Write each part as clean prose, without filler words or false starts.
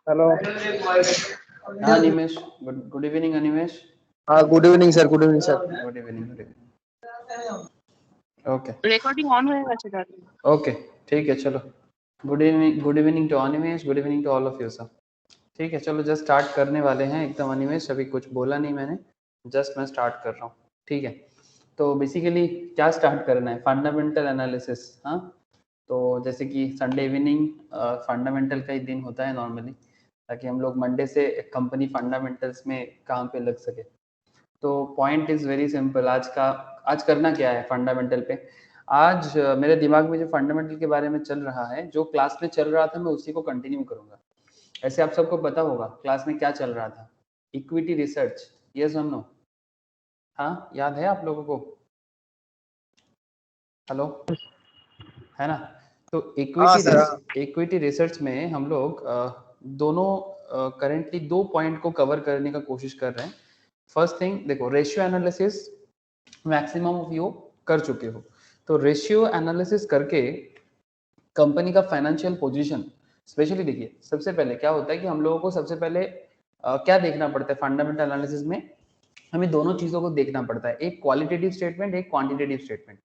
Hello. हाँ निमेश, good evening Animesh. हाँ good evening sir, good evening sir. Good evening. Okay recording on होएगा sir? Okay ठीक है, चलो। Good evening to Animesh, good evening to all of you sir. ठीक है, चलो जस्ट स्टार्ट करने वाले हैं एकदम। अनिमेश अभी कुछ बोला नहीं मैंने, जस्ट मैं स्टार्ट कर रहा हूँ। ठीक है, तो बेसिकली क्या स्टार्ट करना है, फंडामेंटल एनालिसिस। हाँ, तो जैसे कि संडे इवनिंग फंडामेंटल का ही दिन होता है नॉर्मली, ताकि हम लोग मंडे से कंपनी फंडामेंटल्स में काम पे लग सके। तो पॉइंट इज़ वेरी सिंपल। आज करना क्या है फंडामेंटल पे। आज मेरे दिमाग में जो फंडामेंटल के बारे में चल रहा है, जो क्लास में चल रहा था, मैं उसी को कंटिन्यू करूंगा। ऐसे आप सबको पता होगा क्लास में क्या चल रहा था, इक्विटी रिसर्च। यस और नो? हाँ, याद है आप लोगों को? हेलो, है ना? तो इक्विटी रिसर्च में हम लोग दोनों करेंटली 2 पॉइंट को कवर करने का कोशिश कर रहे हैं। फर्स्ट थिंग देखो, ratio analysis maximum of you कर चुके हो। तो रेशियो एनालिसिस करके कंपनी का फाइनेंशियल पोजीशन स्पेशली देखिए। सबसे पहले क्या होता है कि हम लोगों को सबसे पहले क्या देखना पड़ता है फंडामेंटल एनालिसिस में, हमें दोनों चीजों को देखना पड़ता है, एक क्वालिटेटिव स्टेटमेंट, एक क्वांटिटेटिव स्टेटमेंट।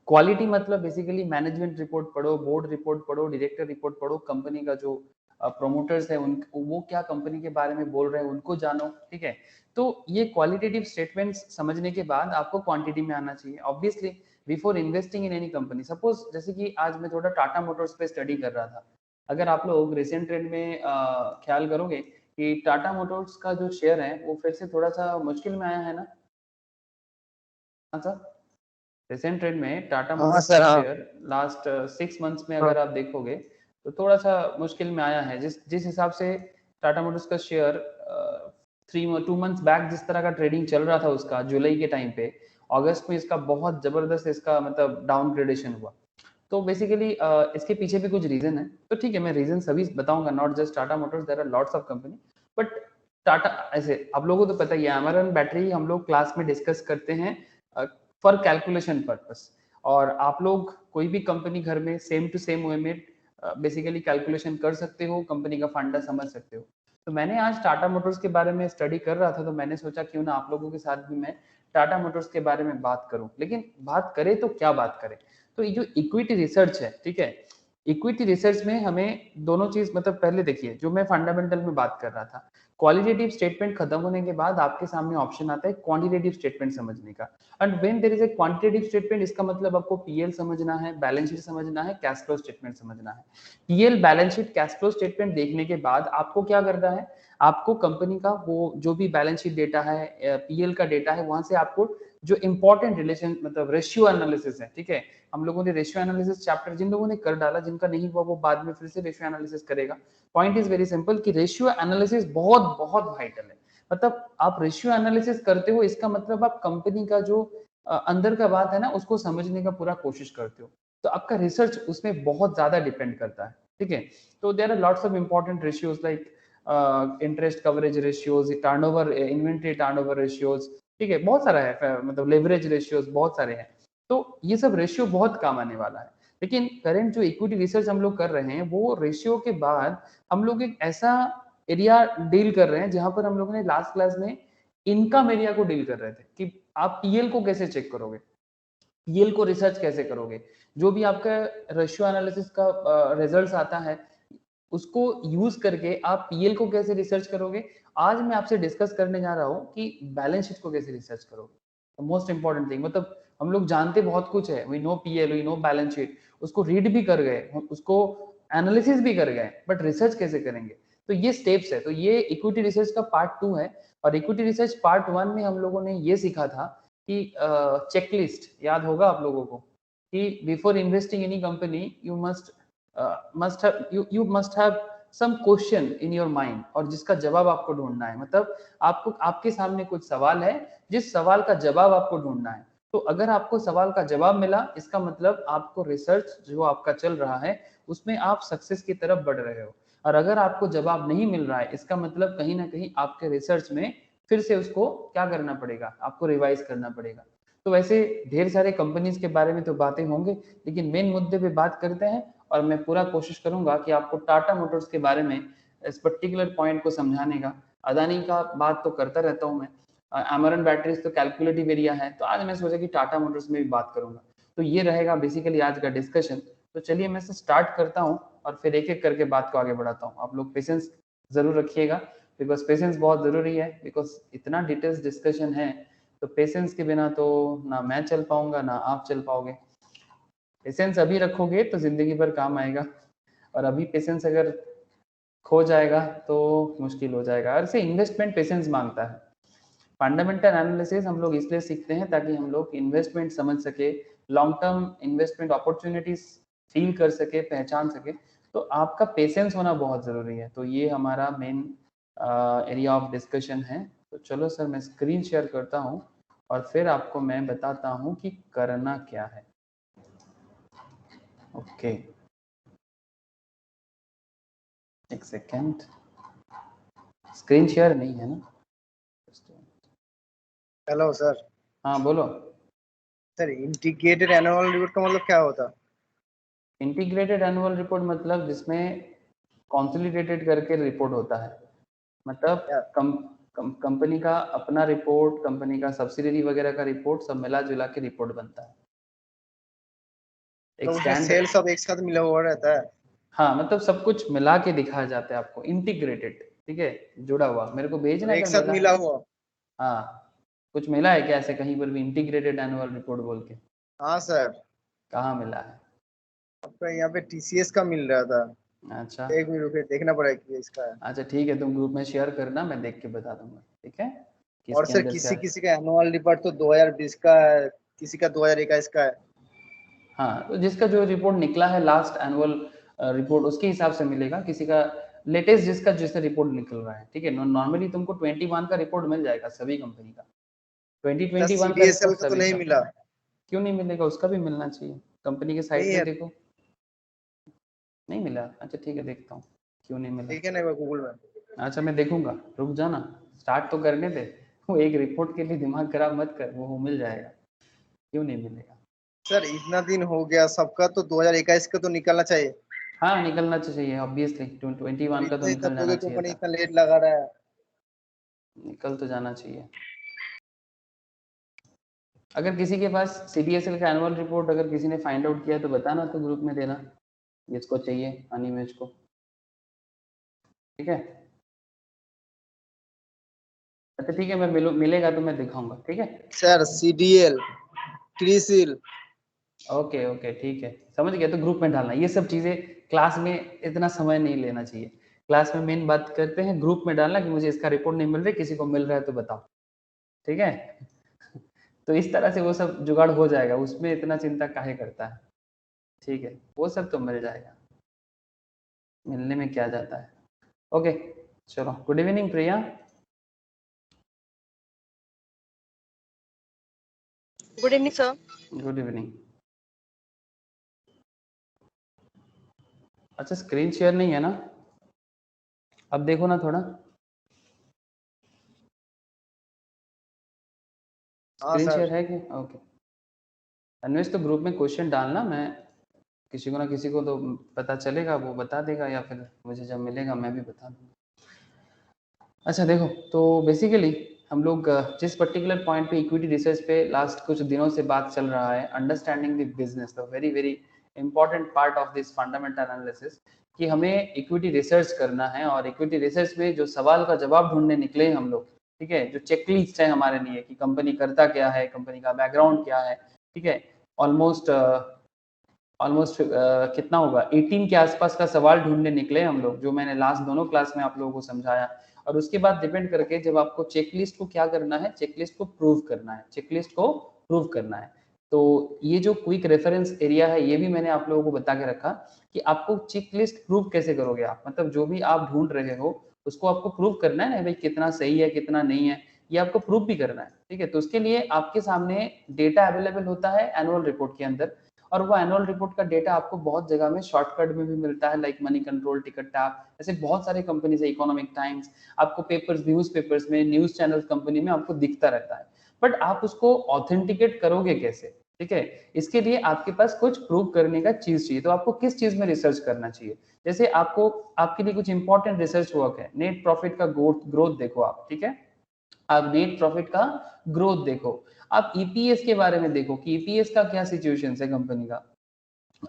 क्वालिटी मतलब बेसिकली मैनेजमेंट रिपोर्ट पढ़ो, बोर्ड रिपोर्ट पढ़ो, डायरेक्टर रिपोर्ट पढ़ो, कंपनी का जो प्रोमोटर्स है उन वो क्या कंपनी के बारे में बोल रहे हैं उनको जानो। ठीक है, तो ये क्वालिटेटिव स्टेटमेंट्स समझने के बाद आपको क्वांटिटी में आना चाहिए obviously before investing in any company. Suppose जैसे कि आज मैं थोड़ा टाटा मोटर्स पे स्टडी कर रहा था। अगर आप लोग रिसेंट ट्रेंड में ख्याल करोगे कि टाटा मोटर्स का जो शेयर है वो फिर से थोड़ा सा मुश्किल में आया है ना? हाँ सर, रिसेंट ट्रेंड में टाटा मोटर्स का शेयर लास्ट 6 मंथ्स में अगर आप देखोगे तो थोड़ा सा मुश्किल में आया है। जिस हिसाब से टाटा मोटर्स का शेयर 2 मंथ्स बैक जिस तरह का ट्रेडिंग चल रहा था उसका जुलाई के टाइम पे, अगस्त में इसका बहुत जबरदस्त इसका मतलब डाउन ग्रेडेशन हुआ। तो बेसिकली इसके पीछे भी कुछ रीजन है। तो ठीक है, मैं रीजन सभी बताऊंगा, not just Tata Motors, there are lots of company. But Tata ऐसे आप लोगों को तो पता ही है, अमरन बैटरी हम लोग क्लास में डिस्कस करते हैं फॉर कैलकुलेशन पर्पस। और आप लोग कोई भी कंपनी घर में सेम टू सेम वे में बेसिकली कैलकुलेशन कर सकते हो, कंपनी का फंडा समझ सकते हो। तो मैंने आज टाटा मोटर्स के बारे में स्टडी कर रहा था, तो मैंने सोचा क्यों ना आप लोगों के साथ भी मैं टाटा मोटर्स के बारे में बात करूं। लेकिन बात करें तो क्या बात करें, तो ये जो इक्विटी रिसर्च है, ठीक है, इक्विटी रिसर्च में हमें दोनों चीज मतलब पहले देखिए, जो मैं फंडामेंटल में बात कर रहा था, क्वालिटेटिव स्टेटमेंट खत्म होने के बाद आपके सामने ऑप्शन आता है क्वांटिटेटिव स्टेटमेंट समझने का। And when there is a quantitative statement, इसका मतलब आपको पीएल समझना है, बैलेंस शीट समझना है, कैश फ्लो स्टेटमेंट समझना है। PL, balance sheet, cash flow statement देखने के बाद आपको क्या करना है, आपको कंपनी का वो जो भी बैलेंस शीट डेटा है, पीएल का डेटा है, वहां से आपको जो इंपॉर्टेंट रिलेशन मतलब रेशियो एनालिसिस है, ठीक है, हम लोगों ने रेशियो एनालिसिस चैप्टर जिन लोगों ने कर डाला, जिनका नहीं हुआ वो बाद में फिर से रेशियो एनालिसिस करेगा। पॉइंट इज वेरी सिंपल कि रेशियो एनालिसिस बहुत बहुत वाइटल है। मतलब आप रेशियो एनालिसिस करते हो, इसका मतलब आप कंपनी का जो अंदर का बात है ना उसको समझने का पूरा कोशिश करते हो। तो आपका रिसर्च उसमें बहुत ज्यादा डिपेंड करता है। ठीक है, तो there are lots of important ratios like interest coverage ratios, turnover, inventory turnover ratios, ठीक है, बहुत सारा है, मतलब लेवरेज रेशियोज बहुत सारे हैं। तो ये सब रेशियो बहुत काम आने वाला है। लेकिन करंट जो इक्विटी रिसर्च हम लोग कर रहे हैं वो रेशियो के बाद हम लोग एक ऐसा एरिया डील कर रहे हैं जहां पर हम लोगों ने लास्ट क्लास में इनकम एरिया को डील कर रहे थे कि आप पीएल को कैसे चेक करोगे, पीएल को रिसर्च कैसे करोगे, जो भी आपका रेशियो एनालिसिस का रिजल्ट्स आता है उसको यूज करके आप पीएल को कैसे रिसर्च करोगे। आज मैं आपसे डिस्कस करने जा रहा हूं कि बैलेंस शीट को कैसे रिसर्च करोगे। मोस्ट इंपॉर्टेंट थिंग, मतलब हम लोग जानते बहुत कुछ है, we know PL, we know balance sheet, उसको रीड भी कर गए, उसको एनालिसिस भी कर गए, बट रिसर्च कैसे करेंगे। तो ये स्टेप्स है, तो ये इक्विटी रिसर्च का पार्ट 2 है। और इक्विटी रिसर्च पार्ट 1 में हम लोगों ने ये सीखा था कि चेकलिस्ट याद होगा आप लोगों को कि before investing any company you must have some question in your mind, और जिसका जवाब आपको ढूंढना है। मतलब आपको आपके सामने कुछ सवाल है, जिस सवाल का जवाब आपको ढूंढना है। तो अगर आपको सवाल का जवाब मिला, इसका मतलब आपको रिसर्च जो आपका चल रहा है उसमें आप सक्सेस की तरफ बढ़ रहे हो। और अगर आपको जवाब नहीं मिल रहा है, इसका मतलब कहीं ना कहीं आपके रिसर्च में फिर से उसको क्या करना पड़ेगा, आपको रिवाइज करना पड़ेगा। तो वैसे ढेर सारे कंपनीज के बारे में तो बातें होंगे, लेकिन मेन मुद्दे पे बात करते हैं। और मैं पूरा कोशिश करूंगा कि आपको टाटा मोटर्स के बारे में इस पर्टिकुलर पॉइंट को समझाने का। अदानी का बात तो करता रहता हूँ मैं, अमरन बैटरीज तो कैलकुलेटिव एरिया है, तो आज मैं सोचा कि टाटा मोटर्स में भी बात करूंगा। तो ये रहेगा बेसिकली आज का डिस्कशन। तो चलिए मैं से स्टार्ट करता हूँ और फिर एक एक करके बात को आगे बढ़ाता हूँ। आप लोग पेशेंस जरूर रखिएगा, बिकॉज पेशेंस बहुत जरूरी है, बिकॉज इतना डिटेल्स डिस्कशन है, तो पेशेंस के बिना तो ना मैं चल पाऊंगा ना आप चल पाओगे। पेशेंस अभी रखोगे तो जिंदगी भर काम आएगा, और अभी पेशेंस अगर खो जाएगा तो मुश्किल हो जाएगा। और से इन्वेस्टमेंट पेशेंस मांगता है। फंडामेंटल एनालिसिस हम लोग इसलिए सीखते हैं ताकि हम लोग इन्वेस्टमेंट समझ सके, long term investment opportunities feel कर सके, पहचान सके। तो आपका पेशेंस होना बहुत जरूरी है। तो ये हमारा मेन एरिया ऑफ डिस्कशन है। तो चलो सर मैं स्क्रीन शेयर करता हूँ और फिर आपको मैं बताता हूँ कि करना क्या है। ओके, एक सेकेंड, स्क्रीन शेयर नहीं है ना? Hello sir. हाँ बोलो। सर इंटीग्रेटेड एनुअल रिपोर्ट का मतलब क्या होता? इंटीग्रेटेड एनुअल रिपोर्ट मतलब जिसमें कॉन्सोलिडेटेड करके रिपोर्ट होता है। मतलब या कंपनी का अपना रिपोर्ट, कंपनी का सब्सिडरी वगैरह का रिपोर्ट, सब मिला जुला के रिपोर्ट बनता है। एक तो उसमें स्टैंड, सेल सब एक साथ मिला हुआ रहता है? हाँ मतलब सब कुछ मिला के दिखाया जाता है आपको, इंटीग्रेटेड, ठीक है, जुड़ा हुआ। मेरे को भेजना और एक अगर साथ मिला है। मिला हुआ? हाँ, कुछ मिला है क्या ऐसे कहीं पर भी इंटीग्रेटेड एनुअल रिपोर्ट बोल के? हाँ सर, कहाँ मिला है? आपका यहाँ पे टीसीएस का मिल रहा था। अच्छा एक मिनट रुके, देखना पड़ेगा कि इसका है। अच्छा ठीक है, तुम ग्रुप में शेयर करना, मैं देख के बता दूंगा, ठीक है, और किसके सर अंदर से किसी किसी का एनुअल रिपोर्ट तो 2020 का है, किसी का 2021 का है। हाँ, तो जिसका जो रिपोर्ट निकला है लास्ट एनुअल रिपोर्ट उसके हिसाब से मिलेगा, किसी का लेटेस्ट जिसका जैसे रिपोर्ट निकल रहा है, ठीक है। नॉर्मली तुमको 21 का रिपोर्ट मिल जाएगा सभी कंपनी का, 2021 का सीडीएसएल रिपोर्ट का तो सभी नहीं का। मिला? क्यों नहीं मिलेगा? उसका भी मिलना चाहिए, कंपनी के नहीं साइट पे है? देखो। नहीं मिला? अच्छा ठीक है, देखता हूँ क्यों नहीं मिला। ठीक है ना, गूगल में। अच्छा मैं देखूंगा, रुक जाना, स्टार्ट तो करने दे। वो एक रिपोर्ट के लिए दिमाग खराब मत कर, वो मिल जाएगा, क्यों नहीं मिलेगा। सर इतना दिन हो गया, सबका तो 2021 का तो निकलना चाहिए। हाँ निकलना तो चाहिए ऑब्वियसली, और 21 का तो इतने निकल तब तो जाना ये चाहिए कंपनी था, इतना लेट लगा रहा है। निकल तो जाना चाहिए। अगर किसी के पास सीडीएसएल का एनुअल रिपोर्ट अगर किसी ने फाइंड आउट किया तो बताना, तो ग्रुप में देना जिसको चाहिए, अनिमेश को, ठीक है। अच्छा ठीक है, मैं मिलेगा तो मैं दिखाऊंगा, ठीक है। Sir CDL, CRISIL. Okay okay ठीक है, समझ गया। तो ग्रुप में डालना ये सब चीजें, क्लास में इतना समय नहीं लेना चाहिए। क्लास में मेन बात करते हैं, ग्रुप में डालना कि मुझे इसका रिपोर्ट नहीं मिल रहा, किसी को मिल रहा है तो बताओ, ठीक है। तो इस तरह से वो सब जुगाड़ हो जाएगा, उसमें इतना चिंता काहे करता है, ठीक है, वो सब तो मिल जाएगा, मिलने में क्या जाता है। ओके चलो, good evening Priya. Good evening sir. Good evening. अच्छा स्क्रीन शेयर नहीं है ना? अब देखो ना थोड़ा, हाँ स्क्रीन शेयर सर। है कि? ओके, अन्वेष तो ग्रुप में क्वेश्चन डालना, मैं किसी को ना किसी को तो पता चलेगा, वो बता देगा, या फिर मुझे जब मिलेगा मैं भी बता दूंगा। अच्छा देखो, तो बेसिकली हम लोग जिस पर्टिकुलर पॉइंट पे इक्विटी रिसर्च पे लास्ट कुछ दिनों से बात चल रहा है, understanding the business, the very very important part of this fundamental analysis, कि हमें इक्विटी रिसर्च करना है, और इक्विटी रिसर्च में जो सवाल का जवाब ढूंढने निकले हम लोग, ठीक है, जो चेकलिस्ट है हमारे लिए कि कंपनी करता क्या है, कंपनी का बैकग्राउंड क्या है, ठीक है, ऑलमोस्ट ऑलमोस्ट कितना होगा 18 के आसपास का सवाल ढूंढने निकले हम लोग, जो मैंने लास्ट दोनों क्लास में आप लोगों को समझाया। और उसके बाद डिपेंड करके जब आपको चेकलिस्ट को क्या करना है, चेकलिस्ट को प्रूव करना है, चेकलिस्ट को प्रूव करना है। तो ये जो क्विक रेफरेंस एरिया है, ये भी मैंने आप लोगों को बता के रखा कि आपको चेकलिस्ट प्रूव कैसे करोगे आप, मतलब जो भी आप ढूंढ रहे हो उसको आपको प्रूव करना है ना भाई, कितना सही है कितना नहीं है, ये आपको प्रूव भी करना है, ठीक है। तो उसके लिए आपके सामने डेटा अवेलेबल होता है एनुअल रिपोर्ट के अंदर, और वो एनुअल रिपोर्ट का डेटा आपको बहुत जगह में शॉर्टकट में भी मिलता है, like money control, ticket tap, ऐसे बहुत सारे कंपनीज है, इकोनॉमिक टाइम्स, आपको पेपर्स, न्यूज पेपर्स में, न्यूज चैनल कंपनी में आपको दिखता रहता है। बट आप उसको ऑथेंटिकेट करोगे कैसे? ठीक है। इसके लिए आपके पास कुछ प्रूव करने का चीज चाहिए, तो आपको किस चीज में रिसर्च करना चाहिए। जैसे आपको आपके लिए कुछ इंपॉर्टेंट रिसर्च वर्क है, नेट प्रॉफिट का ग्रोथ देखो आप, ठीक है, आप नेट प्रॉफिट का ग्रोथ देखो, आप ईपीएस के बारे में देखो कि ईपीएस का क्या सिचुएशन है कंपनी का,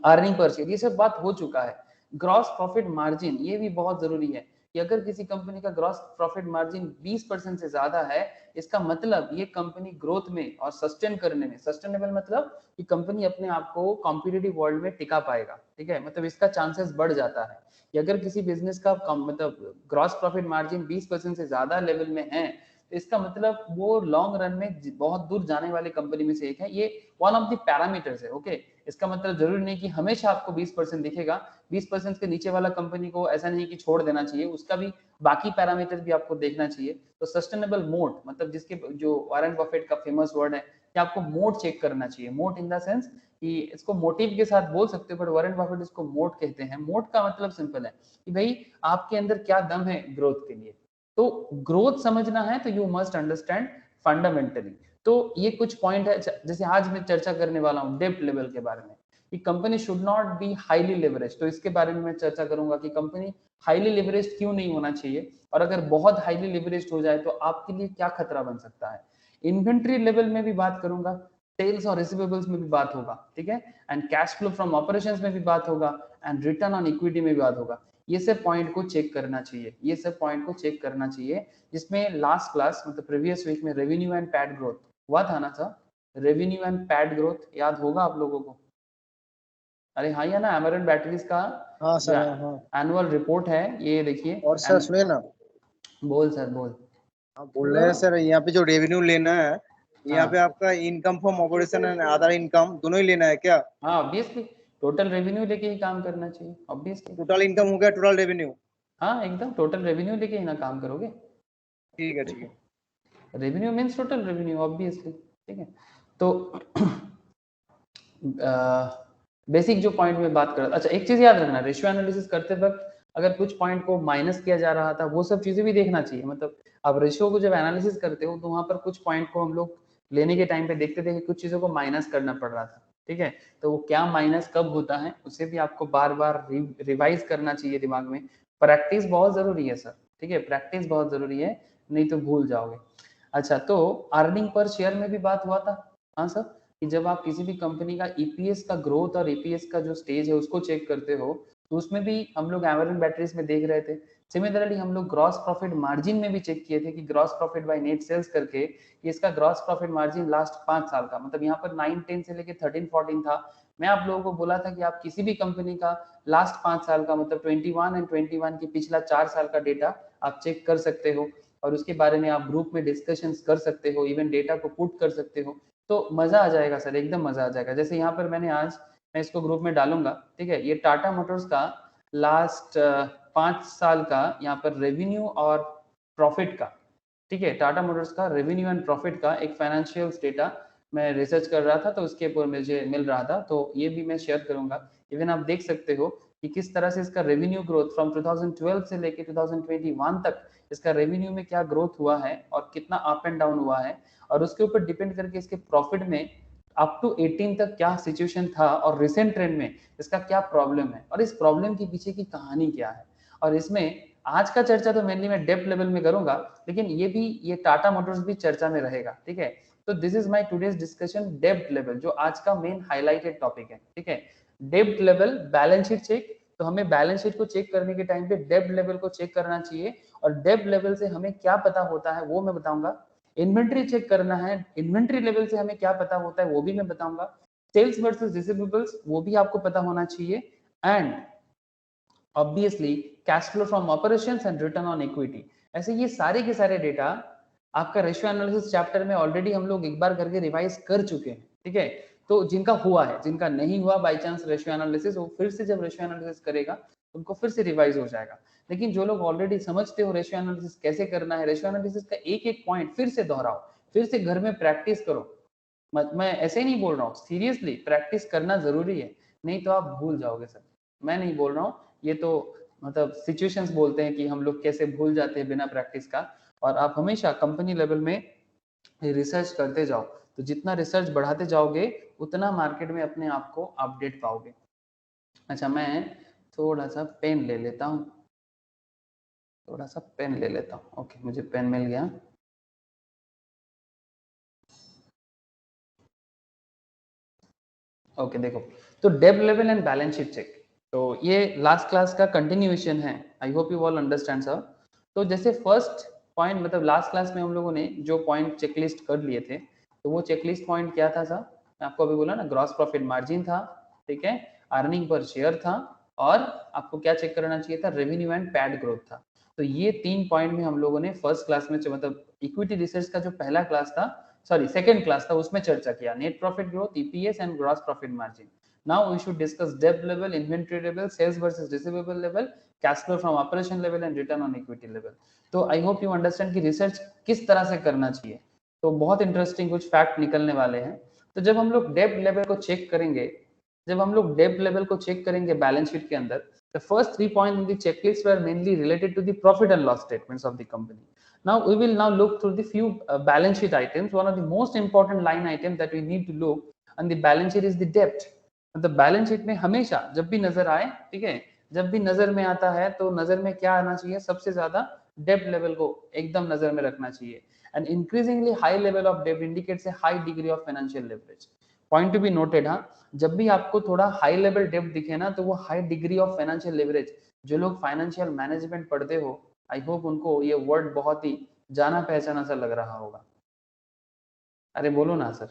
अर्निंग पर शेयर, ये सब बात हो चुका है। ग्रॉस प्रॉफिट मार्जिन ये भी बहुत जरूरी है कि अगर किसी कंपनी का ग्रॉस प्रॉफिट मार्जिन 20% से ज्यादा है, इसका मतलब ये कंपनी ग्रोथ में और सस्टेन करने में, सस्टेनेबल मतलब कि कंपनी अपने आप को कॉम्पिटिटिव वर्ल्ड में टिका पाएगा, ठीक है, मतलब इसका चांसेस बढ़ जाता है कि अगर किसी बिजनेस का मतलब ग्रॉस प्रॉफिट मार्जिन 20% से ज्यादा लेवल में है, तो इसका मतलब वो लॉन्ग रन में बहुत दूर जाने वाली कंपनी में से एक है। ये वन ऑफ द पैरामीटर्स है, ओके। इसका मतलब जरूरी नहीं कि हमेशा आपको 20% दिखेगा, 20% के नीचे वाला कंपनी को ऐसा नहीं कि छोड़ देना चाहिए, उसका भी बाकी पैरामीटर भी आपको देखना चाहिए। तो सस्टेनेबल मोड मतलब जिसके जो वॉरेन बफेट का फेमस वर्ड है कि आपको मोड चेक करना चाहिए, मोड इन द सेंस कि इसको मोटिव के साथ बोल सकते हो, बट वॉरेन बफेट इसको मोड कहते हैं। मोड का मतलब सिंपल है कि भाई आपके अंदर क्या दम है ग्रोथ के लिए। तो ग्रोथ समझना है तो यू मस्ट अंडरस्टैंड फंडामेंटली। तो ये कुछ पॉइंट है, जैसे आज मैं चर्चा करने वाला हूँ डेब्ट लेवल के बारे में कि company should not be highly leverage, तो इसके बारे में मैं चर्चा करूंगा कि कंपनी हाईली लेवरेज क्यों नहीं होना चाहिए, और अगर बहुत हाईली लेवरेज हो जाए तो आपके लिए क्या खतरा बन सकता है। इन्वेंट्री लेवल में भी बात करूंगा, सेल्स और रिसीवेबल्स में भी बात होगा, ठीक है, and cash flow from operations में भी बात होगा, एंड रिटर्न ऑन इक्विटी में भी बात होगा। ये सब पॉइंट को चेक करना चाहिए, ये सब पॉइंट को चेक करना चाहिए, जिसमें लास्ट क्लास मतलब प्रीवियस वीक में रेवेन्यू एंड पैट ग्रोथ हुआ था ना sir, revenue and PAT growth याद होगा आप लोगों को। अरे हाँ, या ना एमरन बैटरीज का हाँ जो सर, हाँ। एनुअल रिपोर्ट है ये देखिए। और सर सुनिए ना, बोल सर बोल। आप बोल रहे हैं सर यहाँ पे जो रेवेन्यू लेना है, यहाँ पे हाँ आपका income from operation and other income दोनों ही लेना है क्या? हाँ, ऑब्वियसली टोटल रेवेन्यू लेके ही काम करना चाहिए, ऑब्वियसली। टोटल इनकम हो गया, टोटल रेवेन्यू। हाँ एकदम टोटल रेवेन्यू लेके ही ना काम करोगे, ठीक है, ठीक ठीक है। है, revenue means total revenue obviously, ठीक है। तो बेसिक जो पॉइंट में बात कर, अच्छा एक चीज याद रखना, रेशियो एनालिसिस करते वक्त अगर कुछ पॉइंट को माइनस किया जा रहा था वो सब चीजें भी देखना चाहिए। मतलब आप रेशियो को जब एनालिसिस करते हो तो वहां पर कुछ पॉइंट को हम लोग लेने के टाइम पे देखते थे कि कुछ चीजों को माइनस करना पड़ रहा था, ठीक है, तो वो क्या माइनस कब होता है उसे भी आपको बार बार रिवाइज करना चाहिए दिमाग में। प्रैक्टिस बहुत जरूरी है सर, ठीक है, प्रैक्टिस बहुत जरूरी है, नहीं तो भूल जाओगे। अच्छा, तो अर्निंग पर शेयर में भी बात हुआ था, हाँ सर, कि जब आप किसी भी कंपनी का ईपीएस का ग्रोथ और ईपीएस का जो स्टेज है उसको चेक करते हो, तो उसमें भी हम लोग एवरेज बैटरीज में देख रहे थे। सिमिलरली हम लोग ग्रॉस प्रॉफिट मार्जिन में भी चेक किए थे कि gross profit by net sales करके इसका ग्रॉस प्रॉफिट मार्जिन लास्ट 5 साल का, मतलब यहाँ पर 9-10 से लेके 13-14 था। मैं आप लोगों को बोला था कि आप किसी भी कंपनी का लास्ट 5 साल का मतलब 21 एंड 21 की पिछला 4 साल का डेटा आप चेक कर सकते हो, और उसके बारे में आप ग्रुप में डिस्कशन कर सकते हो, इवन डेटा को पुट कर सकते हो, तो मजा आ जाएगा सर, एकदम मजा आ जाएगा। जैसे यहाँ पर मैंने आज, मैं इसको ग्रुप में डालूंगा, ठीक है, ये टाटा मोटर्स का लास्ट 5 साल का यहाँ पर रेवेन्यू और प्रॉफिट का, ठीक है, टाटा मोटर्स का रेवेन्यू एंड प्रॉफिट का एक फाइनेंशियल डेटा मैं रिसर्च कर रहा था तो उसके ऊपर मुझे मिल रहा था, तो ये भी मैं शेयर करूंगा। इवन आप देख सकते हो कि किस तरह से इसका रेवेन्यू ग्रोथ फ्रॉम 2012 से लेके 2021 तक इसका रेवेन्यू में क्या ग्रोथ हुआ है और कितना अप एंड डाउन हुआ है, और उसके ऊपर डिपेंड करके इसके प्रॉफिट में अप टू 18 तक क्या सिचुएशन था और रिसेंट ट्रेंड में इसका क्या प्रॉब्लम है, और इस प्रॉब्लम के पीछे की कहानी क्या है। और इसमें आज का चर्चा तो मेनली मैं डेप्थ लेवल में करूंगा, लेकिन ये टाटा मोटर्स भी चर्चा में रहेगा, ठीक है। तो this is my today's discussion depth level, जो आज का मेन हाईलाइटेड टॉपिक है, ठीक है। Depth level balance sheet check, तो हमें बैलेंस शीट को चेक करने के टाइम पे डेप्थ लेवल को चेक करना चाहिए, और डेप्थ लेवल से हमें क्या पता होता है वो मैं बताऊंगा। इन्वेंट्री चेक करना है, इन्वेंट्री लेवल से हमें क्या पता होता है वो भी मैं बताऊंगा। सेल्स वर्सेस रिसीवेबल्स वो भी आपको पता होना चाहिए, and obviously cash flow from operations and return on equity. ऐसे ये सारे के सारे डेटा आपका रेशियो एनालिसिस चैप्टर में ऑलरेडी हम लोग एक बार करके रिवाइज कर चुके हैं, ठीक है। तो जिनका हुआ है, जिनका नहीं हुआ बाय चांस रेशियो एनालिसिस, वो फिर से जब रेशियो एनालिसिस करेगा उनको फिर से रिवाइज हो जाएगा। लेकिन जो लोग ऑलरेडी समझते हो रेशियो एनालिसिस कैसे करना है, रेशियो एनालिसिस का एक एक पॉइंट फिर से दोहराओ, फिर से घर में प्रैक्टिस करो। मैं ऐसे ही नहीं बोल रहा हूँ, सीरियसली प्रैक्टिस करना जरूरी है, नहीं तो आप भूल जाओगे सर। मैं नहीं बोल रहा हूँ, ये तो मतलब सिचुएशंस बोलते हैं कि हम लोग कैसे भूल जाते हैं बिना प्रैक्टिस का। और आप हमेशा कंपनी लेवल में रिसर्च करते जाओ, तो जितना रिसर्च बढ़ाते जाओगे उतना मार्केट में अपने आप को अपडेट पाओगे। अच्छा, मैं थोड़ा सा पेन ले लेता हूँ, थोड़ा सा पेन ले लेता हूँ। ओके, मुझे पेन मिल गया। ओके देखो, तो डेब्ट level and balance sheet check, तो ये लास्ट क्लास का कंटिन्यूएशन है। I hope you all understand sir. तो जैसे फर्स्ट पॉइंट, मतलब लास्ट क्लास में हम लोगों ने जो पॉइंट चेकलिस्ट कर लिए थे, तो वो चेकलिस्ट पॉइंट क्या था सर? मैं आपको अभी बोला ना, ग्रॉस प्रॉफिट मार्जिन था, ठीक है, अर्निंग पर शेयर था, और आपको क्या चेक करना चाहिए था? रेवेन्यू एंड पैड ग्रोथ था। तो ये 3 पॉइंट में हम लोगों ने फर्स्ट क्लास में, मतलब इक्विटी रिसर्च का जो पहला क्लास था, सॉरी सेकंड क्लास था, उसमें चर्चा किया net profit growth, EPS and gross profit margin. Now we should discuss डेब्ट level, inventory level, sales versus receivable level, cash flow from operation level and return on equity level. तो I hope you understand कि research किस तरह से करना चाहिए। तो बहुत इंटरेस्टिंग कुछ फैक्ट निकलने वाले हैं। तो जब हम लोग डेब्ट लेवल को चेक करेंगे, जब हम लोग डेब्ट लेवल को चेक करेंगे बैलेंस शीट के अंदर, the first 3 points in the checklist were mainly related to the profit and loss statements of the company. Now we will now look through the few balance sheet items. One of the most important line items that we need to look on the balance sheet is the debt. मतलब balance sheet में हमेशा जब भी नजर आए, ठीक है, जब भी नजर में आता है तो नजर में क्या आना चाहिए? सबसे ज्यादा डेब्ट लेवल को एकदम नजर में रखना चाहिए। And increasingly high level of डेब्ट indicates a high degree of financial leverage. Point to be noted. हाँ, जब भी आपको थोड़ा हाई लेवल डेब्ट दिखे ना, तो वो high degree of financial leverage. जो लोग फाइनेंशियल मैनेजमेंट पढ़ते हो, आई होप उनको ये वर्ड बहुत ही जाना पहचाना सा लग रहा होगा। अरे बोलो ना सर,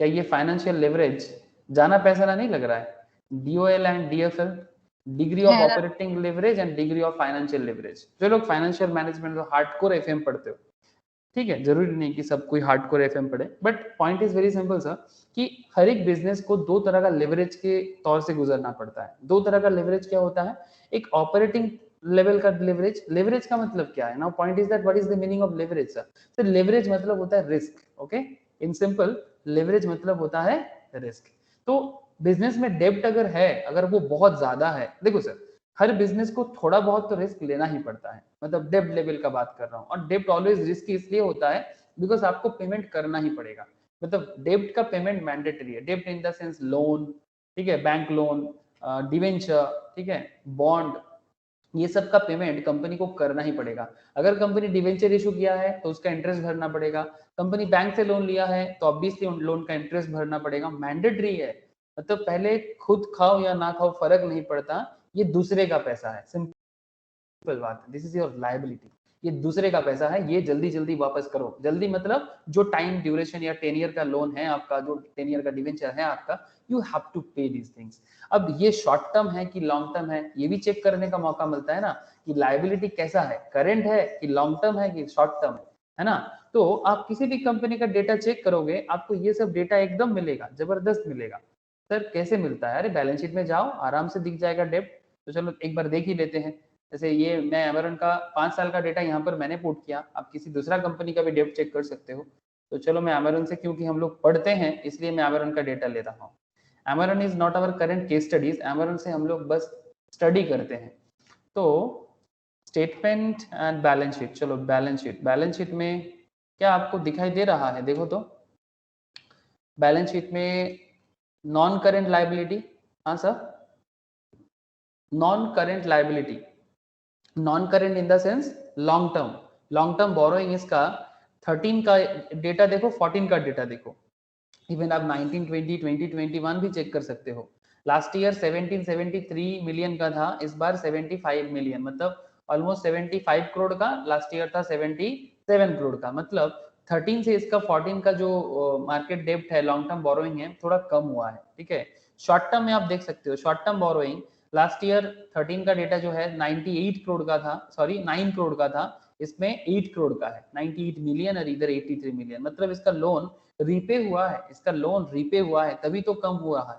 क्या ये फाइनेंशियल लेवरेज जाना पहचाना नहीं लग रहा है? DOL and DFL, degree of operating leverage and degree of financial leverage. जो लोग फाइनेंशियल मैनेजमेंट हार्डकोर एफएम पढ़ते हो, ठीक है, जरूरी नहीं कि सब कोई हार्डकोर एफएम पढ़े, but point is very simple sir, कि हर एक बिजनेस को दो तरह का लेवरेज के तौर से गुजरना पड़ता है। दो तरह का लेवरेज क्या होता है? एक ऑपरेटिंग लेवल का लेवरेज। लेवरेज का मतलब क्या है? Now point is that what is the meaning of leverage sir? तो लेवरेज मतलब होता है risk. Okay, in simple, leverage मतलब होता है रिस्क। तो बिजनेस में डेब्ट अगर है, अगर वो बहुत ज्यादा है, देखो सर, हर बिजनेस को थोड़ा बहुत तो रिस्क लेना ही पड़ता है, मतलब डेब्ट लेवल का बात कर रहा हूँ। और डेब्ट ऑलवेज रिस्क इसलिए होता है बिकॉज आपको पेमेंट करना ही पड़ेगा। मतलब डेब्ट का पेमेंट मैंडेटरी है। डेब्ट इन द सेंस लोन, ठीक है, बैंक लोन, डिवेंचर, ठीक है, बॉन्ड, ये सब का पेमेंट कंपनी को करना ही पड़ेगा। अगर कंपनी डिवेंचर इशू किया है तो उसका इंटरेस्ट भरना पड़ेगा। कंपनी बैंक से लोन लिया है तो ऑब्वियसली उन लोन का इंटरेस्ट भरना पड़ेगा, मैंडेटरी है। मतलब पहले खुद खाओ या ना खाओ फर्क नहीं पड़ता, ये दूसरे का पैसा है, सिंपल बात है। दिस इज योर लायबिलिटी, ये दूसरे का पैसा है, ये जल्दी जल्दी वापस करो। जल्दी मतलब जो टाइम ड्यूरेशन या 10 ईयर का लोन है आपका, जो 10 ईयर का डिवेंचर है आपका, यू हैव टू पे दीज थिंग्स। अब ये शॉर्ट टर्म है कि लॉन्ग टर्म है, ये भी चेक करने का मौका मिलता है ना, कि लायबिलिटी कैसा है, करंट है कि लॉन्ग टर्म है कि शॉर्ट टर्म है ना। तो आप किसी भी कंपनी का डेटा चेक करोगे, आपको ये सब डेटा एकदम मिलेगा, जबरदस्त मिलेगा। सर कैसे मिलता है? अरे बैलेंस शीट में जाओ, आराम से दिख जाएगा डेब्ट। तो चलो एक बार देख ही लेते हैं। जैसे ये मैं एमरन का 5 साल का डेटा यहाँ पर मैंने पुट किया, आप किसी दूसरा कंपनी का भी डेब्ट चेक कर सकते हो। तो चलो मैं एमरन से, क्योंकि हम लोग पढ़ते हैं इसलिए मैं एमरन का डेटा ले रहा हूँ। Amaron is not our current case studies, Amaron से हम लोग बस स्टडी करते हैं। तो स्टेटमेंट एंड बैलेंस शीट, चलो बैलेंस शीट में क्या आपको दिखाई दे रहा है? देखो तो बैलेंस शीट में नॉन करेंट लाइबिलिटी, हाँ sir, non current liability, non current in the sense long term. Long term borrowing इसका 13 का डेटा देखो, 14 का डेटा देखो, इवन आप 1920 2021 भी चेक कर सकते हो। लास्ट ईयर 1773 मिलियन का था, इस बार 75 मिलियन, मतलब ऑलमोस्ट 75 करोड़ का। लास्ट ईयर था 77 करोड़ का। मतलब 13 से इसका 14 का जो मार्केट डेब्ट है, लॉन्ग टर्म बोरोइंग है, थोड़ा कम हुआ है, ठीक है। शॉर्ट टर्म में आप देख सकते हो, short term borrowing last year 13 का डेटा जो है 98 करोड़ का था, सॉरी 9 करोड़ का था, इसमें 8 करोड़ का है, 98 मिलियन, और इधर 83 मिलियन। मतलब इसका लोन रीपे हुआ है, इसका लोन रीपे हुआ है, तभी तो कम हुआ है।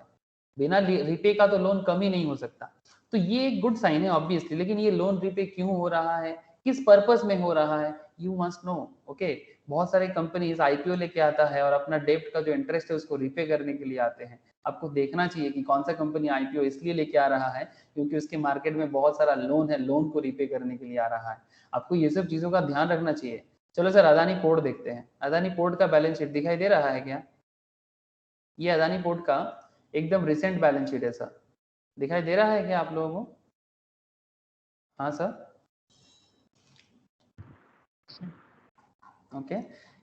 बिना रीपे का तो लोन कम ही नहीं हो सकता। तो ये एक गुड साइन है ऑब्वियसली, लेकिन ये लोन रीपे क्यों हो रहा है, किस पर्पस में हो रहा है, यू मस्ट नो। ओके, बहुत सारे कंपनीज आईपीओ लेके आता है और अपना डेब्ट का जो इंटरेस्ट है उसको रीपे करने के लिए आते हैं। आपको देखना चाहिए कि कौन सा कंपनी आईपीओ इसलिए लेके आ रहा है क्योंकि उसके मार्केट में बहुत सारा लोन है, लोन को रीपे करने के लिए आ रहा है। आपको ये सब चीजों का ध्यान रखना चाहिए। चलो सर अदानी पोर्ट देखते हैं। अदानी पोर्ट का बैलेंस शीट दिखाई दे रहा है क्या? ये अदानी पोर्ट का एकदम रिसेंट बैलेंस शीट है सर, दिखाई दे रहा है क्या आप लोगों को? हाँ सर, ओके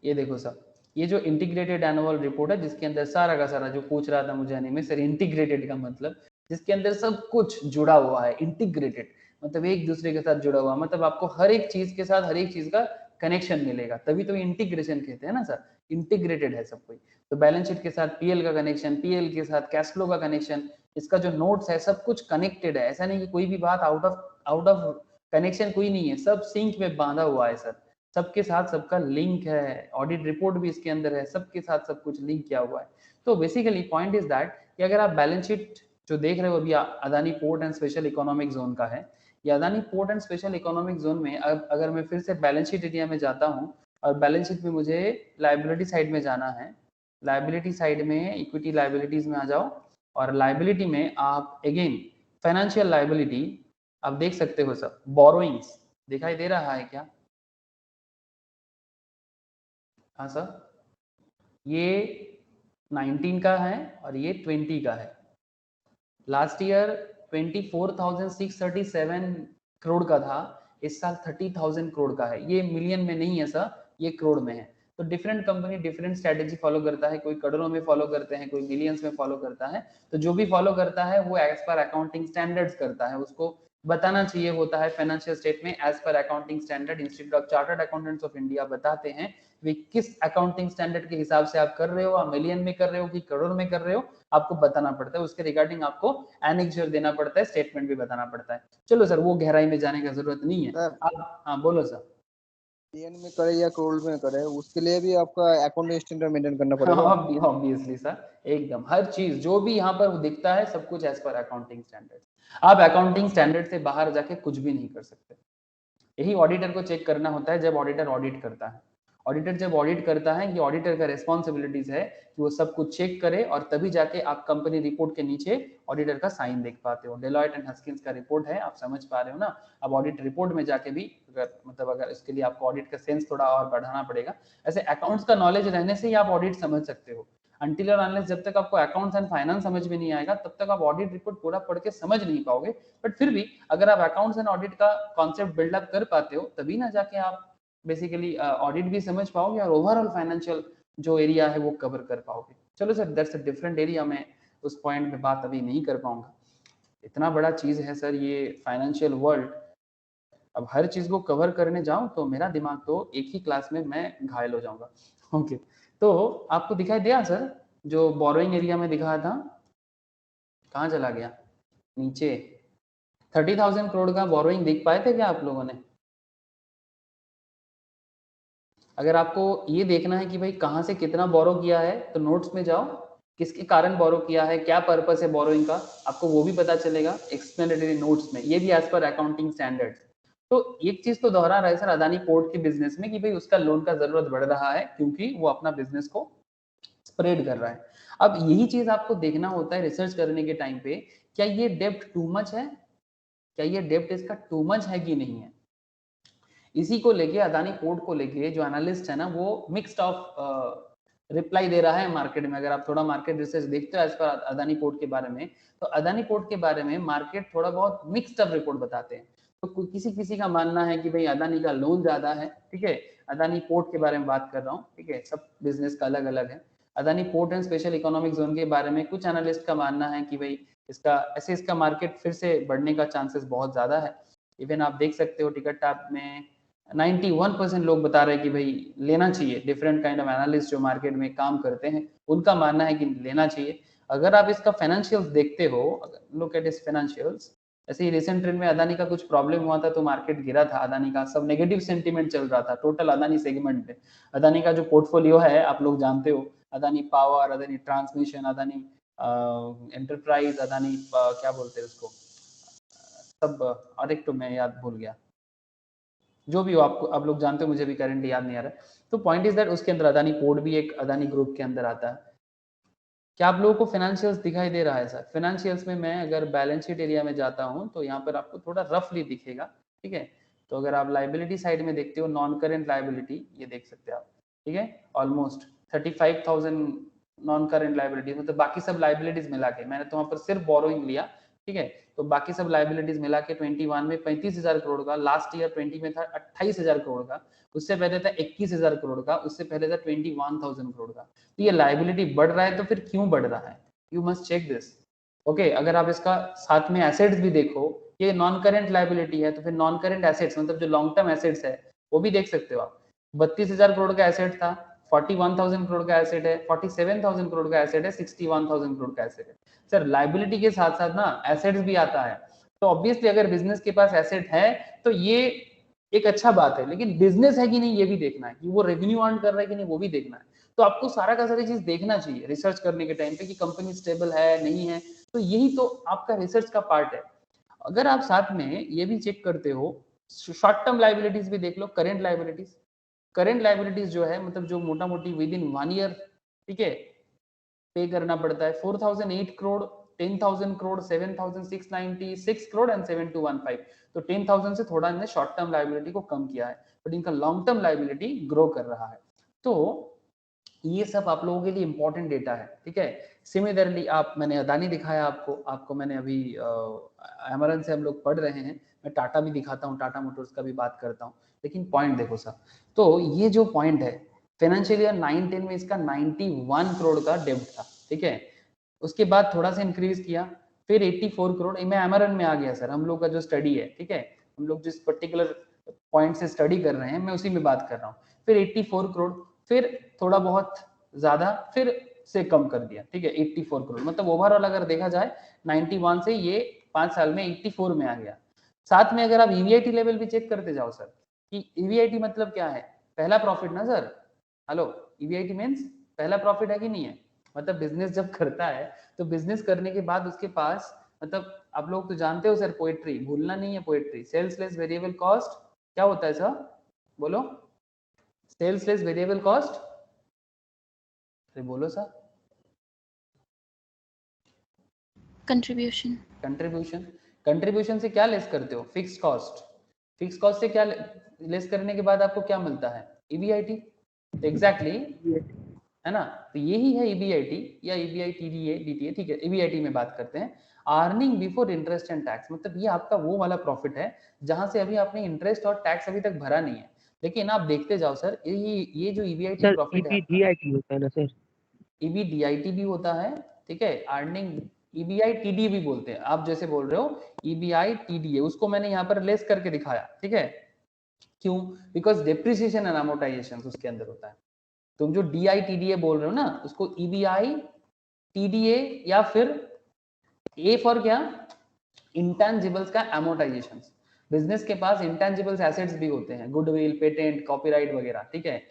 ये देखो सर, ये जो इंटीग्रेटेड एनुअल रिपोर्ट है जिसके अंदर सारा का सारा, जो पूछ रहा था मुझे में सर इंटीग्रेटेड का मतलब जिसके अंदर सब कुछ जुड़ा हुआ है, इंटीग्रेटेड मतलब एक दूसरे के साथ जुड़ा हुआ, मतलब आपको हर एक चीज के साथ हर एक चीज का कनेक्शन मिलेगा, तभी तो इंटीग्रेशन कहते हैं ना सर, इंटीग्रेटेड है सब कुछ। तो बैलेंस शीट के साथ पीएल का कनेक्शन, पीएल के साथ कैश फ्लो का कनेक्शन, इसका जो नोट्स है सब कुछ कनेक्टेड है, ऐसा नहीं कि कोई भी बात आउट ऑफ कनेक्शन कोई नहीं है, सब सिंक में बांधा हुआ है सर, सबके साथ सबका लिंक है, ऑडिट रिपोर्ट भी इसके अंदर है, सबके साथ सब कुछ लिंक किया हुआ है। तो बेसिकली पॉइंट इज दैट कि अगर आप बैलेंस शीट जो देख रहे हो अभी Adani port and special economic zone का है, या Adani port and special economic zone में अगर मैं फिर से बैलेंस शीट एरिया में जाता हूँ और बैलेंस शीट में मुझे लाइबिलिटी साइड में जाना है, लाइबिलिटी साइड में इक्विटी लाइबिलिटीज में आ जाओ और लाइबिलिटी में आप अगेन फाइनेंशियल लाइबिलिटी आप देख सकते हो सर, बोरोइंग्स दिखाई दे रहा है क्या? हाँ सर, ये 19 का है और ये 20 का है। लास्ट ईयर 24,637 करोड़ का था, इस साल 30,000 करोड़ का है। ये मिलियन में नहीं है सर, ये करोड़ में है। तो different company different strategy follow करता है, कोई करोड़ों में फॉलो करते हैं, कोई मिलियंस में फॉलो करता है। तो जो भी फॉलो करता है वो एज पर अकाउंटिंग स्टैंडर्ड्स करता है, उसको बताना चाहिए होता है financial statement as per accounting standard. Institute of Chartered Accountants of India बताते हैं वे किस अकाउंटिंग स्टैंडर्ड के हिसाब से आप कर रहे हो, आप मिलियन में कर रहे हो कि करोड़ में कर रहे हो, आपको बताना पड़ता है। उसके रिगार्डिंग आपको एनेक्चर देना पड़ता है, स्टेटमेंट भी बताना पड़ता है। चलो सर वो गहराई में जाने का जरूरत नहीं है। आप हाँ बोलो सर। मिलियन में करे या करोड़ में करे, उसके लिए भी आपका अकाउंटिंग स्टैंडर्ड मेंटेन करना पड़ेगा। ऑब्वियसली सर, एकदम हर चीज जो भी यहाँ पर दिखता है सब कुछ एज पर अकाउंटिंग स्टैंडर्ड। आप अकाउंटिंग स्टैंडर्ड से बाहर जाके कुछ भी नहीं कर सकते। यही ऑडिटर को चेक करना होता है जब ऑडिटर ऑडिट करता है। ऑडिटर जब ऑडिट करता है, ये ऑडिटर का रिस्पॉन्सिबिलिटीज है कि वो सब कुछ चेक करे और तभी जाके आप कंपनी रिपोर्ट के नीचे ऑडिटर का साइन देख पाते हो। डेलॉयट एंड हस्किंस का रिपोर्ट है, आप समझ पा रहे हो ना। अब ऑडिट रिपोर्ट में जाके भी अगर इसके लिए आपको ऑडिट का सेंस थोड़ा और बढ़ाना पड़ेगा। ऐसे अकाउंट्स का नॉलेज रहने से ही आप ऑडिट समझ सकते हो। अनटिल और अनलेस जब तक आपको अकाउंट्स एंड फाइनेंस समझ में नहीं आएगा तब तक आप ऑडिट रिपोर्ट पूरा पढ़ के समझ नहीं पाओगे। बट फिर भी अगर आप अकाउंट्स एंड ऑडिट का कॉन्सेप्ट बिल्डअप कर पाते हो तभी ना जाके आप बेसिकली ऑडिट भी समझ पाओगे और ओवरऑल फाइनेंशियल जो एरिया है वो कवर कर पाओगे। चलो sir that's a different area, मैं उस पॉइंट पे बात अभी नहीं कर पाऊंगा। इतना बड़ा चीज है सर ये फाइनेंशियल वर्ल्ड, अब हर चीज को कवर करने जाऊं तो मेरा दिमाग तो एक ही क्लास में मैं घायल हो जाऊंगा। ओके तो आपको दिखाई दिया सर जो बोरोइंग एरिया में दिखाया था, कहाँ चला गया नीचे? 30,000 करोड़ का बोरोइंग देख पाए थे क्या आप लोगों ने? अगर आपको ये देखना है कि भाई कहाँ से कितना बोरो किया है तो नोट्स में जाओ, किसके कारण बोरो किया है, क्या पर्पस है बोरोइंग का, आपको वो भी पता चलेगा एक्सप्लेनेटरी नोट्स में, ये भी एज पर अकाउंटिंग स्टैंडर्ड्स। तो एक चीज तो दोहरा रहा है सर अदानी पोर्ट के बिजनेस में कि भाई उसका लोन का जरूरत बढ़ रहा है क्योंकि वो अपना बिजनेस को स्प्रेड कर रहा है। अब यही चीज आपको देखना होता है रिसर्च करने के टाइम पे, क्या ये डेप्ट टू मच है, क्या ये डेप्ट इसका टू मच है कि नहीं है। इसी को लेके अदानी पोर्ट को लेके जो एनालिस्ट है ना वो मिक्स्ड ऑफ रिप्लाई दे रहा है मार्केट में। अगर आप थोड़ा मार्केट रिसर्च देखते हो एज पर अदानी पोर्ट के बारे में, तो अदानी पोर्ट के बारे में मार्केट थोड़ा बहुत मिक्स्ड ऑफ रिपोर्ट बताते हैं। तो किसी किसी का मानना है कि भाई अदानी का लोन ज्यादा है, ठीक है, अदानी पोर्ट के बारे में बात कर रहा हूँ, ठीक है, सब बिजनेस का अलग अलग है। Adani port and special economic zone के बारे में कुछ एनालिस्ट का मानना है कि भाई इसका मार्केट फिर से बढ़ने का चांसेस बहुत ज्यादा है। इवन आप देख सकते हो टिकट टैप में 91% लोग बता रहे हैं कि भाई लेना चाहिए। डिफरेंट काइंड ऑफ एनालिस्ट जो मार्केट में काम करते हैं उनका मानना है कि लेना चाहिए। अगर आप इसका फाइनेंशियल्स देखते हो, लुक एट इस फाइनेंशियल्स, ऐसे ही रिसेंट ट्रेंड में अदानी का कुछ प्रॉब्लम हुआ था तो मार्केट गिरा था, अदानी का सब नेगेटिव सेंटीमेंट चल रहा था टोटल अदानी सेगमेंट में। अदानी का जो पोर्टफोलियो है आप लोग जानते हो, Adani power, Adani transmission, Adani enterprise, Adani क्या बोलते हैं उसको सब, और एक तो मैं याद भूल गया, जो भी हो आपको आप लोग जानते हो, मुझे भी करंटली याद नहीं आ रहा। तो पॉइंट इज दैट उसके अंदर अदानी पोर्ट भी एक अदानी ग्रुप के अंदर आता है। क्या आप लोगों को फाइनेंशियल्स दिखाई दे रहा है सर? फाइनेंशियल्स में मैं अगर बैलेंस शीट एरिया में जाता हूं तो यहाँ पर आपको थोड़ा रफली दिखेगा, ठीक है। तो अगर आप लाइबिलिटी साइड में देखते हो नॉन करेंट लाइबिलिटी, ये देख सकते हैं आप, ठीक है, ऑलमोस्ट 35,000 नॉन करेंट लाइबिलिटीज मतलब बाकी सब लाइबिलिटीज मिला के, मैंने तो वहां पर सिर्फ बोरोइंग लिया, ठीक है, तो बाकी सब लाइबिलिटीज मिला के 21 में 35,000 करोड़ का, लास्ट ईयर 20 में था 28,000 करोड़ का, उससे पहले था 21,000 करोड़ का, उससे पहले था 21,000 करोड़ का। तो ये लाइबिलिटी बढ़ रहा है, तो फिर क्यों बढ़ रहा है, you must check this. Okay, अगर आप इसका साथ में एसेट्स भी देखो, ये नॉन करेंट लाइबिलिटी है, तो फिर नॉन करेंट एसेट्स मतलब जो लॉन्ग टर्म एसेट्स है वो भी देख सकते हो आप। 32,000 करोड़ का एसेट था, 41,000 करोड़ का एसेट है, 47,000 करोड़ का एसेट है, 61,000 करोड़ का एसेट है। सर लाइबिलिटी के साथ साथ ना एसेट्स भी आता है, तो ऑब्वियसली अगर बिजनेस के पास एसेट है तो ये एक अच्छा बात है, लेकिन बिजनेस है कि नहीं ये भी देखना है, कि वो रेवेन्यू अर्न कर रहा है कि नहीं वो भी देखना है। तो आपको सारा का सारी चीज देखना चाहिए रिसर्च करने के टाइम पे कि कंपनी स्टेबल है नहीं है, तो यही तो आपका रिसर्च का पार्ट है। अगर आप साथ में ये भी चेक करते हो, शॉर्ट टर्म लाइबिलिटीज भी देख लो, करेंट लाइबिलिटीज, करेंट लाइबिलिटीज जो है मतलब जो मोटा मोटी विद इन 1 ईयर, ठीक है, पे करना पड़ता है 4,008 करोड़, 10,000 करोड़, 7,696 करोड़ एंड 7,215। तो 10,000 से थोड़ा इन्होंने शॉर्ट टर्म लाइबिलिटी को कम किया है, बट इनका लॉन्ग टर्म लाइबिलिटी ग्रो कर रहा है। तो ये सब आप लोगों के लिए इंपॉर्टेंट डेटा है, ठीक है। सिमिलरली आप, मैंने अदानी दिखाया आपको मैंने अभी एमरन से हम लोग पढ़ रहे हैं, मैं टाटा भी दिखाता हूँ, टाटा मोटर्स का भी बात करता हूँ, लेकिन पॉइंट देखो सर, तो ये जो पॉइंट है फाइनेंशियल ईयर 9-10 में इसका 91 करोड़ का डेब्ट था, ठीक है, उसके बाद थोड़ा सा इंक्रीज किया, फिर 84 करोड़, मैं एमरन में आ गया सर, हम लोग का जो स्टडी है, ठीक है, हम लोग जिस पर्टिकुलर पॉइंट से स्टडी कर रहे हैं मैं उसी में बात कर रहा हूँ, फिर 84 करोड़, फिर थोड़ा बहुत ज्यादा, फिर से कम कर दिया, ठीक है, 84 करोड़, मतलब ओवरऑल अगर देखा जाए 91 से ये 5 साल में 84 में आ गया। साथ में अगर आप ईवीआईटी लेवल भी चेक करते जाओ सर, कि ईवीआईटी मतलब क्या है, पहला प्रॉफिट ना सर, हेलो, ईवीआईटी मींस पहला प्रॉफिट है कि नहीं है, मतलब बिजनेस जब करता है तो बिजनेस करने के बाद उसके पास, मतलब आप लोग तो जानते हो सर पोएट्री, भूलना नहीं है poetry, sales less variable cost क्या होता है सर, बोलो, सेल्स लेस वेरिएबल कॉस्ट, अरे बोलो सर, कंट्रीब्यूशन, कंट्रीब्यूशन, कंट्रीब्यूशन से क्या लेस करते हो, फिक्स कॉस्ट, फिक्स कॉस्ट से क्या लेस करने के बाद आपको क्या मिलता है, ईबीआईटी, एग्जैक्टली है ना, तो यही है ईबीआईटी या ईबीआई टीडीए डीटीए, ठीक है, ईबीआईटी में बात करते हैं, earning before interest and tax, मतलब ये आपका वो वाला प्रॉफिट है जहां से अभी आपने इंटरेस्ट और टैक्स अभी तक भरा नहीं है, लेकिन आप देखते जाओ सर, ये जो ईबीआईटी प्रॉफिट है, ईबीडीआईटी होता है ना सर, ईबीडीआईटी भी होता है, ठीक है, अर्निंग ईबीआई टीडी भी बोलते हैं, आप जैसे बोल रहे हो ईबीआई टीडीए, उसको मैंने यहाँ पर लेस करके दिखाया, ठीक है, क्यों, बिकॉज डेप्रिसिएशन एंड अमोर्टाइजेशन उसके अंदर होता है, तुम जो डीआईटीडीए बोल रहे हो ना उसको ईबीआई टीडीए या फिर ए फॉर क्या, इंटेंजिबल्स का अमोर्टाइजेशन, बिजनेस के पास इंटेंजिबल्स एसेट्स भी होते हैं, गुडविल, पेटेंट, कॉपीराइट वगैरह, ठीक है,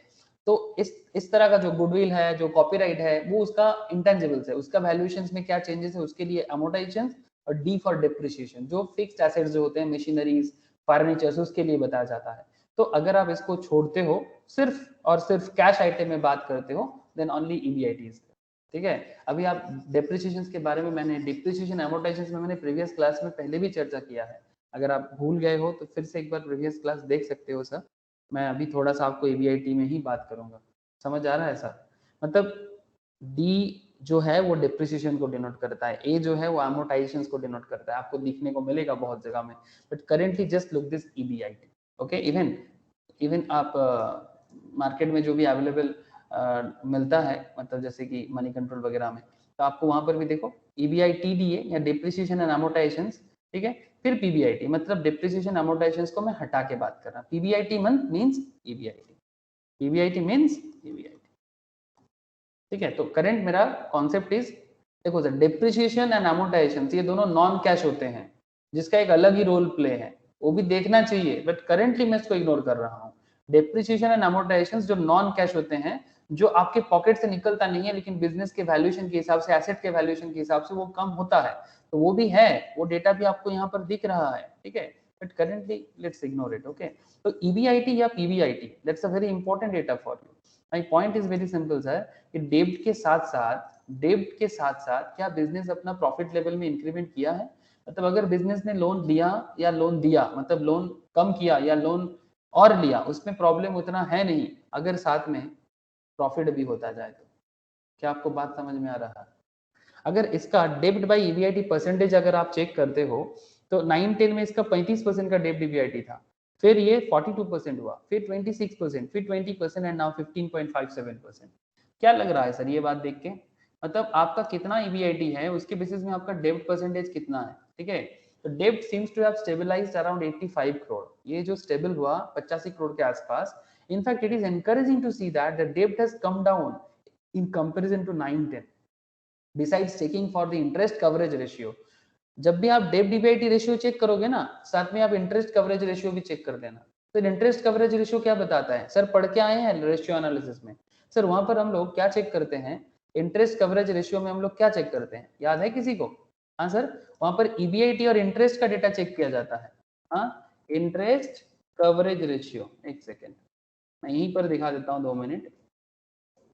तो इस तरह का जो गुडविल है, जो कॉपीराइट है, वो उसका इंटेंजिबल्स है, उसका वैल्यूएशंस में क्या चेंजेस है उसके लिए अमोर्टाइजेशन, और डी फॉर डेप्रिसिएशन जो फिक्स्ड एसेट्स जो होते हैं, मशीनरीज, फर्नीचर्स, उसके लिए बताया जाता है। तो अगर आप इसको छोड़ते हो, सिर्फ और सिर्फ कैश आइटम में बात करते हो, देन ओनली ईबीआईटी इज, ठीक है। अभी आप डेप्रिसिएशन के बारे में, मैंने डेप्रिसिएशन अमोर्टाइजेशन में मैंने प्रीवियस क्लास में पहले भी चर्चा किया है, अगर आप भूल गए हो तो फिर से एक बार प्रीवियस क्लास देख सकते हो सर, मैं अभी थोड़ा सा आपको ईबीआईटी में ही बात करूंगा, समझ आ रहा है सर, मतलब डी जो है वो डेप्रिसिएशन को डिनोट करता है, ए जो है वो अमोर्टाइजेशन को डिनोट करता है, आपको दिखने को मिलेगा बहुत जगह में, but currently just look this EBIT, okay. Even आप मार्केट में जो भी अवेलेबल मिलता है, मतलब जैसे कि मनी कंट्रोल वगैरह में, तो आपको वहां पर भी देखो ईबीआई टीडीए या डेप्रिसिएशन एंड अमोर्टाइजेशन, ठीक है, फिर पीबीआईटी, मतलब डेप्रिसिएशन अमोर्टाइजेशन को मैं हटा के बात कर रहा हूँ, PBIT means EBIT, PBIT means EBIT, ठीक है। तो करंट मेरा कॉन्सेप्ट इज, देखो सर, डेप्रिसिएशन एंड अमोर्टाइजेशन ये दोनों नॉन कैश होते हैं, जिसका एक अलग ही रोल प्ले है, वो भी देखना चाहिए, बट करेंटली मैं इसको इग्नोर कर रहा हूँ। डेप्रिसिएशन एंड अमोर्टाइजेशन जो नॉन कैश होते हैं, जो आपके पॉकेट से निकलता नहीं है, लेकिन बिजनेस के वैल्यूएशन के हिसाब से, एसेट के वैल्यूएशन के हिसाब से वो कम होता है, तो वो भी है, वो डेटा भी आपको यहाँ पर दिख रहा है, ठीक है, but currently let's ignore it, okay. तो ईबीआईटी या PBIT, that's a very important data for you. My point is very simple sir, कि डेब्ट के साथ साथ क्या बिजनेस अपना प्रॉफिट लेवल में इंक्रीमेंट किया है, मतलब अगर बिजनेस ने लोन लिया या लोन दिया, मतलब लोन कम किया या लोन और लिया, उसमें प्रॉब्लम उतना है नहीं, अगर साथ में प्रॉफिट भी होता जाए तो क्या आपको बात समझ में आ रहा है? अगर इसका डेब्ट बाय ईबीआईटी परसेंटेज अगर आप चेक करते हो तो 9-10 में इसका 35% का डेब्ट ईबीआईटी था, फिर ये 42% हुआ, फिर 26%, फिर 20% एंड नाउ 15.57%। क्या लग रहा है सर ये बात देख के? मतलब आपका कितना ईबीआईटी है उसके बेसिस में आपका डेब्ट परसेंटेज कितना है, ठीक है? तो डेब्ट seems to have stabilized around 85 crore, ये जो स्टेबल हुआ 85 करोड़ के आसपास। In fact it is encouraging to see that the डेब्ट has come down in comparison to 9-10. Besides checking for the interest coverage ratio, जब भी आप डेब्ट ईबीआईटी रेशियो चेक करोगे ना, साथ में आप इंटरेस्ट कवरेज रेशियो भी चेक कर देना। तो इंटरेस्ट कवरेज रेशियो क्या बताता है सर? पढ़ के आए हैं रेशियो एनालिसिस में सर, वहां पर हम लोग क्या चेक करते हैं? इंटरेस्ट कवरेज रेशियो में हम लोग क्या चेक करते हैं, याद है किसी को? हाँ सर, वहां पर ईबीआईटी और इंटरेस्ट का डेटा चेक किया जाता है। हाँ, इंटरेस्ट कवरेज रेशियो, एक सेकेंड मैं यहीं पर दिखा देता हूँ, 2 मिनट,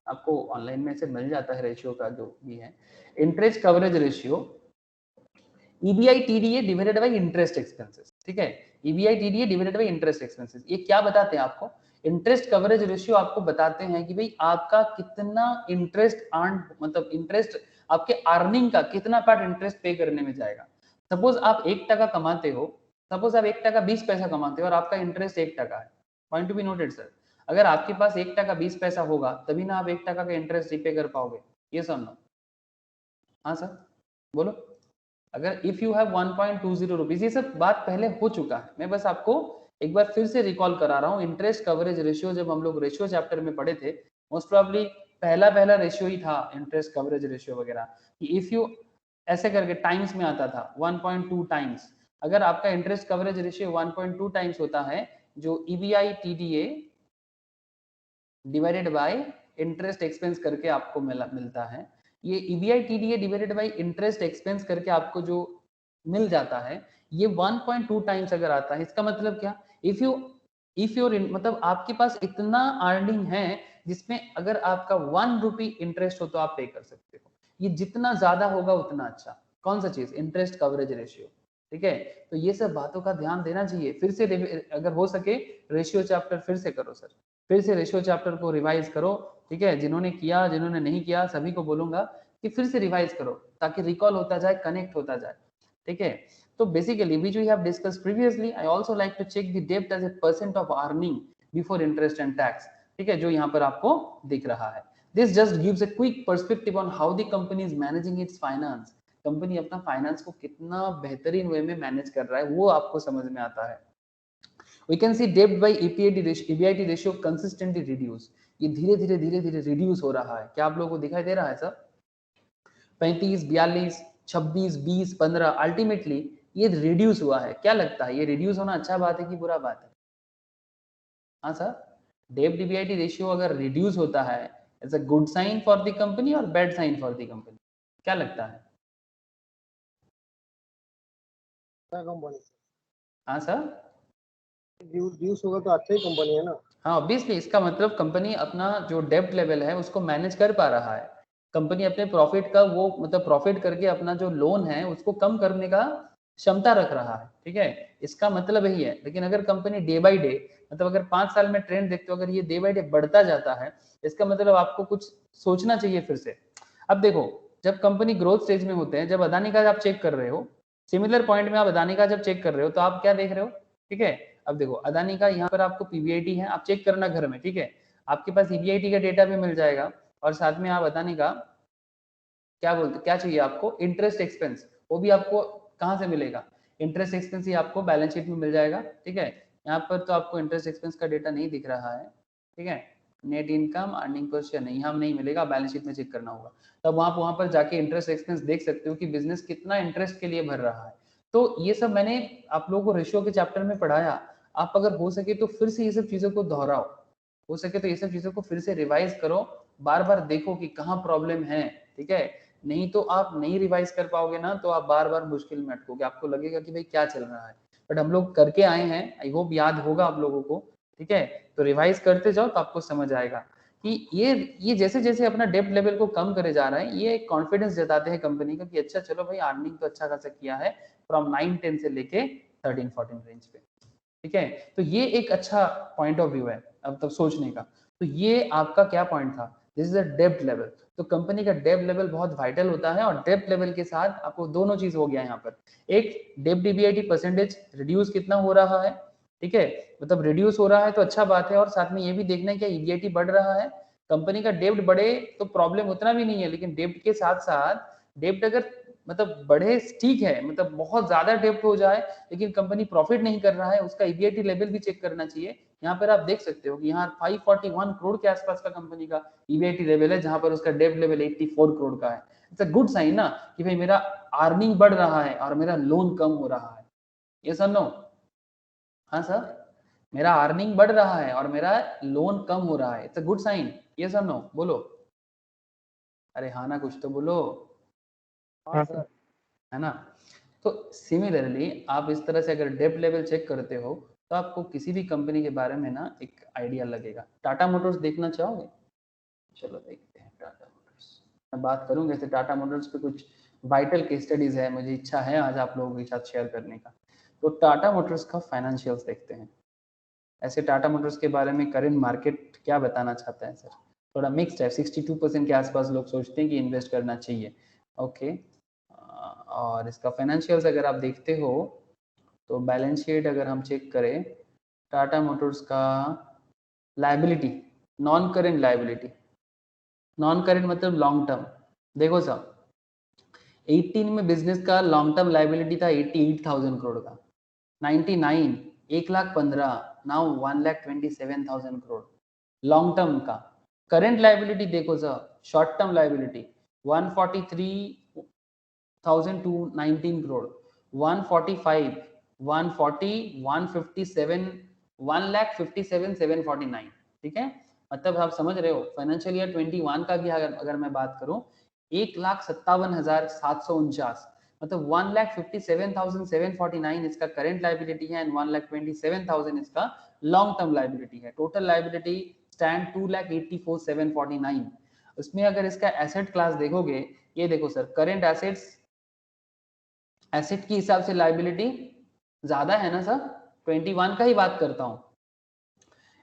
आपको ऑनलाइन में से मिल जाता है रेशियो का जो भी है। Interest coverage ratio EBI TDA divided by interest expenses, ठीक है? EBI TDA divided by interest expenses, ये क्या बताते हैं आपको? इंटरेस्ट कवरेज रेशियो आपको बताते हैं कि भाई आपका कितना इंटरेस्ट अर्न, मतलब इंटरेस्ट आपके अर्निंग का कितना पार्ट इंटरेस्ट पे करने में जाएगा। सपोज आप 1 टका कमाते हो, सपोज आप 1 टका 20 पैसा कमाते हो और आपका इंटरेस्ट 1 टका है, point to be noted sir. अगर आपके पास 1 टका 20 पैसा होगा तभी ना आप 1 टका का इंटरेस्ट रिपे कर पाओगे, ये सुनो। हाँ सर बोलो। अगर इफ यू हैव 1.20 रुपीज, ये सब बात पहले हो चुका है, मैं बस आपको एक बार फिर से रिकॉल करा रहा हूँ। इंटरेस्ट कवरेज रेशियो जब हम लोग रेशियो चैप्टर में पढ़े थे, मोस्ट प्रोबेबली पहला रेशियो ही था इंटरेस्ट कवरेज रेशियो वगैरह, कि इफ यू ऐसे करके टाइम्स में आता था 1.2 टाइम्स। अगर आपका इंटरेस्ट कवरेज रेशियो 1.2 टाइम्स होता है, जो EBI TDA divided by interest expense करके आपको मिलता है, ये EBI TDA divided by interest expense करके आपको जो मिल जाता है, ये 1.2 टाइम्स अगर आता है, इसका मतलब क्या? इफ योर मतलब आपके पास इतना अर्निंग है जिसमें अगर आपका 1 रुपी इंटरेस्ट हो तो आप पे कर सकते हो। ये जितना ज्यादा होगा उतना अच्छा। कौन सा चीज? इंटरेस्ट कवरेज रेशियो, ठीक है? तो ये सब बातों का ध्यान देना चाहिए। फिर से अगर हो सके रेशियो चैप्टर फिर से करो सर, फिर से रेशियो चैप्टर को रिवाइज करो, ठीक है? जिन्होंने किया, जिन्होंने नहीं किया, सभी को बोलूंगा कि फिर से रिवाइज करो ताकि रिकॉल होता जाए, कनेक्ट होता जाए, ठीक है? तो basically which we have discussed previously, I also like to check the debt as a percent of earning before interest and tax, ठीक है? जो यहाँ पर आपको दिख रहा है। This just gives a quick perspective on how the company is managing its finance. Company अपना फाइनेंस को कितना बेहतरीन वे में मैनेज कर रहा है वो आपको समझ में आता है। We can see debt by EBIT ratio consistently reduce, ये धीरे धीरे रिड्यूस हो रहा है। क्या आप लोगों को दिखाई दे रहा है सर? 35, 42, 26, 20, 15, अल्टीमेटली ये रिड्यूस हुआ है। क्या लगता है ये रिड्यूस होना अच्छा बात है कि बुरा बात है? हाँ सर, डेब्ट ईबीआईटी रेशियो अगर रिड्यूस होता है, it's a good sign for the company और bad sign for the company? क्या लगता है? हाँ सर, रिड्यूस होगा तो अच्छा ही कंपनी है ना। हाँ ऑब्वियसली, इसका मतलब कंपनी अपना जो डेब्ट लेवल है उसको मैनेज कर पा रहा है। कंपनी अपने प्रॉफिट का वो मतलब प्रॉफिट करके अपना जो लोन है उसको कम करने का क्षमता रख रहा है, ठीक है? इसका मतलब यही है। लेकिन अगर कंपनी डे बाय डे, मतलब अगर 5 साल में ट्रेंड देखते हो, अगर ये डे बाय डे बढ़ता जाता है, इसका मतलब आपको कुछ सोचना चाहिए फिर से। अब देखो, जब कंपनी ग्रोथ स्टेज में होते हैं, जब अदानी का आप चेक कर रहे हो, सिमिलर पॉइंट में आप अदानी का जब चेक कर रहे हो तो आप क्या देख रहे हो, ठीक है? अब देखो अदानी का यहाँ पर आपको पीबीआईटी है, आप चेक करना घर में, ठीक है? आपके पास ईबीआईटी का डेटा भी मिल जाएगा और साथ में आप अदानी का क्या चाहिए आपको? इंटरेस्ट एक्सपेंस, वो भी आपको कहाँ से मिलेगा? इंटरेस्ट एक्सपेंस ही आपको बैलेंस शीट में मिल जाएगा, ठीक है? यहाँ पर तो आपको इंटरेस्ट एक्सपेंस का डेटा नहीं दिख रहा है, ठीक है? Net income, earning per share नहीं, यहाँ नहीं मिलेगा, बैलेंस शीट में चेक करना होगा। तब आप वहां पर जाके इंटरेस्ट एक्सपेंस देख सकते हो कि बिजनेस कितना इंटरेस्ट के लिए भर रहा है। तो ये सब मैंने आप लोगों को रेशियो के चैप्टर में पढ़ाया। आप अगर हो सके तो फिर से ये सब चीजों को दोहराओ, हो सके तो ये सब चीजों को फिर से रिवाइज करो, बार बार देखो कि कहाँ प्रॉब्लम है, ठीक है? नहीं तो आप नहीं रिवाइज कर पाओगे ना, तो आप बार बार मुश्किल में अटकोगे, आपको लगेगा कि भाई क्या चल रहा है। बट हम लोग करके आए हैं, आई होप याद होगा आप लोगों को, ठीक है? तो रिवाइज करते जाओ तो आपको समझ आएगा कि ये जैसे जैसे अपना डेब्ट लेवल को कम करे जा रहा है, ये कॉन्फिडेंस जताते हैं कंपनी का कि अच्छा चलो भाई अर्निंग तो अच्छा खासा किया है फ्रॉम 9-10 से लेके 13-14 रेंज पे, ठीक है? तो ये एक अच्छा पॉइंट ऑफ व्यू है अब तक सोचने का। तो ये आपका क्या पॉइंट था? दिस इज अ डेब्ट लेवल। तो कंपनी का डेब्ट लेवल बहुत वाइटल होता है, और डेब्ट लेवल के साथ आपको दोनों चीज हो गया यहाँ पर, एक डेब्ट ईबीआईटी परसेंटेज रिड्यूस कितना हो रहा है, ठीक है, मतलब रिड्यूस हो रहा है तो अच्छा बात है, और साथ में ये भी देखना है कि ईबीआईटी बढ़ रहा है। कंपनी का डेब्ट बढ़े तो प्रॉब्लम उतना भी नहीं है, लेकिन डेब्ट के साथ साथ डेब्ट अगर मतलब बढ़े ठीक है, मतलब बहुत ज्यादा डेब्ट हो जाए लेकिन कंपनी प्रॉफिट नहीं कर रहा है, उसका ईबीआईटी लेवल भी चेक करना चाहिए। यहाँ पर आप देख सकते हो कि यहाँ 541 करोड़ के आसपास का कंपनी का ईबीआईटी लेवल है, जहां पर उसका डेब्ट लेवल 84 करोड़ का है। इट्स अ गुड साइन ना कि भाई मेरा अर्निंग बढ़ रहा है और मेरा लोन कम हो रहा है। ये सर नो? हाँ सर, मेरा अर्निंग बढ़ रहा है और मेरा लोन कम हो रहा है, इट्स अ गुड साइन। ये सर नो? बोलो, अरे हाँ ना, कुछ तो बोलो। हाँ सर। है ना? तो सिमिलरली आप इस तरह से अगर डेब्ट लेवल चेक करते हो तो आपको किसी भी कंपनी के बारे में ना एक आइडिया लगेगा। टाटा मोटर्स देखना चाहोगे? चलो देखते हैं टाटा मोटर्स। मैं बात करूंगा ऐसे टाटा मोटर्स पे, कुछ वाइटल केस स्टडीज है, मुझे इच्छा है आज आप लोगों के साथ शेयर करने का। तो टाटा मोटर्स का फाइनेंशियल्स देखते हैं। ऐसे टाटा मोटर्स के बारे में करंट मार्केट क्या बताना चाहता है सर? थोड़ा मिक्स्ड है, 62% के आसपास लोग सोचते हैं कि इन्वेस्ट करना चाहिए। ओके, और इसका फाइनेंशियल्स अगर आप देखते हो तो बैलेंस शीट अगर हम चेक करें टाटा मोटर्स का, liability, non current liability, non current मतलब लॉन्ग टर्म। देखो सर, 18 में बिजनेस का लॉन्ग टर्म लायबिलिटी था 88,000 करोड़ का, 99 1,15,000, नाउ 1,27,000 करोड़ लॉन्ग टर्म का। करंट लायबिलिटी देखो sir, short term liability 143,219 crore, 145, 140, 157, 1,57,749। ठीक है, मतलब आप समझ रहे हो फाइनेंशियल ईयर 21 का भी अगर मैं बात करूं 1,57,749, मतलब 1,57,749 इसका करंट लायबिलिटी है एंड 1,27,000 इसका लॉन्ग टर्म लायबिलिटी है। Total liability stand 2,84,749। उसमें अगर इसका एसेट क्लास देखोगे, ये देखो सर, करंट एसेट्स, एसेट के हिसाब से लायबिलिटी ज्यादा है ना सर, 21 का ही बात करता हूं,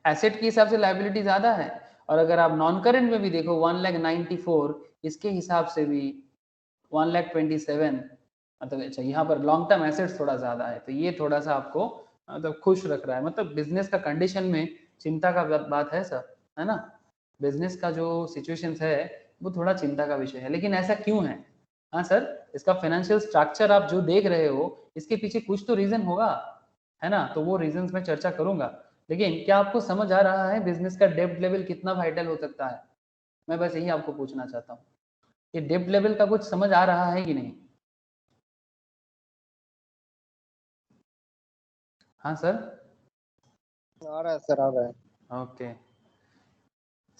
एसेट के हिसाब से लायबिलिटी ज्यादा है। और अगर आप नॉन करंट में भी देखो 1,94, इसके हिसाब से भी 1,27, मतलब अच्छा यहाँ पर लॉन्ग टर्म एसेट्स थोड़ा ज्यादा है, तो ये थोड़ा सा आपको मतलब खुश रख रहा है, मतलब बिजनेस का कंडीशन में चिंता का बात है सर, है ना? बिजनेस का जो सिचुएशन है वो थोड़ा चिंता का विषय है, लेकिन ऐसा क्यों है? हाँ सर, इसका फाइनेंशियल स्ट्रक्चर आप जो देख रहे हो इसके पीछे कुछ तो रीजन होगा, है ना? तो वो रीजंस में चर्चा करूंगा, लेकिन क्या आपको समझ आ रहा है बिजनेस का डेब्ट लेवल कितना वाइटल हो सकता है? मैं बस यही आपको पूछना चाहता हूँ कि डेब्ट लेवल का कुछ समझ आ रहा है कि नहीं? हाँ सर, आ रहा है सर, आ रहा है। ओके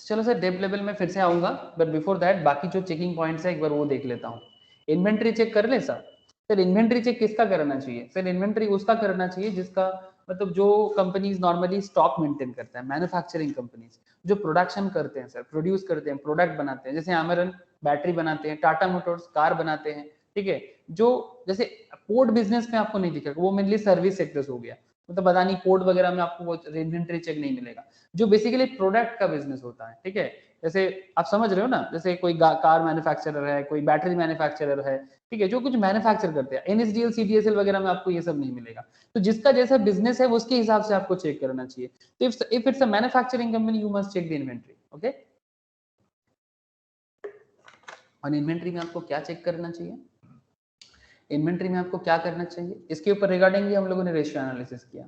चलो सर, डेब्ट लेवल में फिर से आऊंगा, बट बिफोर दैट बाकी जो चेकिंग पॉइंट्स है एक बार वो देख लेता हूँ। इन्वेंट्री चेक कर ले सर। सर इन्वेंट्री चेक किसका करना चाहिए? सर इन्वेंट्री उसका करना चाहिए जिसका मतलब जो कंपनीज नॉर्मली स्टॉक मेंटेन करता है, मैन्युफैक्चरिंग कंपनीज जो प्रोडक्शन करते हैं सर, प्रोड्यूस करते हैं, प्रोडक्ट बनाते हैं, जैसे अमेरन बैटरी बनाते हैं, टाटा मोटर्स कार बनाते हैं, ठीक है, जो जैसे पोर्ट बिजनेस में आपको नहीं दिखेगा, वो मेनली सर्विस सेक्टर्स हो गया, मतलब पता नहीं पोर्ट वगैरह में आपको वो इन्वेंट्री चेक नहीं मिलेगा, जो बेसिकली प्रोडक्ट का बिजनेस होता है, ठीक है। जैसे आप समझ रहे हो ना, जैसे कोई कार मैन्युफैक्चरर है, कोई बैटरी मैन्युफैक्चरर है, ठीक है, जो कुछ मैन्युफैक्चर करते हैं, एनएसडीएल सीडीएसएल वगैरह में आपको ये सब नहीं मिलेगा। तो जिसका जैसा बिजनेस है उसके हिसाब से आपको चेक करना चाहिए। तो if it's a manufacturing company you must check the inventory, okay. और इन्वेंट्री में आपको क्या चेक करना चाहिए? इन्वेंट्री में आपको क्या करना चाहिए इसके ऊपर रिगार्डिंग हम लोगों ने रेशियो एनालिसिस किया।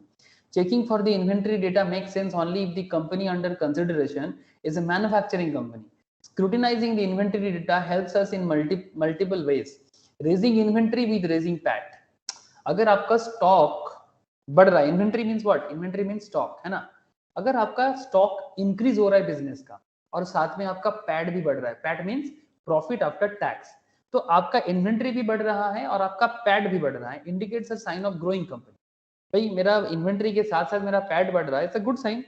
Checking for the inventory data makes sense only if the company under consideration is a manufacturing company. Scrutinizing the inventory data helps us in multiple ways. Raising inventory with raising PAT. अगर आपका stock बढ़ रहा है, inventory means what? Inventory means stock, है ना? अगर आपका stock increase हो रहा है बिजनेस का और साथ में आपका पैट भी बढ़ रहा है, PAT means profit after tax, तो आपका इन्वेंट्री भी बढ़ रहा है और आपका पैट भी बढ़ रहा है, indicates a sign of growing company. भाई मेरा इन्वेंट्री के साथ साथ मेरा पैट बढ़ रहा है, इट्स अ गुड साइन,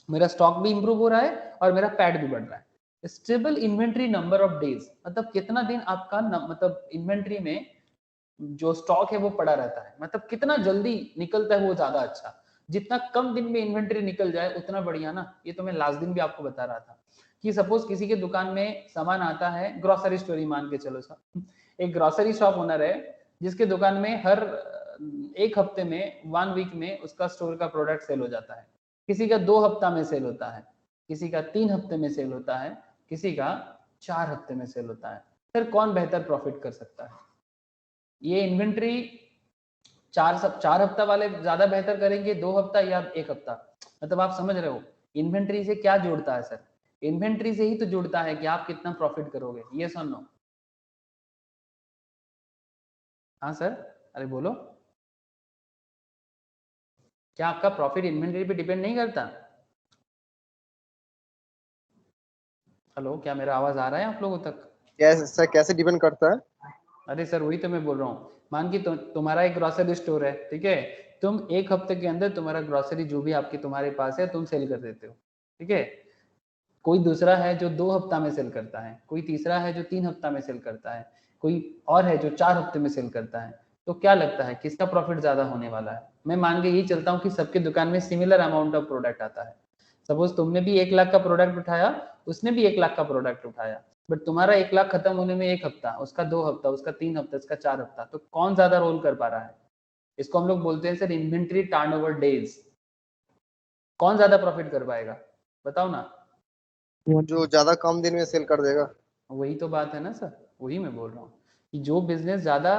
मेरा स्टॉक भी इंप्रूव हो रहा है और मेरा पैट भी बढ़ रहा है। Stable inventory number of days, मतलब कितना दिन आपका मतलब इन्वेंट्री में जो स्टॉक है वो पड़ा रहता है, मतलब कितना जल्दी निकलता है वो ज्यादा अच्छा, जितना कम दिन में इन्वेंट्री निकल जाए उतना बढ़िया ना। ये तो मैं लास्ट दिन भी आपको बता रहा था। कि सपोज किसी के दुकान में सामान आता है, ग्रोसरी स्टोर ही मान के चलो सर, एक ग्रोसरी शॉप ओनर है जिसके दुकान में हर एक हफ्ते में 1 वीक में उसका स्टोर का प्रोडक्ट सेल हो जाता है, किसी का 2 हफ्ता में सेल होता है, किसी का 3 हफ्ते में सेल होता है, किसी का 4 हफ्ते में सेल होता है। फिर कौन बेहतर प्रॉफिट कर सकता है? ये इन्वेंट्री 4 हफ्ता वाले ज्यादा बेहतर करेंगे, 2 हफ्ता या 1 हफ्ता? मतलब आप समझ रहे हो इन्वेंट्री से क्या जुड़ता है सर? इन्वेंट्री से ही तो जुड़ता है कि आप कितना प्रॉफिट करोगे। ये सुनो, हाँ सर, अरे बोलो, क्या आपका प्रॉफिट इन्वेंट्री पे डिपेंड नहीं करता? हेलो, क्या मेरा आवाज आ रहा है आप लोगों तक? सर कैसे डिपेंड करता है? अरे सर वही तो मैं बोल रहा हूँ, मान की तुम्हारा एक ग्रोसरी स्टोर है, ठीक है, तुम 1 हफ्ते के अंदर तुम्हारा ग्रोसरी जो भी आपकी तुम्हारे पास है तुम सेल कर देते हो, ठीक है। कोई दूसरा है जो 2 हफ्ता में सेल करता है, कोई तीसरा है जो 3 हफ्ता में सेल करता है, कोई और है जो 4 हफ्ते में सेल करता है। तो क्या लगता है किसका प्रॉफिट ज्यादा होने वाला है? मैं मान के यही चलता हूँ कि सबके दुकान में सिमिलर अमाउंट ऑफ प्रोडक्ट आता है। सपोज तुमने भी 1 लाख का प्रोडक्ट उठाया, उसने भी 1 लाख का प्रोडक्ट उठाया, बट तुम्हारा 1 लाख खत्म होने में 1 हफ्ता, उसका 2 हफ्ता, उसका 3 हफ्ता, उसका 4 हफ्ता, तो कौन ज्यादा रोल कर पा रहा है? इसको हम लोग बोलते हैं सर इन्वेंट्री टर्नओवर डेज। कौन ज्यादा प्रॉफिट कर पाएगा बताओ ना? जो ज्यादा कम दिन में सेल कर देगा। वही तो बात है ना सर, वही मैं बोल रहा हूँ कि जो बिजनेस ज्यादा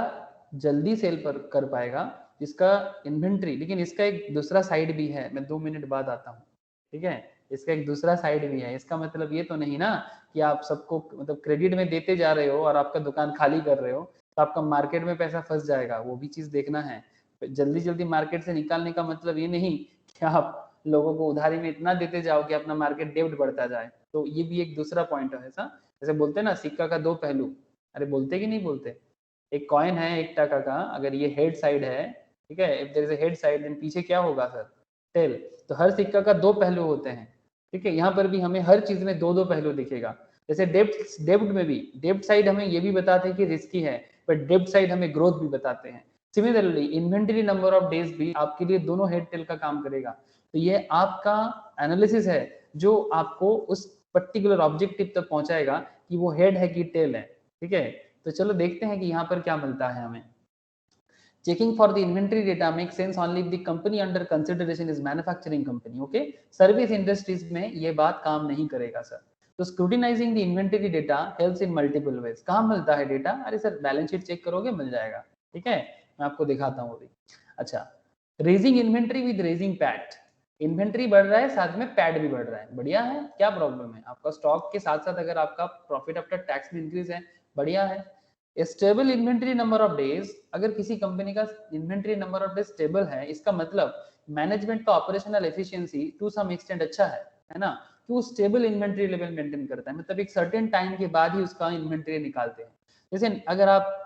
जल्दी सेल पर कर पाएगा, जिसका इन्वेंट्री, लेकिन इसका एक दूसरा साइड भी है, मैं 2 मिनट बाद आता हूँ, ठीक है। इसका एक दूसरा साइड भी है, इसका मतलब ये तो नहीं ना कि आप सबको मतलब क्रेडिट में देते जा रहे हो और आपका दुकान खाली कर रहे हो तो आपका मार्केट में पैसा फंस जाएगा, वो भी चीज देखना है। जल्दी जल्दी मार्केट से निकालने का मतलब ये नहीं कि आप लोगों को उधारी में इतना देते जाओ कि अपना मार्केट डेब्ट बढ़ता जाए। तो ये भी एक दूसरा पॉइंट है ऐसा, जैसे बोलते हैं ना सिक्का का 2 पहलू। अरे बोलते कि नहीं बोलते? एक कॉइन है 1 टका का, अगर ये हेड साइड है, ठीक है, if there is a head side then पीछे क्या होगा सर? टेल। तो हर सिक्का का 2 पहलू होते हैं, ठीक है। यहाँ पर भी हमें हर चीज में 2-2 पहलू दिखेगा। जैसे डेब्ट में भी डेब्ट साइड हमें ये भी बताते हैं कि रिस्की है, बट डेब्ट साइड हमें ग्रोथ भी बताते हैं। Similarly inventory number of days भी आपके लिए दोनों हेड टेल का काम करेगा। तो ये आपका एनालिसिस है जो आपको उस पर्टिकुलर ऑब्जेक्टिव तक पहुंचाएगा कि वो हेड है कि टेल है, ठीक है। तो चलो देखते हैं कि यहाँ पर क्या मिलता है हमें। Checking for the inventory data makes sense only if the company under consideration is manufacturing company. Okay, service industries में ये बात काम नहीं करेगा सर। तो scrutinizing the inventory data helps in multiple ways. कहाँ मिलता है डेटा? अरे सर बैलेंस शीट चेक करोगे मिल जाएगा, ठीक है, मैं आपको दिखाता हूँ अभी। अच्छा, raising inventory with raising PAT. Inventory बढ़ रहा है साथ में पैड भी बढ़ रहा है, बढ़िया है, क्या प्रॉब्लम है? आपका स्टॉक के साथ साथ अगर आपका प्रॉफिट आफ्टर टैक्स भी इंक्रीज है, बढ़िया है। Stable inventory number of days, अगर किसी कंपनी का inventory number of days stable है, इसका मतलब मैनेजमेंट का operational efficiency to some extent अच्छा है ना, कि वो स्टेबल इन्वेंट्री लेवल मेंटेन करता है, मतलब एक सर्टेन टाइम के बाद ही उसका इन्वेंट्री निकालते हैं। जैसे अगर आप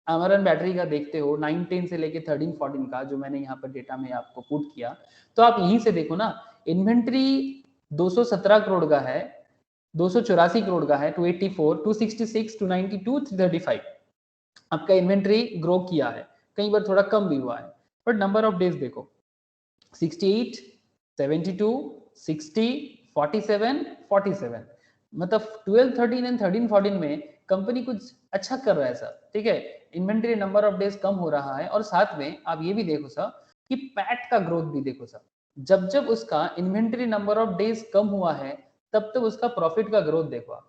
अमरन बैटरी का देखते हो 9-10 से लेके 13-14 का, जो मैंने यहाँ पर डेटा में आपको पुट किया, तो आप यहीं से देखो ना, इन्वेंट्री 217 करोड़ का है, 284 करोड़ का है, 284, 266, 292, 335 आपका इन्वेंट्री ग्रो किया है, कई बार थोड़ा कम भी हुआ है, बट नंबर ऑफ डेज देखो 68, 72, 60, 47, 47, मतलब 12, 13 एंड 13, 14 में कंपनी कुछ अच्छा कर रहा है सर, ठीक है। इन्वेंट्री नंबर ऑफ डेज कम हो रहा है और साथ में आप ये भी देखो सर कि पैट का ग्रोथ भी देखो सर। जब जब उसका इन्वेंट्री नंबर ऑफ डेज कम हुआ है तब तब उसका प्रॉफिट का ग्रोथ देखो आप,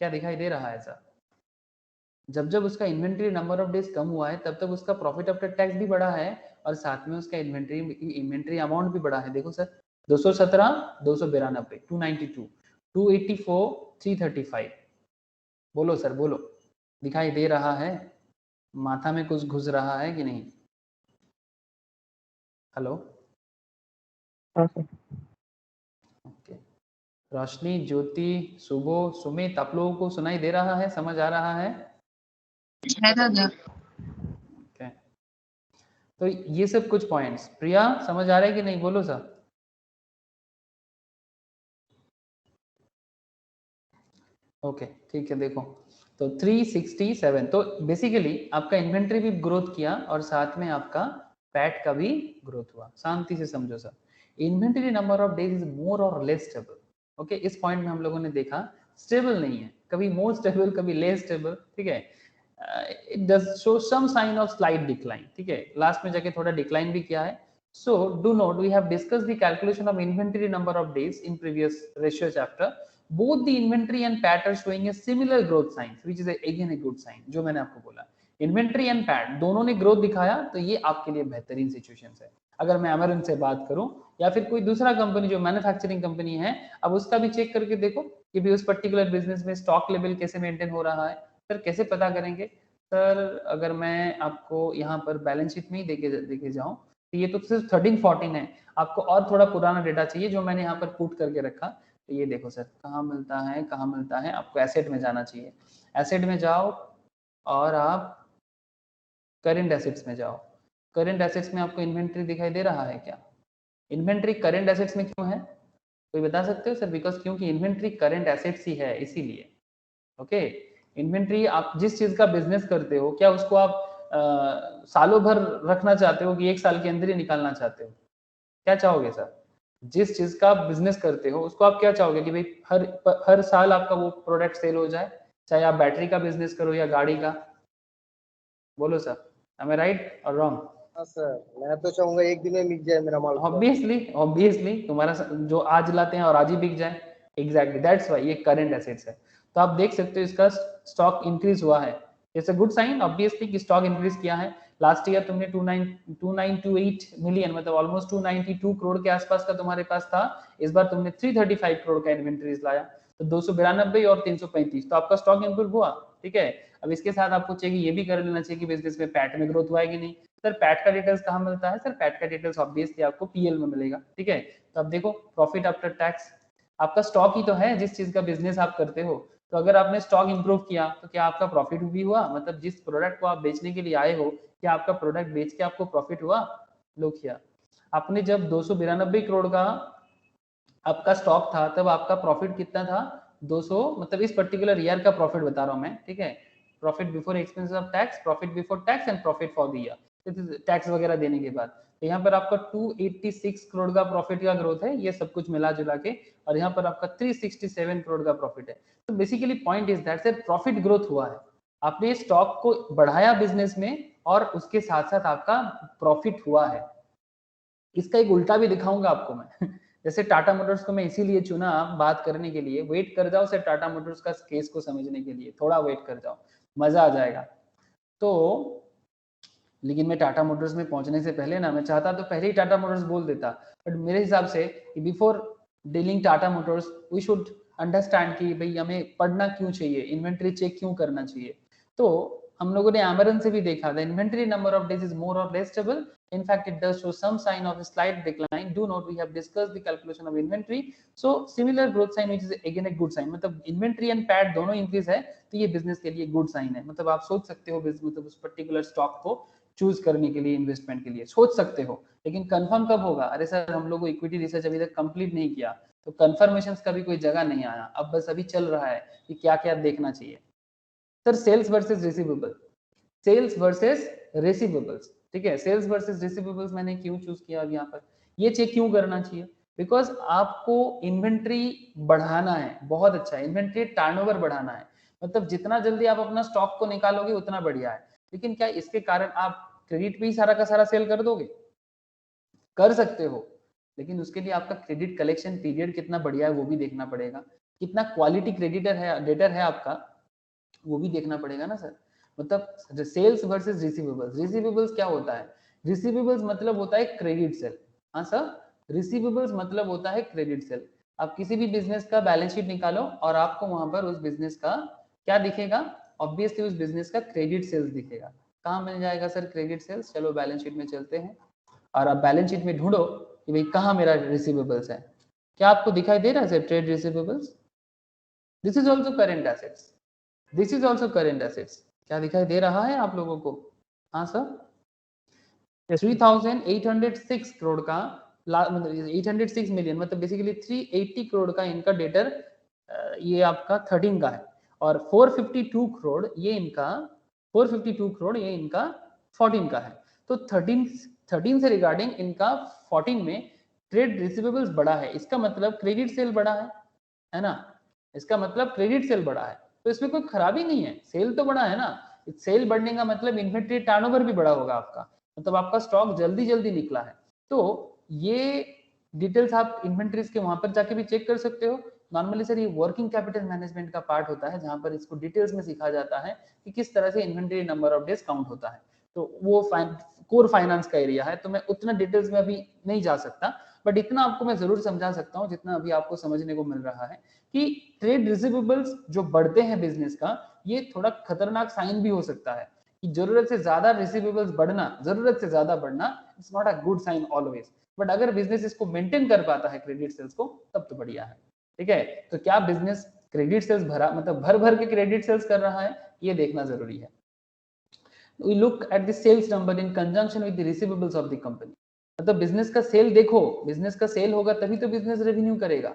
क्या दिखाई दे रहा है सर? जब जब उसका इन्वेंट्री नंबर ऑफ डेज कम हुआ है तब तक उसका प्रॉफिट आफ्टर टैक्स भी बढ़ा है और साथ में उसका इन्वेंट्री अमाउंट भी बढ़ा है। देखो सर 217, 292, 292, 284, 335। बोलो सर बोलो, दिखाई दे रहा है? माथा में कुछ घुस रहा है कि नहीं? Hello, okay. रोशनी, ज्योति, सुबो, सुमित, आप लोगों को सुनाई दे रहा है, समझ आ रहा है? Okay. तो ये सब कुछ पॉइंट्स, प्रिया समझ आ रहा है कि नहीं? बोलो सर। ओके ठीक है, देखो तो 367, तो बेसिकली आपका इन्वेंट्री भी ग्रोथ किया और साथ में आपका पैट का भी ग्रोथ हुआ। शांति से समझो sir, inventory number of days is more और लेस स्टेबल, ओके, इस पॉइंट में हम लोगों ने देखा स्टेबल नहीं है, कभी मोर स्टेबल कभी लेस स्टेबल, ठीक है। It does show some sign of slight decline, ठीक है, लास्ट में जाके थोड़ा डिक्लाइन भी किया है। So do note we have discussed the calculation of inventory number of days in previous ratio chapter. Both the inventory and PAT are showing a similar growth signs, which is again a good sign. जो मैंने आपको बोला, inventory and PAT दोनों ने growth दिखाया, तो ये आपके लिए बेहतरीन सिचुएशन है। अगर मैं अमेरन से बात करूं या फिर कोई दूसरा कंपनी जो मैन्युफैक्चरिंग कंपनी है, अब उसका भी चेक करके देखो कि भी उस पर्टिकुलर बिजनेस में स्टॉक लेवल कैसे मेंटेन हो रहा है। सर कैसे पता करेंगे? सर अगर मैं आपको यहाँ पर बैलेंस शीट में ही देखे जाऊं, तो ये तो सिर्फ 13-14 है, आपको और थोड़ा पुराना डेटा चाहिए जो मैंने यहाँ पर पुट करके रखा। तो ये देखो सर कहाँ मिलता है, कहाँ मिलता है, आपको एसेट में जाना चाहिए। एसेट में जाओ और आप करंट एसेट्स में जाओ। करंट एसेट्स में आपको इन्वेंट्री दिखाई दे रहा है क्या? इन्वेंट्री करंट एसेट्स में क्यों है, कोई बता सकते हो? सर बिकॉज क्योंकि इन्वेंट्री करंट एसेट्स ही है, इसीलिए। ओके, इन्वेंट्री आप जिस चीज का बिजनेस करते हो, क्या उसको आप सालों भर रखना चाहते हो कि एक साल के अंदर ही निकालना चाहते हो? क्या चाहोगे सर? जिस चीज का आप बिजनेस करते हो उसको आप क्या चाहोगे कि भाई हर साल आपका वो प्रोडक्ट सेल हो जाए, चाहे आप बैटरी का बिजनेस करो या गाड़ी का। बोलो sir, am I right or wrong? हाँ सर, मैं तो चाहूंगा एक दिन में बिक जाए मेरा माल। ऑब्वियसली तुम्हारा जो आज लाते हैं और आज ही बिक जाए, एग्जैक्टली दैट्स व्हाई ये करंट एसेट्स है। तो आप देख सकते हो इसका स्टॉक इंक्रीज हुआ है, it's a good sign obviously कि स्टॉक इंक्रीज किया है। लास्ट ईयर तुमने 2928 मिलियन मतलब ऑलमोस्ट 292 करोड़ के आसपास का तुम्हारे पास था, इस बार तुमने 335 करोड़ का इन्वेंटरीज लाया, तो 292 और 335, तो आपका स्टॉक इंप्रूव हुआ, ठीक है। अब इसके साथ आपको चाहिए ये भी कर लेना चाहिए कि बिजनेस में पैट में ग्रोथ हुआ है कि नहीं। सर पैट का डिटेल्स कहाँ मिलता है? सर पैट का डिटेल्स ऑब्वियसली आपको पीएल में मिलेगा, ठीक है। तो अब देखो प्रॉफिट आफ्टर टैक्स, आपका स्टॉक ही तो है जिस चीज का बिजनेस आप करते हो, तो अगर आपने स्टॉक इंप्रूव किया तो क्या आपका प्रॉफिट भी हुआ? मतलब जिस प्रोडक्ट को आप बेचने के लिए आए हो, क्या आपका प्रोडक्ट बेच के आपको प्रॉफिट हुआ? लो किया आपने जब 292 करोड़ का आपका स्टॉक था, तब आपका प्रॉफिट कितना था? 200, मतलब इस पर्टिकुलर ईयर का प्रॉफिट बता रहा हूं मैं, ठीक है। Profit before expense of tax, profit before tax and profit for the year, tax वगैरह देने के बाद। तो यहाँ पर आपका 286 करोड़ का प्रॉफिट का ग्रोथ है, ये सब कुछ मिला जुला के, और यहाँ पर आपका 367 करोड़ का प्रॉफिट है। तो basically point is that sir profit growth हुआ है, आपने स्टॉक को बढ़ाया बिजनेस में और उसके साथ साथ आपका प्रॉफिट हुआ है। इसका एक उल्टा भी दिखाऊंगा आपको मैं जैसे टाटा मोटर्स को मैं इसीलिए चुना बात करने के लिए, वेट कर जाओ सर टाटा मोटर्स का केस को समझने के लिए, थोड़ा वेट कर जाओ, मजा आ जाएगा। तो लेकिन मैं टाटा मोटर्स में पहुंचने से पहले ना, मैं चाहता तो पहले ही टाटा मोटर्स बोल देता, बट मेरे हिसाब से before dealing Tata Motors we should understand कि भाई हमें पढ़ना क्यों चाहिए, इन्वेंट्री चेक क्यों करना चाहिए। तो हम लोगों ने एमरन से भी देखा, the inventory number of days is more और less stable, in fact it does show some sign of a slight decline. Do note we have discussed the calculation of inventory, so similar growth sign which is again a good sign, मतलब inventory and PAT दोनों increase है, तो ये business के लिए good sign है। मतलब आप सोच सकते हो मतलब उस पर्टिकुलर स्टॉक को चूज करने के लिए, इन्वेस्टमेंट के लिए सोच सकते हो, लेकिन कंफर्म कब होगा? अरे सर हम लोग इक्विटी रिसर्च अभी तक कंप्लीट नहीं किया, तो कंफर्मेशंस का भी कोई जगह नहीं आया, अब बस अभी चल रहा है कि क्या क्या देखना चाहिए। Sir sales versus receivable, sales versus receivables, ठीक है। सेल्स वर्सेस रिसीवेबल्स मैंने क्यों चूज किया अब यहाँ पर, ये चेक क्यों करना चाहिए? बिकॉज आपको इन्वेंट्री बढ़ाना है, बहुत अच्छा इन्वेंट्री टर्नओवर बढ़ाना है, मतलब जितना जल्दी आप अपना स्टॉक को निकालोगे उतना बढ़िया है। लेकिन क्या इसके कारण आप क्रेडिट पे ही सारा का सारा सेल कर दोगे? कर सकते हो, लेकिन उसके लिए आपका क्रेडिट कलेक्शन पीरियड कितना बढ़िया है वो भी देखना पड़ेगा, कितना क्वालिटी क्रेडिटर है, डेटर है आपका, वो भी देखना पड़ेगा ना सर। मतलब सेल्स वर्सेस रिसीवेबल्स, रिसीवेबल्स क्या होता है? रिसीवेबल्स मतलब होता है क्रेडिट सेल। हाँ सर, रिसीवेबल्स मतलब होता है क्रेडिट सेल। आप किसी भी बिजनेस का बैलेंस शीट निकालो और आपको वहां पर उस बिजनेस का क्या दिखेगा? ऑब्वियसली उस बिजनेस का क्रेडिट सेल्स दिखेगा। कहाँ मिल जाएगा सर क्रेडिट सेल्स? चलो बैलेंस शीट में चलते हैं और आप बैलेंस शीट में ढूंढो कि भाई कहाँ मेरा रिसीवेबल्स है। क्या आपको दिखाई दे रहा है sir trade receivables? This is also current assets, this is also current assets. क्या दिखाई दे रहा है आप लोगों को? हाँ सर, 3806 करोड़ का, 806 मिलियन मतलब बेसिकली 380 करोड़ का इनका डेटर ये आपका 13 का है, और 452 करोड़ ये इनका 452 करोड़ ये इनका 14 का है। तो 13 से रिगार्डिंग इनका 14 में ट्रेड रिसीवेबल्स बढ़ा है, इसका मतलब क्रेडिट सेल बढ़ा है। है ना, इसका मतलब क्रेडिट सेल बढ़ा है, तो इसमें कोई खराबी नहीं है, सेल तो बढ़ा है ना। सेल बढ़ने का मतलब इन्वेंट्री टर्नओवर भी बढ़ा होगा आपका, मतलब आपका स्टॉक जल्दी जल्दी निकला है। तो ये डिटेल्स आप इन्वेंट्रीज के वहां पर जाके भी चेक कर सकते हो। नॉर्मली सर ये वर्किंग कैपिटल मैनेजमेंट का पार्ट होता है, जहां पर इसको डिटेल्स में सिखाया जाता है कि किस तरह से inventory number of days count होता है। तो वो कोर फाइनेंस का एरिया है, तो मैं उतना डिटेल्स में अभी नहीं जा सकता, बट इतना आपको मैं जरूर समझा सकता हूँ जितना अभी आपको समझने को मिल रहा है कि ट्रेड रिसीवेबल्स जो बढ़ते हैं बिजनेस का, ये थोड़ा खतरनाक साइन भी हो सकता है कि जरूरत से ज्यादा रिसीवेबल्स बढ़ना, जरूरत से ज्यादा बढ़ना it's not a good sign always, but अगर बिजनेस इसको मेंटेन कर पाता है क्रेडिट सेल्स को, तब तो बढ़िया है। ठीक है, तो क्या बिजनेस क्रेडिट सेल्स भरा मतलब भर भर के क्रेडिट सेल्स कर रहा है, ये देखना जरूरी है। We look at the sales number in conjunction with the receivables of the company। मतलब बिजनेस का सेल देखो, बिजनेस का सेल होगा तभी तो बिजनेस रेवेन्यू करेगा,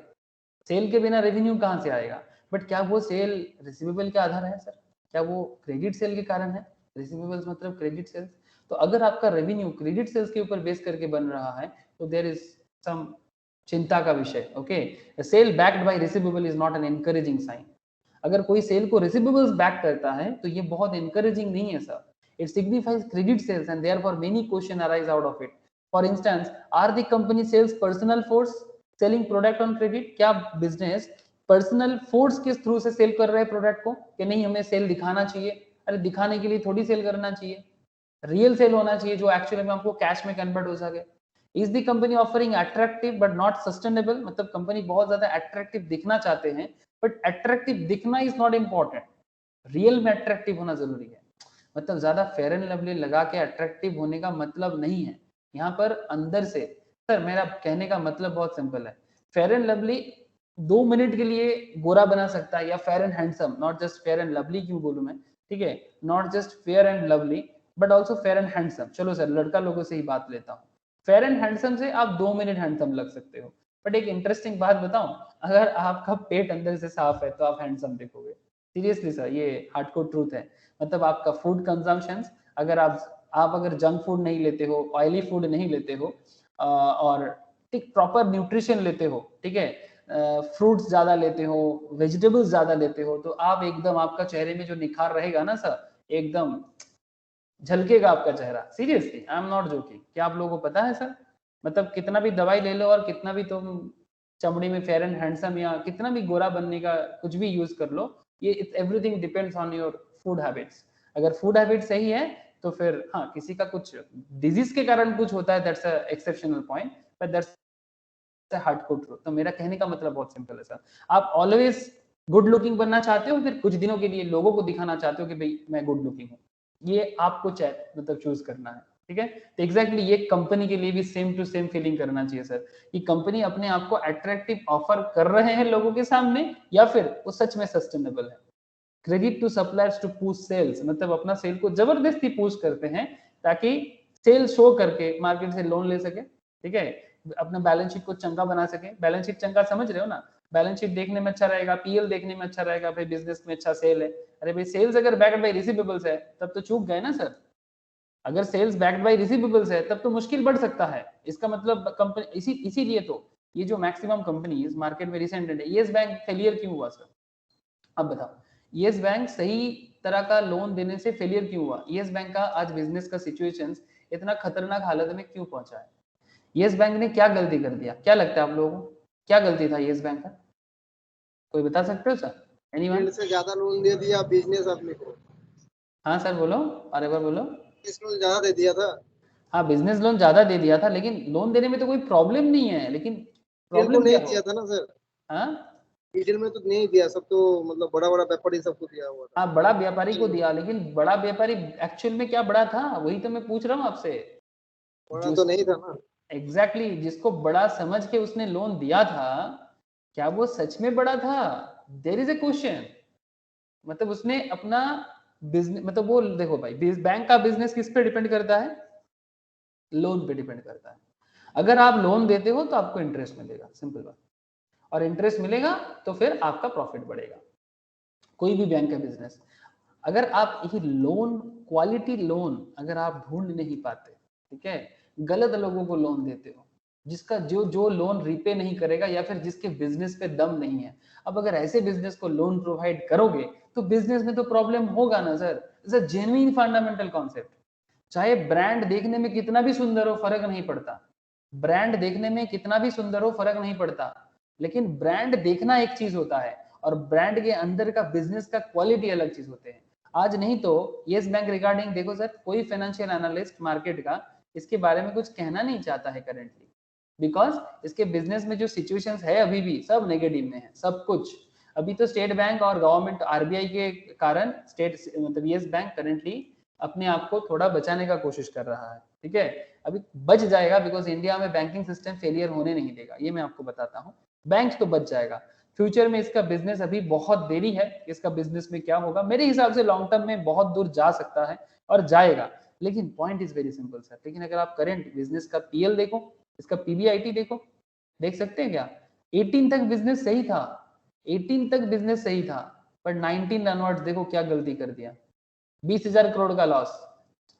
सेल के बिना रेवेन्यू कहाँ से आएगा। बट क्या वो सेल रिसीवेबल के आधार है सर, क्या वो क्रेडिट सेल के कारण है, रिसीवेबल्स मतलब क्रेडिट सेल्स। तो अगर आपका रेवेन्यू क्रेडिट सेल्स के ऊपर बेस करके बन रहा है तो देयर इज सम चिंता का विषय। Okay, sale backed by receivable is not an encouraging sign. अगर कोई सेल को रिसीवेबल्स बैक करता है तो ये बहुत एनकरेजिंग नहीं है sir, it signifies credit sales and therefore many questions arise out of it। For instance, are the company sales personal force selling product on credit? क्या बिजनेस पर्सनल फोर्स के through से सेल कर रहे हैं product को कि नहीं हमें सेल दिखाना चाहिए? अरे दिखाने के लिए थोड़ी सेल करना चाहिए, रियल सेल होना चाहिए जो एक्चुअली में आपको कैश में कन्वर्ट हो सके। Is the company offering attractive but not sustainable? मतलब कंपनी बहुत ज्यादा अट्रैक्टिव दिखना चाहते हैं, बट अट्रैक्टिव दिखना इज नॉट इम्पोर्टेंट, रियल में अट्रैक्टिव होना जरूरी है। मतलब ज्यादा फेयर एंड लवली लगा के अट्रैक्टिव होने का मतलब नहीं है यहाँ पर, अंदर से। सर मेरा कहने का मतलब बहुत सिंपल है, फेयर एंड लवली 2 मिनट के लिए गोरा बना सकता है, या fair and handsome, not just fair and lovely क्यों बोलूं मैं, ठीक है, not just fair and lovely but also fair and handsome. चलो सर लड़का लोगों से ही बात लेता हूँ, फेयर एंड हैंडसम से आप 2 मिनट हैंडसम लग सकते हो, बट एक इंटरेस्टिंग बात बताऊं, अगर आपका पेट अंदर से साफ है तो आप हैंडसम दिखोगे। सीरियसली सर, ये हार्डकोर ट्रूथ है। मतलब आपका फूड कंजम्पशन, अगर आप अगर जंक फूड नहीं लेते हो, ऑयली फूड नहीं लेते हो, और ठीक प्रॉपर न्यूट्रिशन लेते हो, ठीक है, फ्रूट्स ज्यादा लेते हो, वेजिटेबल्स ज्यादा लेते हो, तो आप एकदम, आपका चेहरे में जो निखार रहेगा ना सर, एकदम झलकेगा आपका चेहरा। Seriously I am not joking. क्या आप लोगों को पता है सर, मतलब कितना भी दवाई ले लो और कितना भी तुम चमड़ी में फेयर एंड हैंडसम या कितना भी गोरा बनने का कुछ भी यूज कर लो, ये everything depends on your food habits. अगर फूड हैबिट सही है तो फिर हाँ, किसी का कुछ डिजीज के कारण कुछ होता है, that's a exceptional point, but that's a hardcore truth. तो मेरा कहने का मतलब बहुत सिंपल है सर, आप ऑलवेज गुड लुकिंग बनना चाहते हो, फिर कुछ दिनों के लिए लोगों को दिखाना चाहते हो कि भाई मैं गुड लुकिंग हूँ, ये आपको मतलब चूज करना है। ठीक है, तो एग्जैक्टली ये कंपनी के लिए भी सेम टू सेम फीलिंग करना चाहिए सर, कि कंपनी अपने आप को अट्रैक्टिव ऑफर कर रहे हैं लोगों के सामने, या फिर वो सच में सस्टेनेबल है। Credit to suppliers to push sales, मतलब अपना सेल को जबरदस्ती पुश करते हैं ताकि सेल शो करके मार्केट से लोन ले सके, ठीक है, अपना बैलेंस शीट को चंगा बना सके। बैलेंस शीट चंगा समझ रहे हो ना, बैलेंस शीट देखने में अच्छा रहेगा, पीएल देखने में अच्छा रहेगा, भाई बिजनेस में अच्छा सेल है। अरे भाई सेल्स अगर बैक्ड बाय रिसीवेबल्स है तब तो चूक गए ना सर, अगर सेल्स बैक्ड बाय रिसीवेबल्स है तब तो मुश्किल बढ़ सकता है। इसका मतलब कंपनी इसीलिए तो ये जो मैक्सिमम कंपनीज मार्केट में रिसेंटेड है, येस बैंक फेलियर क्यों हुआ सर? अब बताओ, येस बैंक सही तरह का लोन देने से फेलियर क्यों हुआ? येस बैंक का आज बिजनेस का सिचुएशंस इतना खतरनाक हालत में क्यों पहुंचा है? येस बैंक ने क्या गलती कर दिया? क्या लगता है आप लोगों को, क्या गलती था येस बैंक का? कोई बता सकते हो सर? एनीवन? से ज्यादा लोन दे दिया बिजनेस अपने को। हाँ सर बोलो, अरे बार बोलो। लोन ज्यादा दे दिया था। हाँ बिजनेस लोन ज्यादा दे दिया था, लेकिन लोन देने में तो कोई प्रॉब्लम नहीं है, लेकिन प्रॉब्लम नहीं क्या दिया था ना सर, हाँ डिटेल में तो नहीं दिया, सब तो मतलब बड़ा बड़ा व्यापारी सबको दिया हुआ था। हाँ, बड़ा व्यापारी को दिया, लेकिन बड़ा व्यापारी एक्चुअल में क्या बड़ा था, वही तो मैं पूछ रहा हूँ आपसे। बड़ा तो नहीं था ना। एग्जैक्टली जिसको बड़ा समझ के उसने लोन दिया था, क्या वो सच में बड़ा था? There is a question. मतलब उसने अपना बिजनेस, मतलब वो देखो भाई, बैंक का बिजनेस किस पे डिपेंड करता है? लोन पे डिपेंड करता है। अगर आप लोन देते हो तो आपको इंटरेस्ट मिलेगा, सिंपल बात, और इंटरेस्ट मिलेगा तो फिर आपका प्रॉफिट बढ़ेगा। कोई भी बैंक का बिजनेस, अगर आप यही लोन, क्वालिटी लोन अगर आप ढूंढ नहीं पाते, ठीक है, गलत लोगों को लोन देते हो, जिसका जो लोन रीपे नहीं करेगा या फिर जिसके बिजनेस पे दम नहीं है। अब अगर ऐसे बिजनेस को लोन प्रोवाइड करोगे तो बिजनेस में तो प्रॉब्लम होगा ना sir. It's a genuine fundamental concept. चाहे ब्रांड देखने में कितना भी सुंदर हो फर्क नहीं पड़ता, ब्रांड देखने में कितना भी सुंदर हो फर्क नहीं पड़ता, लेकिन ब्रांड देखना एक चीज होता है और ब्रांड के अंदर का बिजनेस का क्वालिटी अलग चीज होते हैं। आज नहीं तो यस बैंक रिगार्डिंग देखो सर, कोई फाइनेंशियल एनालिस्ट मार्केट का इसके बारे में कुछ कहना नहीं चाहता है करेंटली, बिकॉज इसके बिजनेस में जो सिचुएशंस है अभी भी सब नेगेटिव में है सब कुछ। अभी तो स्टेट बैंक और गवर्नमेंट आरबीआई के कारण स्टेट मतलब यस बैंक करेंटली अपने आप को थोड़ा बचाने का कोशिश कर रहा है, ठीक है। अभी बच जाएगा बिकॉज इंडिया में बैंकिंग सिस्टम फेलियर होने नहीं देगा, ये मैं आपको बताता हूँ। बैंक तो बच जाएगा, फ्यूचर में इसका बिजनेस अभी बहुत देरी है, इसका बिजनेस में क्या होगा मेरे हिसाब से लॉन्ग टर्म में बहुत दूर जा सकता है और जाएगा, लेकिन point is very simple sir. लेकिन अगर आप करेंट बिजनेस का पीएल देखो, इसका पीबीआईटी देखो, देख सकते हैं क्या 18 तक बिजनेस सही था, 18 तक बिजनेस सही था, पर 19 अनवर्ड्स देखो क्या गलती कर दिया, 20,000 करोड़ का लॉस।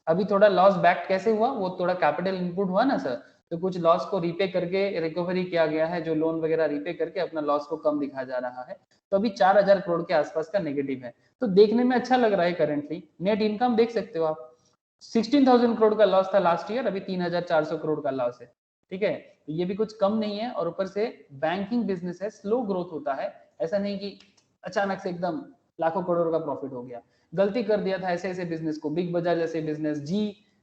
अभी थोड़ा लॉस बैक कैसे हुआ, वो थोड़ा कैपिटल इनपुट हुआ ना सर, तो कुछ लॉस को रीपे करके रिकवरी किया गया है, जो लोन वगैरह रीपे करके अपना लॉस को कम दिखा जा रहा है। तो अभी 4,000 करोड़ के आसपास का नेगेटिव है, तो देखने में अच्छा लग रहा है करेंटली। नेट इनकम देख सकते हो आप, 16,000 करोड़ का लॉस था लास्ट ईयर, अभी 3,400 करोड़ का लॉस है, ठीक है। तो ये भी कुछ कम नहीं है, और ऊपर से बैंकिंग बिजनेस है, स्लो ग्रोथ होता है, ऐसा नहीं कि अचानक से एकदम लाखों करोड़ का प्रॉफिट हो गया। गलती कर दिया था ऐसे ऐसे बिजनेस को, बिग बाजार जैसे बिजनेस,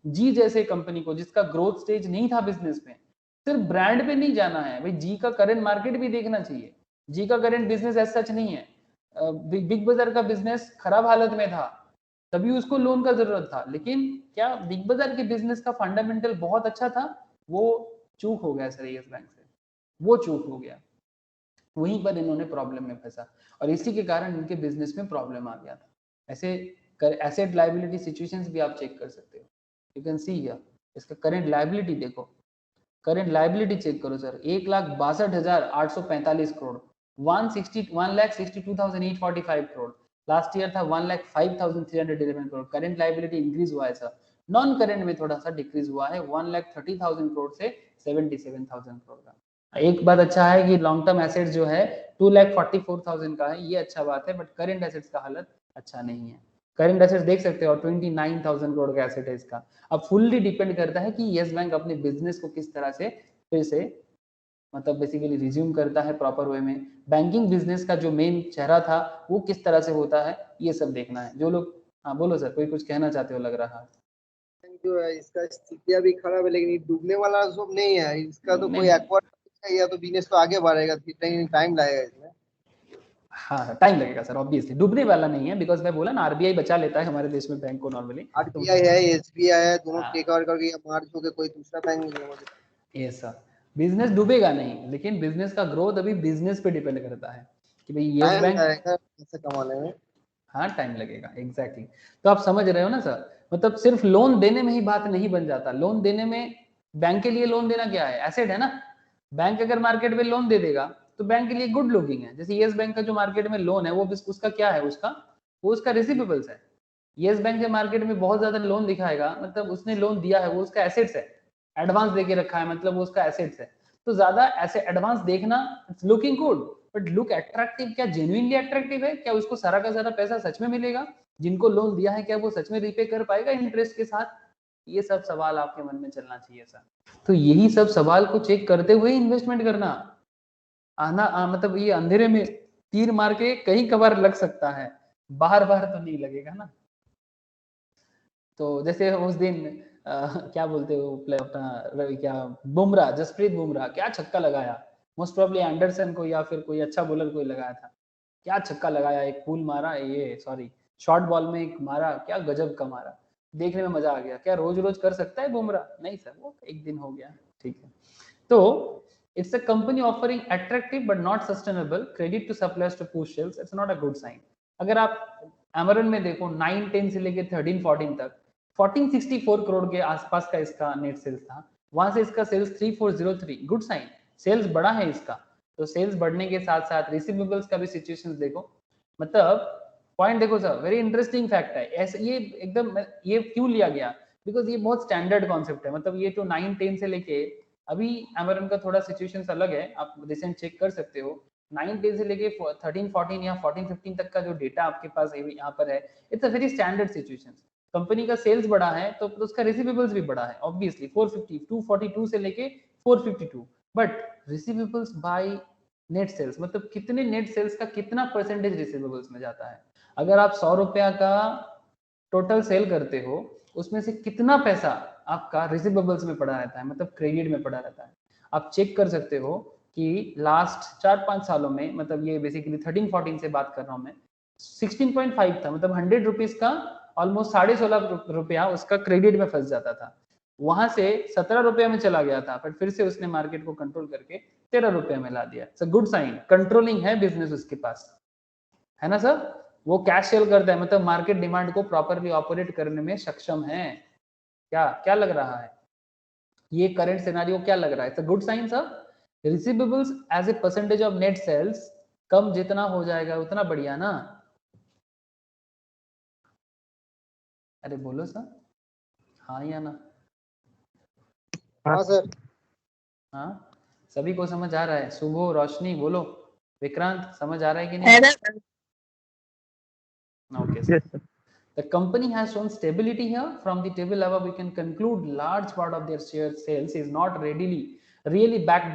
जी जैसे कंपनी को जिसका ग्रोथ स्टेज नहीं था बिजनेस में। सिर्फ ब्रांड पे नहीं जाना है भाई, जी का करंट मार्केट भी देखना चाहिए, जी का करंट बिजनेस ऐसा सच नहीं है। बिग बाजार का बिजनेस खराब हालत में था, तभी उसको लोन का जरूरत था, लेकिन क्या बिग बाजार के बिजनेस का फंडामेंटल बहुत अच्छा था, वो चूक हो गया सर यस बैंक से, वो चूक हो गया, वहीं पर इन्होंने प्रॉब्लम में फंसा, और इसी के कारण इनके बिजनेस में प्रॉब्लम आ गया था। ऐसे एसेट लायबिलिटी सिचुएशंस भी आप चेक कर सकते हो, यू कैन सी हियर। इसका करंट लायबिलिटी देखो, करंट लायबिलिटी चेक करो sir, 1,62,845 crore, 1,62,845 crore. Last year था 1,05,311 करोड़। करंट लायबिलिटी इंक्रीज हुआ है सर, नॉन करंट में थोड़ा सा डिक्रीज हुआ है, 1,30,000 करोड़ से 77,000 करोड़ का। एक बात अच्छा है कि लॉन्ग टर्म एसेट्स जो है 2,44,000 का है, ये अच्छा बात है, बट करंट एसेट्स का हालत अच्छा नहीं है। करंट एसेट्स देख सकते हो 29,000 करोड़ का एसेट है इसका। अब फुल्ली डिपेंड करता है कि यस बैंक अपने बिजनेस को किस तरह से फिर से मतलब बेसिकली रिज्यूम करता है प्रॉपर वे में, बैंकिंग बिजनेस का जो मेन चेहरा था वो किस तरह से होता है, ये सब देखना है। जो लोग, हाँ बोलो सर, कोई कुछ कहना चाहते हो लग रहा है। जो है इसका स्थिति अभी खराब है, लेकिन ये डूबने वाला सब नहीं है इसका, तो कोई एक्वायर या तो बिजनेस तो आगे बढ़ेगा, टाइम लगेगा इसमें। हाँ टाइम लगेगा सर, ऑब्वियसली डूबने वाला नहीं है, बिकॉज मैं बोला ना आरबीआई बचा लेता है हमारे देश में बैंक को नॉर्मली। आरबीआई है, एसबीआई है, दोनों टेक ओवर करके मार्च होकर कोई दूसरा बैंक नहीं है। यस सर, बिजनेस डूबेगा नहीं, लेकिन बिजनेस का ग्रोथ अभी बिजनेस पे डिपेंड करता है कि भाई यस बैंक पैसे कमाने में। हाँ टाइम लगेगा, एग्जैक्टली तो आप समझ रहे हो ना सर। मतलब सिर्फ लोन देने में ही बात नहीं बन जाता, लोन देने में बैंक के लिए लोन देना क्या है, एसेट है ना। बैंक अगर मार्केट में लोन दे देगा तो बैंक के लिए गुड लुकिंग है। जैसे यस बैंक का जो मार्केट में लोन है वो उसका क्या है, वो उसका रिसीवेबल्स है। यस बैंक के मार्केट में बहुत ज्यादा लोन दिखाएगा, मतलब उसने लोन दिया है, वो उसका एसेट्स है, एडवांस देके रखा है, मतलब वो उसका एसेट्स है। तो ज्यादा ऐसे एडवांस देखना it's looking good, but look attractive, क्या जेन्युइनली अट्रैक्टिव है, क्या उसको सारा का सारा पैसा सच में मिलेगा, जिनको लोन दिया है क्या वो सच में रीपे कर पाएगा इंटरेस्ट के साथ, ये सब सवाल आपके मन में चलना चाहिए सर। तो यही सब सवाल को चेक करते हुए इन्वेस्टमेंट करना, मतलब ये अंधेरे में तीर मार के कहीं कबार लग सकता है, बार बार तो नहीं लगेगा ना। तो जैसे उस दिन क्या बोलते हो अपना क्या बुमराह, जसप्रीत बुमराह क्या छक्का लगाया, मोस्ट प्रोबेबली एंडरसन को या फिर कोई अच्छा बॉलर कोई लगाया था, क्या छक्का लगाया, एक पुल मारा, ये सॉरी शॉर्ट बॉल में एक मारा, क्या गजब का मारा, देखने में मजा आ गया। क्या रोज रोज कर सकता है बुमराह, नहीं सर, वो एक दिन हो गया, ठीक है। तो it's a company offering attractive but not sustainable credit to suppliers to push sales, it's not a good sign. अगर आप एमरन में देखो 9-10 से लेके 13-14 तक 1464 करोड़ के आसपास का इसका नेट सेल्स था, वहां से इसका सेल्स 3403, गुड साइन, सेल्स बढ़ा है इसका। तो सेल्स बढ़ने के साथ साथ रिसीवेबल्स का भी सिचुएशंस देखो, मतलब पॉइंट देखो सर, वेरी इंटरेस्टिंग फैक्ट है। ऐसे ये एकदम, ये क्यों लिया गया, बिकॉज ये बहुत स्टैंडर्ड कॉन्सेप्ट है, मतलब ये तो 9-10 से लेके अभी अमेरन का थोड़ा सिचुएशन अलग है, आप रिसेंट चेक कर सकते हो। 9 डे से लेके 13 14 या 14 15 तक का जो डेटा आपके पास यहाँ पर है, it's a very standard situation. Company का सेल्स बढ़ा है तो उसका रिसीवेबल्स भी बढ़ा है ऑब्वियसली, 450 242 से लेके 452, but receivables by net sales, मतलब कितने नेट सेल्स का कितना परसेंटेज रिसीवेबल्स में जाता है। अगर आप 100 रुपया का टोटल सेल करते हो, उसमें से कितना पैसा आपका रिसीवेबल्स में पड़ा रहता है, मतलब क्रेडिट में पड़ा रहता है। आप चेक कर सकते हो कि लास्ट 4-5 सालों में, मतलब ये बेसिकली 13-14 से बात कर रहा हूँ मैं, 16.5 था, मतलब 100 रुपीज का ऑलमोस्ट 16.5 रुपया उसका क्रेडिट में फंस जाता था। वहां से 17 रुपया में चला गया था, पर फिर से उसने मार्केट को कंट्रोल करके 13 रुपया में ला दिया। It's a good sign, controlling है बिजनेस उसके पास, है ना सर। वो कैश सेल करता है, मतलब मार्केट डिमांड को प्रॉपरली ऑपरेट करने में सक्षम है। क्या क्या लग रहा है ये करंट सिनेरियो, क्या लग रहा है? It's a good sign sir. Receivables as a percentage of net sales कम जितना हो जाएगा उतना बढ़िया ना। अरे बोलो सर, हाँ या ना? हाँ सर। हाँ, सभी को समझ आ रहा है? सुबह, रोशनी बोलो, विक्रांत समझ आ रहा है कि नहीं? Okay, sir. Yes, sir. The company has shown stability here. From the table above, we can conclude large part of their share sales is not really backed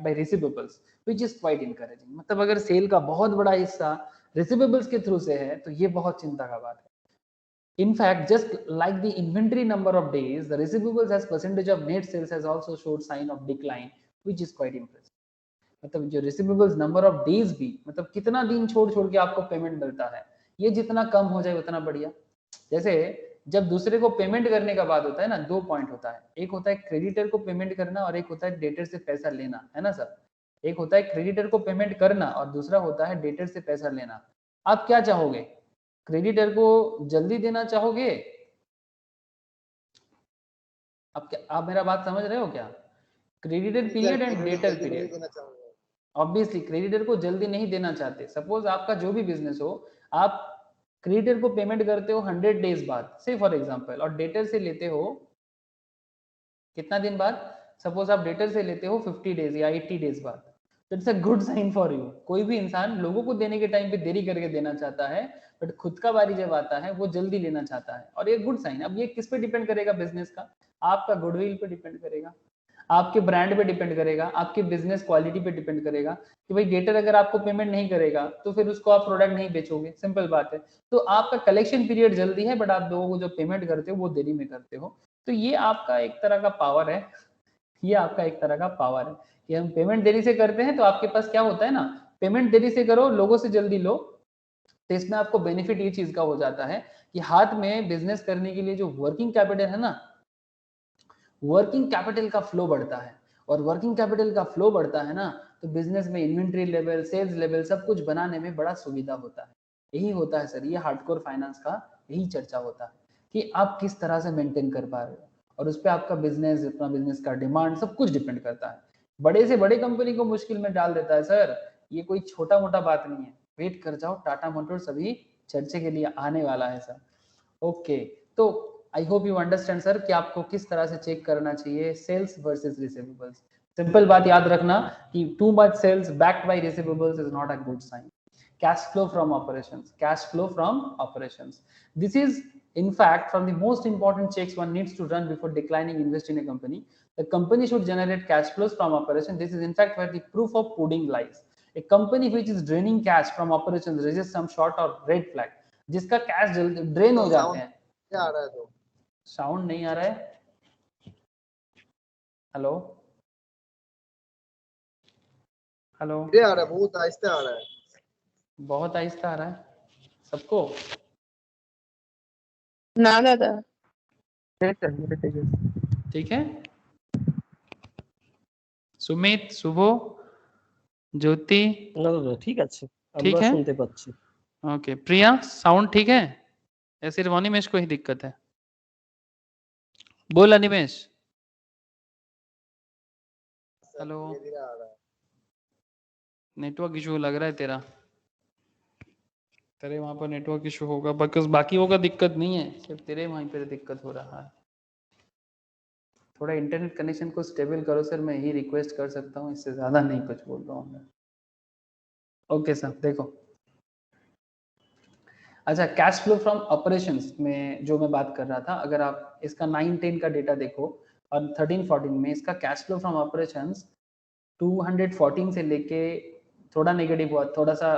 by receivables, which is quite encouraging. मतलब अगर cell का बहुत बड़ा हिस्सा receivables के through से है तो ये बहुत चिंता का बात है। In fact, just like the inventory number of days, the receivables as percentage of net sales has also showed sign of decline, which is quite impressive. मतलब जो रिसीवेबल्स नंबर ऑफ डेज भी, मतलब कितना दिन छोड़ छोड़ के आपको पेमेंट मिलता है, ये जितना कम हो जाए उतना बढ़िया। जैसे जब दूसरे को पेमेंट करने का बात होता है ना, 2 पॉइंट होता है, एक होता है क्रेडिटर को पेमेंट करना और एक होता है डेटर से पैसा लेना, है ना सर। एक होता है क्रेडिटर को पेमेंट करना और दूसरा होता है डेटर से पैसा लेना। आप क्या चाहोगे? क्रेडिटर को जल्दी देना चाहोगे? आप मेरा बात समझ रहे हो क्या? Creditor period and debtor period, obviously creditor को जल्दी नहीं देना चाहते। सपोज आपका जो भी बिजनेस हो, आप क्रेडिटर को पेमेंट करते हो 100 डेज बाद से फॉर एग्जांपल, और डेटर से लेते हो कितना दिन बाद? सपोज आप डेटर से लेते हो 50 डेज या 80 डेज बाद, तो it's a good sign for you. कोई भी इंसान लोगों को देने के टाइम पे देरी करके देना चाहता है, बट खुद का बारी जब आता है वो जल्दी लेना चाहता है, और ये गुड साइन। अब ये किस पे डिपेंड करेगा बिजनेस का? आपका गुडविल पे डिपेंड करेगा, आपके ब्रांड पे डिपेंड करेगा, आपके बिजनेस क्वालिटी पे डिपेंड करेगा कि भाई डेटर अगर आपको पेमेंट नहीं करेगा तो फिर उसको आप प्रोडक्ट नहीं बेचोगे, सिंपल बात है। तो आपका कलेक्शन पीरियड जल्दी है, बट आप लोगों को जो पेमेंट करते हो वो देरी में करते हो। तो ये आपका एक तरह का पावर है, ये आपका एक तरह का पावर है कि हम पेमेंट देरी से करते हैं। तो आपके पास क्या होता है ना, पेमेंट देरी से करो, लोगों से जल्दी लो, तो इसमें आपको बेनिफिट ये चीज का हो जाता है कि हाथ में बिजनेस करने के लिए जो वर्किंग कैपिटल है ना, वर्किंग कैपिटल का फ्लो बढ़ता है, और वर्किंग कैपिटल का फ्लो बढ़ता है ना, तो बिजनेस में इन्वेंट्री लेवल, सेल्स लेवल सब कुछ बनाने में बड़ा सुविधा होता है। यही होता है सर, ये हार्डकोर फाइनेंस का यही चर्चा होता है कि आप किस तरह से मेंटेन कर पा रहे हो, और उस पर आपका बिजनेस, अपना बिजनेस का डिमांड सब कुछ डिपेंड करता है। बड़े से बड़े कंपनी को मुश्किल में डाल देता है सर, ये कोई छोटा मोटा बात नहीं है। वेट कर जाओ, टाटा मोटर्स अभी चर्चे के लिए आने वाला है सर। ओके, तो I hope you understand sir कि आपको किस तरह से चेक करना चाहिए सेल्स वर्सेस रिसीवेबल्स। सिंपल बात याद रखना कि too much sales backed by receivables is not a good sign. Cash flow from operations, cash flow from operations, this is in fact from the most important checks one needs to run before declining invest in a company. The company should generate cash flows from operations. This is in fact where the proof of pudding lies. A company which is draining cash from operations raises some short or red flag, जिसका cash drain हो जाते हैं। क्या आ रहा है? तो sound नहीं आ रहा है? हेलो हेलो, ये आ रहा है, बहुत आहिस्ते आ रहा है। बहुत आहिस्ता आ रहा है सबको? ना दादा। Yes, sir. मेरे ठीक है। ठीक है, सुमित, शुभो, ज्योति, না দাদা ঠিক আছে, ठीक আমরা है, শুনতে পাচ্ছি। ओके। प्रिया, साउंड ठीक है या सिर्फ अनिमेश को ही दिक्कत है? बोल अनिमेश। हेलो, धीरे-धीरे आ रहा है। नेटवर्क इशू लग रहा है तेरा, तेरे वहां पर नेटवर्क इशू होगा, बाकी होगा दिक्कत नहीं है, सिर्फ तेरे वहीं पर दिक्कत हो रहा है। थोड़ा इंटरनेट कनेक्शन को स्टेबल करो सर, मैं यही रिक्वेस्ट कर सकता हूँ, इससे ज़्यादा नहीं कुछ बोल रहा हूँ मैं। ओके सर, देखो अच्छा, कैश फ्लो फ्रॉम ऑपरेशंस में जो मैं बात कर रहा था, अगर आप इसका 9-10 का डेटा देखो और 13-14 में इसका कैश फ्लो फ्रॉम ऑपरेशंस 214 से लेके थोड़ा नेगेटिव हुआ, थोड़ा सा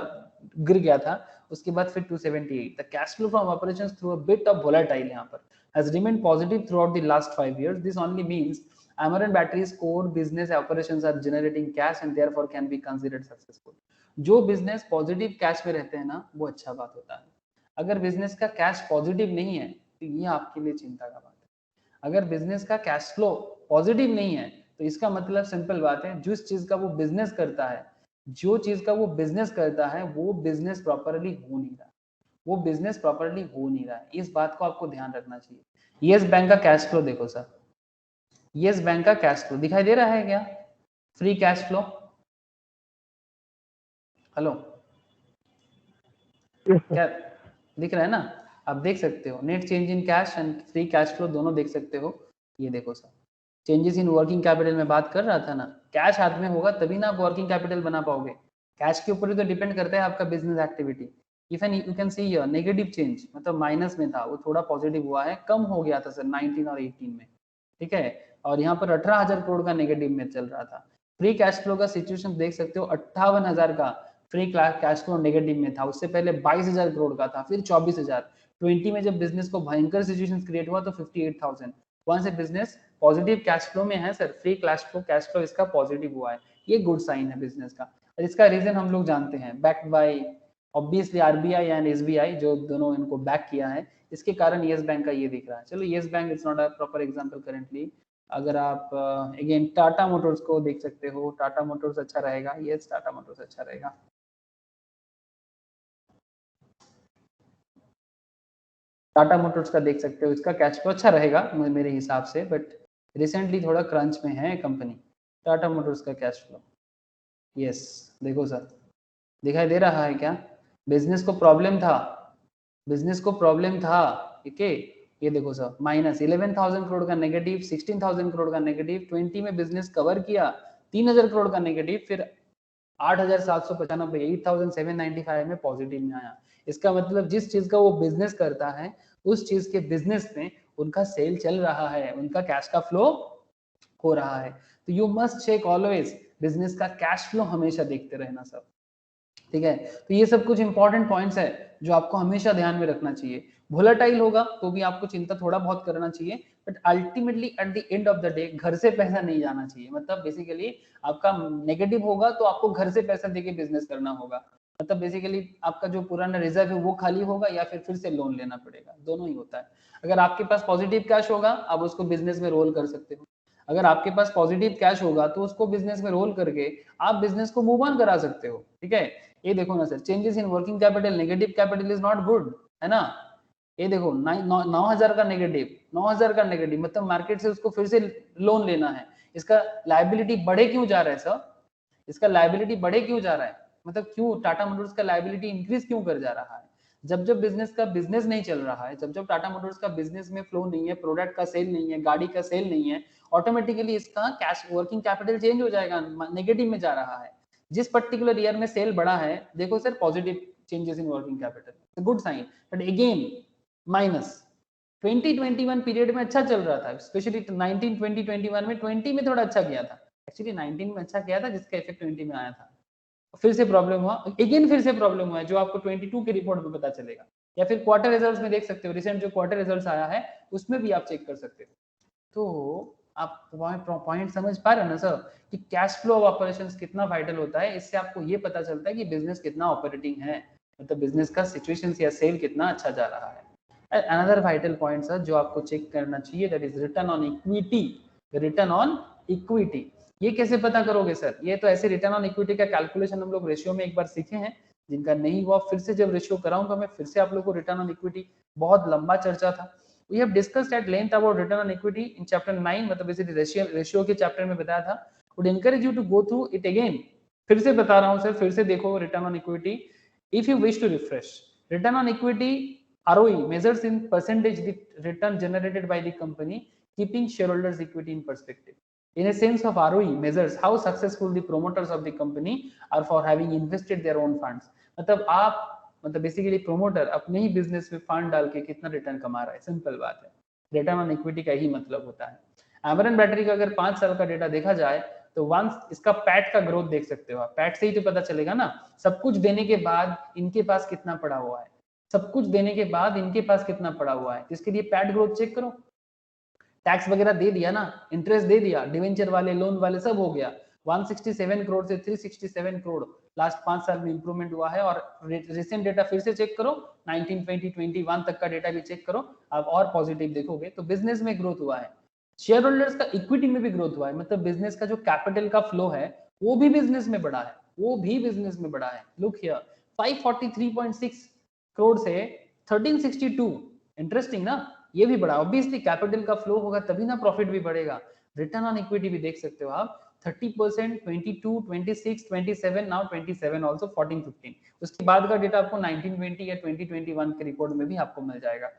गिर गया था, उसके बाद फिर 278। The cash flow from operations through a bit of volatile यहाँ पर has remained positive throughout the last 5 years. This only means Amaran Battery's core business operations are generating cash and therefore can be considered successful. जो business positive cash में रहते हैं ना, वो अच्छा बात होता है। अगर बिजनेस का कैश पॉजिटिव नहीं है तो ये आपके लिए चिंता का बात है। अगर बिजनेस का कैश फ्लो पॉजिटिव नहीं है तो इसका मतलब सिंपल बात है, जिस चीज का वो बिजनेस करता है, जो चीज का वो बिजनेस करता है वो बिजनेस प्रॉपरली हो नहीं रहा, वो बिजनेस प्रॉपरली हो नहीं रहा है। इस बात को आपको ध्यान रखना चाहिए। यस बैंक का कैश फ्लो देखो सर, यस बैंक का कैश फ्लो दिखाई दे रहा है क्या? फ्री कैश फ्लो, हेलो क्या दिख रहा है ना? आप देख सकते हो net change in cash and free cash flow दोनों देख सकते हो। ये देखो sir, changes in working capital में बात कर रहा था ना, कैश हाथ में होगा तभी ना आप वर्किंग कैपिटल बना पाओगे। कैश के ऊपर ही तो डिपेंड करता है आपका business activity. Even you can see here negative change, मतलब माइनस में था वो थोड़ा पॉजिटिव हुआ है, कम हो गया था सर 19 और 18 में, ठीक है। और यहाँ पर 18,000 करोड़ का नेगेटिव में चल रहा था। फ्री कैश फ्लो का सिचुएशन देख सकते हो, 58,000 का फ्री कैश फ्लो नेगेटिव में था, उससे पहले 22,000 करोड़ का था, फिर 24,000। 20 में जब बिजनेस को भयंकर सिचुएशन क्रिएट हुआ तो 58,000। वहां से बिजनेस पॉजिटिव कैश फ्लो में है सर, फ्री कैश फ्लो इसका पॉजिटिव हुआ है, ये गुड साइन है बिजनेस का। और इसका रीजन हम लोग जानते हैं, backed by obviously RBI and SBI, जो दोनों इनको बैक किया है, इसके कारण येस बैंक का ये दिख रहा है। चलो yes bank it's not a proper example currently. अगर आप अगेन टाटा मोटर्स को देख सकते हो, टाटा मोटर्स अच्छा रहेगा, यस टाटा मोटर्स अच्छा रहेगा। टाटा मोटर्स का देख सकते हो, इसका कैश फ्लो अच्छा रहेगा मेरे हिसाब से, बट रिसेंटली थोड़ा क्रंच में है कंपनी। टाटा मोटर्स का कैश फ्लो यस देखो सर, दिखाई दे रहा है क्या? बिजनेस को प्रॉब्लम था, बिजनेस को प्रॉब्लम था, ठीक है। ये देखो सर, माइनस 11,000 करोड़ का नेगेटिव, 16,000 करोड़ का नेगेटिव, 20 में बिजनेस कवर किया 3,000 करोड़ का नेगेटिव, फिर 8,795 8,795 में पॉजिटिव में आया। इसका मतलब जिस चीज का वो बिजनेस करता है उस चीज के बिजनेस में उनका सेल चल रहा है, उनका कैश का फ्लो हो रहा है। तो you must check always business का कैश फ्लो, हमेशा देखते रहना सब, ठीक है। तो ये सब कुछ इंपॉर्टेंट पॉइंट्स है जो आपको हमेशा ध्यान में रखना चाहिए। वोलेटाइल होगा तो भी आपको चिंता थोड़ा बहुत करना चाहिए, but ultimately at the end of the day घर से पैसा नहीं जाना चाहिए। मतलब बेसिकली आपका नेगेटिव होगा तो आपको घर से पैसा देके बिजनेस करना होगा, मतलब बेसिकली आपका जो पुराना रिजर्व है वो खाली होगा या फिर से लोन लेना पड़ेगा, दोनों ही होता है। अगर आपके पास पॉजिटिव कैश होगा आप उसको बिजनेस में रोल कर सकते हो, अगर आपके पास पॉजिटिव कैश होगा तो उसको बिजनेस में रोल करके आप बिजनेस को मूव ऑन करा सकते हो, ठीक है। ये देखो ना sir, changes in working capital, negative capital is not good, है ना। ये देखो 9,000 का नेगेटिव, 9,000 का नेगेटिव, मतलब मार्केट से उसको फिर से लोन लेना है। इसका लायबिलिटी बढ़े क्यों जा रहा है सर? इसका लायबिलिटी बढ़े क्यों जा रहा है? मतलब क्यों टाटा मोटर्स का लायबिलिटी इंक्रीज क्यों कर जा रहा है? जब जब बिजनेस का बिजनेस नहीं चल रहा है, जब जब टाटा मोटर्स का बिजनेस में फ्लो नहीं है, प्रोडक्ट का सेल नहीं है, गाड़ी का सेल नहीं है, ऑटोमेटिकली इसका कैश वर्किंग कैपिटल चेंज हो जाएगा, नेगेटिव में जा रहा है। जिस पर्टिकुलर ईयर में सेल बढ़ा है, देखो sir positive changes in working capital, good sign, but again minus. 2021 period में अच्छा चल रहा था, स्पेशली 19 20 21 में, 20 में थोड़ा अच्छा किया था, एक्चुअली 19 में अच्छा किया था जिसका इफेक्ट 20 में आया था, फिर से प्रॉब्लम हुआ, अगेन फिर से प्रॉब्लम हुआ है, जो आपको 22 की रिपोर्ट में पता चलेगा, या फिर क्वार्टर रिजल्ट्स में देख सकते हो, रिसेंट जो क्वार्टर रिजल्ट्स आया है उसमें भी आप चेक कर सकते हो। तो आप पॉइंट समझ पा रहे हो ना सर कि कैश फ्लो ऑफ ऑपरेशंस कितना वाइटल होता है। इससे आपको ये पता चलता है कि बिजनेस कितना ऑपरेटिंग है, मतलब बिजनेस का सिचुएशन या सेल कितना अच्छा जा रहा है। अनदर वाइटल पॉइंट सर जो आपको चेक करना चाहिए, that is return on equity. Return on equity ये कैसे पता करोगे सर? ये तो ऐसे रिटर्न ऑन इक्विटी का कैलकुलेशन हम लोग रेशियो में एक बार सीखे हैं, जिनका नहीं हुआ फिर से जब रेशियो कराऊंगा मैं फिर से आप लोग को रिटर्न ऑन इक्विटी, बहुत लंबा चर्चा था। We have discussed at length about return on equity in chapter 9, मतलब इसे रेशियो के चैप्टर में बताया था। Would encourage you to go through it again। फिर से बता रहा हूँ सर, फिर से देखो return on equity if you wish to refresh। Return on equity ROE measures in percentage the return generated by the company keeping shareholders equity in perspective. In a sense of ROE measures how successful the promoters of the company are for having invested their own funds. मतलब आप basically promoter अपने ही business में fund डाल के कितना return कमा रहा है, सिंपल बात है। रिटर्न ऑन इक्विटी का ही मतलब होता है। एमरन बैटरी का अगर 5 साल का डेटा देखा जाए तो वंस इसका पैट का ग्रोथ देख सकते हो आप, पैट से ही तो पता चलेगा ना, सब कुछ देने के बाद इनके पास कितना पड़ा हुआ है, सब कुछ देने के बाद इनके पास कितना पड़ा हुआ है, इसके लिए पैट ग्रोथ चेक करो। टैक्स वगैरह दे दिया ना, इंटरेस्ट दे दिया, डिवेंचर वाले लोन वाले सब हो गया, 167 करोड़ से 367 करोड़ लास्ट 5 साल में इंप्रूवमेंट हुआ है। और रिसेंट डेटा फिर से चेक करो, 19, 20, 21 तक का डेटा भी चेक करो, आप और पॉजिटिव देखोगे तो बिजनेस में ग्रोथ हुआ है, शेयर होल्डर्स का इक्विटी में भी ग्रोथ हुआ है, मतलब बिजनेस का जो कैपिटल का फ्लो है वो भी बिजनेस में बढ़ा है, वो भी बिजनेस में बढ़ा है। लुक हियर 543.6 करोड़ से 1362, इंटरेस्टिंग ना, ये भी बढ़ा। ऑब्वियसली कैपिटल का फ्लो होगा तभी ना प्रॉफिट भी बढ़ेगा। रिटर्न ऑन इक्विटी भी देख सकते हो आप, 30%, 22, 26, 27, नाउ 27 आल्सो 14, 15। उसके बाद का डेटा आपको 1920 या 2021 के रिपोर्ट में भी आपको मिल जाएगा।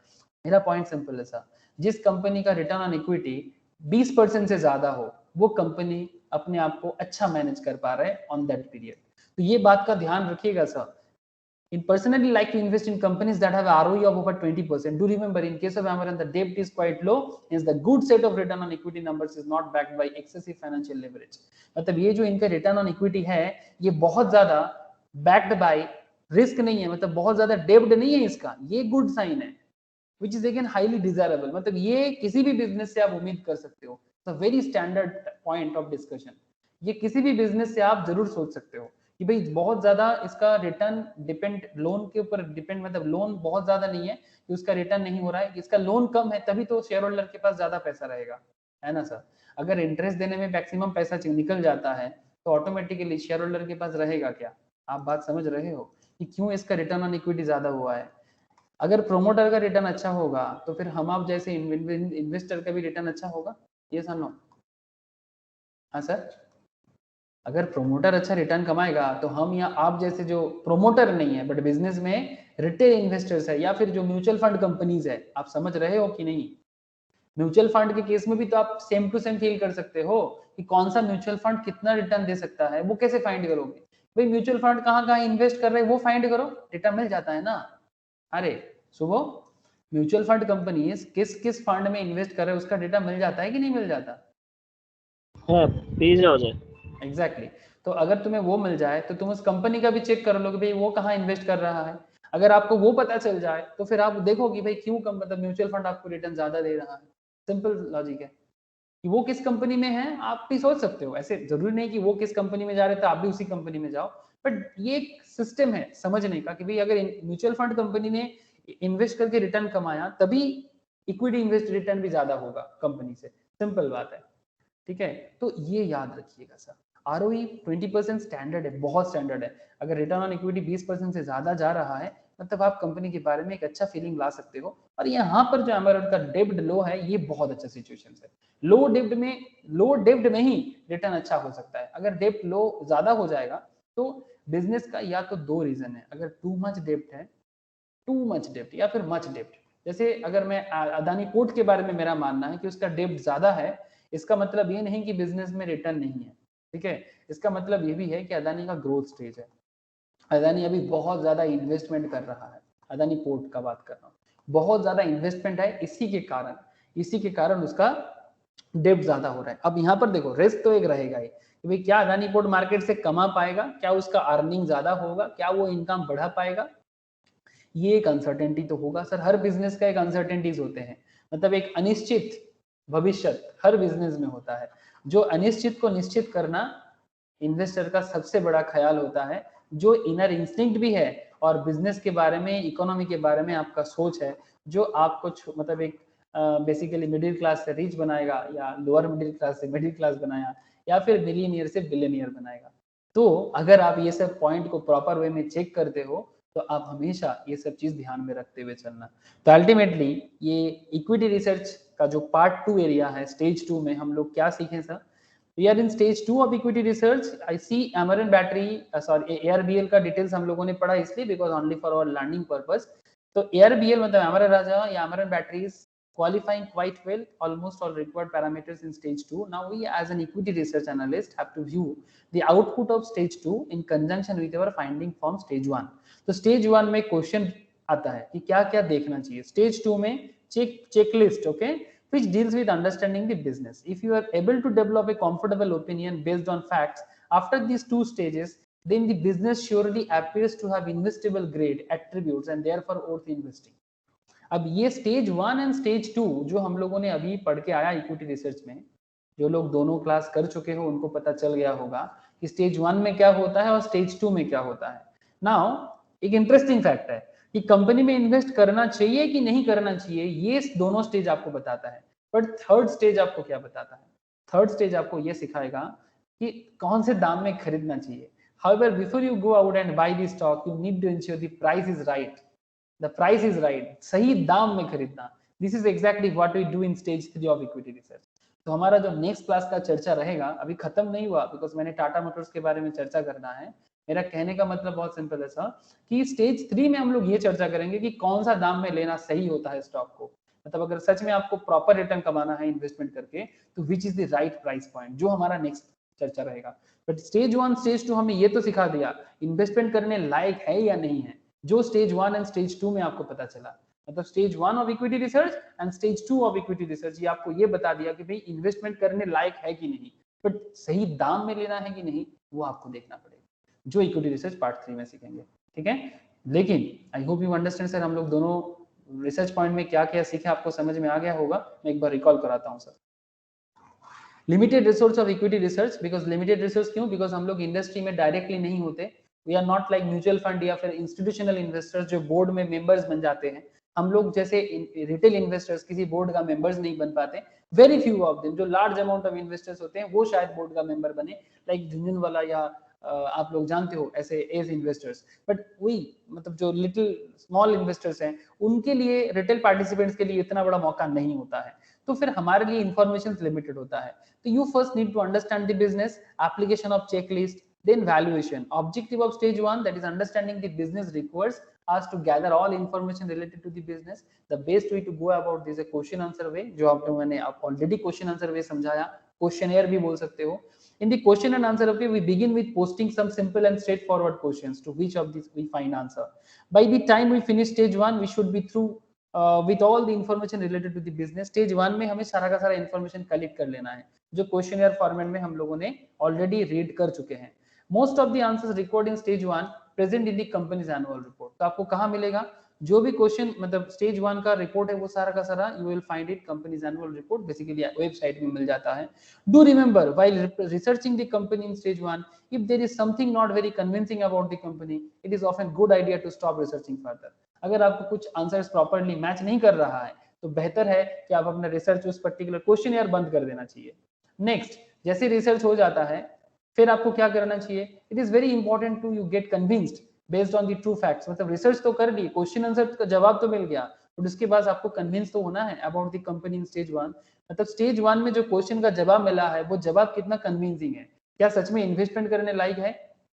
मेरा पॉइंट सिंपल है सर, जिस कंपनी का रिटर्न ऑन इक्विटी 20% से ज्यादा हो वो कंपनी अपने आप को अच्छा मैनेज कर पा रहा है ऑन दैट पीरियड। तो ये बात का ध्यान रखिएगा sir. In personally like to invest in companies that have ROE of over 20%. Do remember, in case of Amaranth, the debt is quite low. Hence, the good set of return on equity numbers is not backed by excessive financial leverage. मतलब ये जो इनका return on equity है ये बहुत ज्यादा backed by risk नहीं है, मतलब बहुत ज्यादा डेब्ट नहीं है इसका, ये गुड साइन है, which is again highly desirable. मतलब ये किसी भी बिजनेस से आप उम्मीद कर सकते हो, तो very standard point of discussion. ये किसी भी बिजनेस से आप जरूर सोच सकते हो कि भाई बहुत ज्यादा इसका रिटर्न डिपेंड लोन के ऊपर डिपेंड, मतलब लोन बहुत ज्यादा नहीं है कि उसका रिटर्न नहीं हो रहा है, इसका लोन कम है तभी तो शेयर होल्डर के पास ज्यादा पैसा रहेगा, है ना सर। अगर इंटरेस्ट देने में मैक्सिमम पैसा निकल जाता है तो ऑटोमेटिकली शेयर होल्डर के पास रहेगा क्या? आप बात समझ रहे हो कि क्यों इसका रिटर्न ऑन इक्विटी ज्यादा हुआ है। अगर प्रोमोटर का रिटर्न अच्छा होगा तो फिर हम आप जैसे इन्वेस्टर का भी रिटर्न अच्छा होगा, ये सर नो? हाँ सर, अगर प्रोमोटर अच्छा रिटर्न कमाएगा तो हम या आप जैसे जो प्रोमोटर नहीं है बट बिजनेस में रिटेल इन्वेस्टर्स है या फिर जो म्यूचुअल फंड कंपनीज है, आप समझ रहे हो कि नहीं? म्यूचुअल फंड के केस में भी तो आप सेम टू सेम फील कर सकते हो कि कौन सा म्यूचुअल फंड कितना रिटर्न दे सकता है। वो कैसे फाइंड करोगे भाई? म्यूचुअल फंड कहाँ कहाँ इन्वेस्ट कर रहे हैं वो फाइंड करो, डेटा मिल जाता है ना। अरे सुबह, म्यूचुअल फंड कंपनी किस किस फंड में इन्वेस्ट कर रहे हैं उसका डेटा मिल जाता है कि नहीं मिल जाता? हाँ, पेज आ जाए। एग्जैक्टली तो अगर तुम्हें वो मिल जाए तो तुम उस कंपनी का भी चेक कर लो कि भाई वो कहाँ इन्वेस्ट कर रहा है। अगर आपको वो पता चल जाए तो फिर आप देखो कि भाई क्यों कम, मतलब म्यूचुअल फंड आपको रिटर्न ज्यादा दे रहा है। सिंपल लॉजिक है कि वो किस कंपनी में है आप भी सोच सकते हो। ऐसे जरूरी नहीं कि वो किस कंपनी में जा रहे थे आप भी उसी कंपनी में जाओ, बट ये एक सिस्टम है समझने का कि भाई अगर म्यूचुअल फंड कंपनी ने इन्वेस्ट करके रिटर्न कमाया तभी इक्विटी इन्वेस्ट रिटर्न भी ज्यादा होगा कंपनी से, सिंपल बात है। ठीक है, तो ये याद रखिएगा सर। ROE 20% स्टैंडर्ड है, बहुत स्टैंडर्ड है। अगर रिटर्न ऑन इक्विटी 20% से ज्यादा जा रहा है मतलब आप कंपनी के बारे में एक अच्छा फीलिंग ला सकते हो। और यहाँ पर जो एमरल्ड का डेब्ट लो है ये बहुत अच्छा सिचुएशन है। लो डेब्ट में ही रिटर्न अच्छा हो सकता है। अगर डेब्ट लो ज्यादा हो जाएगा तो बिजनेस का या तो दो रीजन है, अगर टू मच डेब्ट है, टू मच डेब्ट या फिर मच डेब्ट। जैसे अगर मैं अदानी पोर्ट के बारे में मेरा मानना है कि उसका डेब्ट ज्यादा है, इसका मतलब ये नहीं कि बिजनेस में रिटर्न नहीं है। ठीक है, इसका मतलब ये भी है कि अदानी का ग्रोथ स्टेज है, अदानी अभी बहुत ज्यादा इन्वेस्टमेंट कर रहा है। अदानी पोर्ट का बात कर रहा हूँ, बहुत ज्यादा इन्वेस्टमेंट है, इसी के कारण उसका डेब्ट ज्यादा हो रहा है। अब यहाँ पर देखो रिस्क तो एक रहेगा ही कि भाई क्या अदानी पोर्ट मार्केट से कमा पाएगा, क्या उसका अर्निंग ज्यादा होगा, क्या वो इनकम बढ़ा पाएगा, ये एक अनसर्टेनिटी तो होगा सर। हर बिजनेस का एक अनसर्टेनिटीज होते हैं, मतलब एक अनिश्चित भविष्य हर बिजनेस में होता है। जो अनिश्चित को निश्चित करना इन्वेस्टर का सबसे बड़ा ख्याल होता है, जो इनर इंस्टिंक्ट भी है और बिजनेस के बारे में, इकोनॉमी के बारे में आपका सोच है, जो आपको मतलब एक बेसिकली मिडिल क्लास से रिच बनाएगा या लोअर मिडिल क्लास से मिडिल क्लास बनाया या फिर मिलियनियर से बिलियनियर बनाएगा। तो अगर आप ये सब पॉइंट को प्रॉपर वे में चेक करते हो तो आप हमेशा ये सब चीज ध्यान में रखते हुए चलना। तो अल्टीमेटली ये इक्विटी रिसर्च का जो पार्ट 2 एरिया है, स्टेज 2 में हम लोग क्या सीखें sir? We are in stage 2 of equity research. I see Amaron battery sorry ARBL का डिटेल्स हम लोगों ने पढ़ा इसलिए because only for our learning purpose. तो ARBL मतलब अमरन राजा या Amaron batteries qualifying quite well almost all required parameters in stage 2. Now we as an equity research analyst have to view the output of stage 2 in conjunction with our finding from stage 1. तो stage 1 में question आता है कि क्या क्या देखना चाहिए. stage 2 में checklist, okay, which deals with understanding the business. If you are able to develop a comfortable opinion based on facts after these two stages, then the business surely appears to have investable grade attributes and therefore worth investing. अब ये stage 1 and stage 2 जो हम लोगों ने अभी पढ़ के आया इक्विटी रिसर्च में, जो लोग दोनों क्लास कर चुके हो उनको पता चल गया होगा कि स्टेज 1 में क्या होता है और स्टेज 2 में क्या होता है. नाउ एक इंटरेस्टिंग फैक्ट है कि कंपनी में इन्वेस्ट करना चाहिए कि नहीं करना चाहिए, ये दोनों स्टेज आपको बताता है. बट थर्ड स्टेज आपको क्या बताता है? थर्ड स्टेज आपको ये सिखाएगा कि कौन से दाम में खरीदना चाहिए. However, before you go out and buy the stock, you need to ensure the price is right. The price is right. सही दाम में खरीदना. This is exactly what we do in stage 3 of equity research. तो हमारा जो next class का चर्चा रहेगा अभी खत्म नहीं हुआ, बिकॉज मैंने टाटा मोटर्स के बारे में चर्चा करना है. मेरा कहने का मतलब बहुत सिंपल है सर कि स्टेज 3 में हम लोग ये चर्चा करेंगे कि कौन सा दाम में लेना सही होता है स्टॉक को. मतलब अगर सच में आपको प्रॉपर रिटर्न कमाना है इन्वेस्टमेंट करके, तो which is the right price point, जो हमारा नेक्स्ट चर्चा रहेगा. बट स्टेज 1 स्टेज 2 हमें ये तो सिखा दिया इन्वेस्टमेंट करने लायक है या नहीं है, जो स्टेज 1 एंड स्टेज 2 में आपको पता चला. मतलब stage 1 of equity research and stage 2 of equity research, ये आपको ये बता दिया कि भाई इन्वेस्टमेंट करने लायक है कि नहीं, बट सही दाम में लेना है कि नहीं वो आपको देखना पड़ेगा, जो इक्विटी रिसर्च पार्ट 3 में सीखेंगे. ठीक है, लेकिन आई होप यू अंडरस्टैंड सर, हम लोग दोनों रिसर्च पॉइंट में क्या क्या सीखे आपको समझ में आ गया होगा. मैं एक बार रिकॉल कराता हूँ sir. Limited resource of equity research, because limited resource क्यों? बिकॉज हम लोग इंडस्ट्री में डायरेक्टली नहीं होते. We are not like mutual fund या फिर इंस्टीट्यूशनल इन्वेस्टर्स जो बोर्ड में मेंबर्स बन जाते हैं. हम लोग जैसे रिटेल इन्वेस्टर्स किसी बोर्ड का मेंबर्स नहीं बन पाते. वेरी फ्यू ऑफ देम, जो लार्ज अमाउंट ऑफ इन्वेस्टर्स होते हैं वो शायद बोर्ड का मेंबर बने, लाइक झुंझुनवाला या आप लोग जानते हो ऐसे एज इन्वेस्टर्स. बट वही मतलब जो लिटिल स्मॉल इन्वेस्टर्स हैं उनके लिए, रिटेल पार्टिसिपेंट्स के लिए इतना बड़ा मौका नहीं होता है. तो फिर हमारे लिए इंफॉर्मेशन लिमिटेड होता है. तो you first need to understand the business, application of checklist, then valuation. Objective of stage 1, that is understanding the business, requires us to gather all information related to the business. The best way to go about this is a question answer way, जो आप लोगों ने already question answer way समझाया, questionnaire भी बोल सकते हो. In the question and answer way, we begin with posting some simple and straightforward questions to which of these we find answer. By the time we finish stage 1, we should be through with all the information related to the business. Stage 1 में हमें सारा का सारा information collect कर लेना है, जो questionnaire format में हम लोगों ने already read कर चुके हैं. Most of the answers recorded in stage 1 present in the company's annual report. तो आपको कहाँ मिलेगा? जो भी क्वेश्चन मतलब स्टेज 1 का रिपोर्ट है वो सारा का सारा you will find it company's annual report, basically website में मिल जाता है. Do remember while researching the company in stage 1, if there is something not very convincing about the company, it is often good idea to stop researching further. अगर आपको कुछ answers properly match नहीं कर रहा है तो बेहतर है कि आप अपना रिसर्च उस पर्टिकुलर क्वेश्चन यार बंद कर देना चाहिए. नेक्स्ट, जैसे रिसर्च हो जाता है फिर आपको क्या करना चाहिए? It is very important to you get convinced based on the true facts. मतलब रिसर्च तो कर ली, क्वेश्चन आंसर का जवाब तो मिल गया, बट उसके बाद आपको कन्विंस तो होना है about the company in stage 1. मतलब स्टेज 1 में जो क्वेश्चन का जवाब मिला है वो जवाब कितना कन्विंसिंग है, क्या सच में इन्वेस्टमेंट करने लायक है,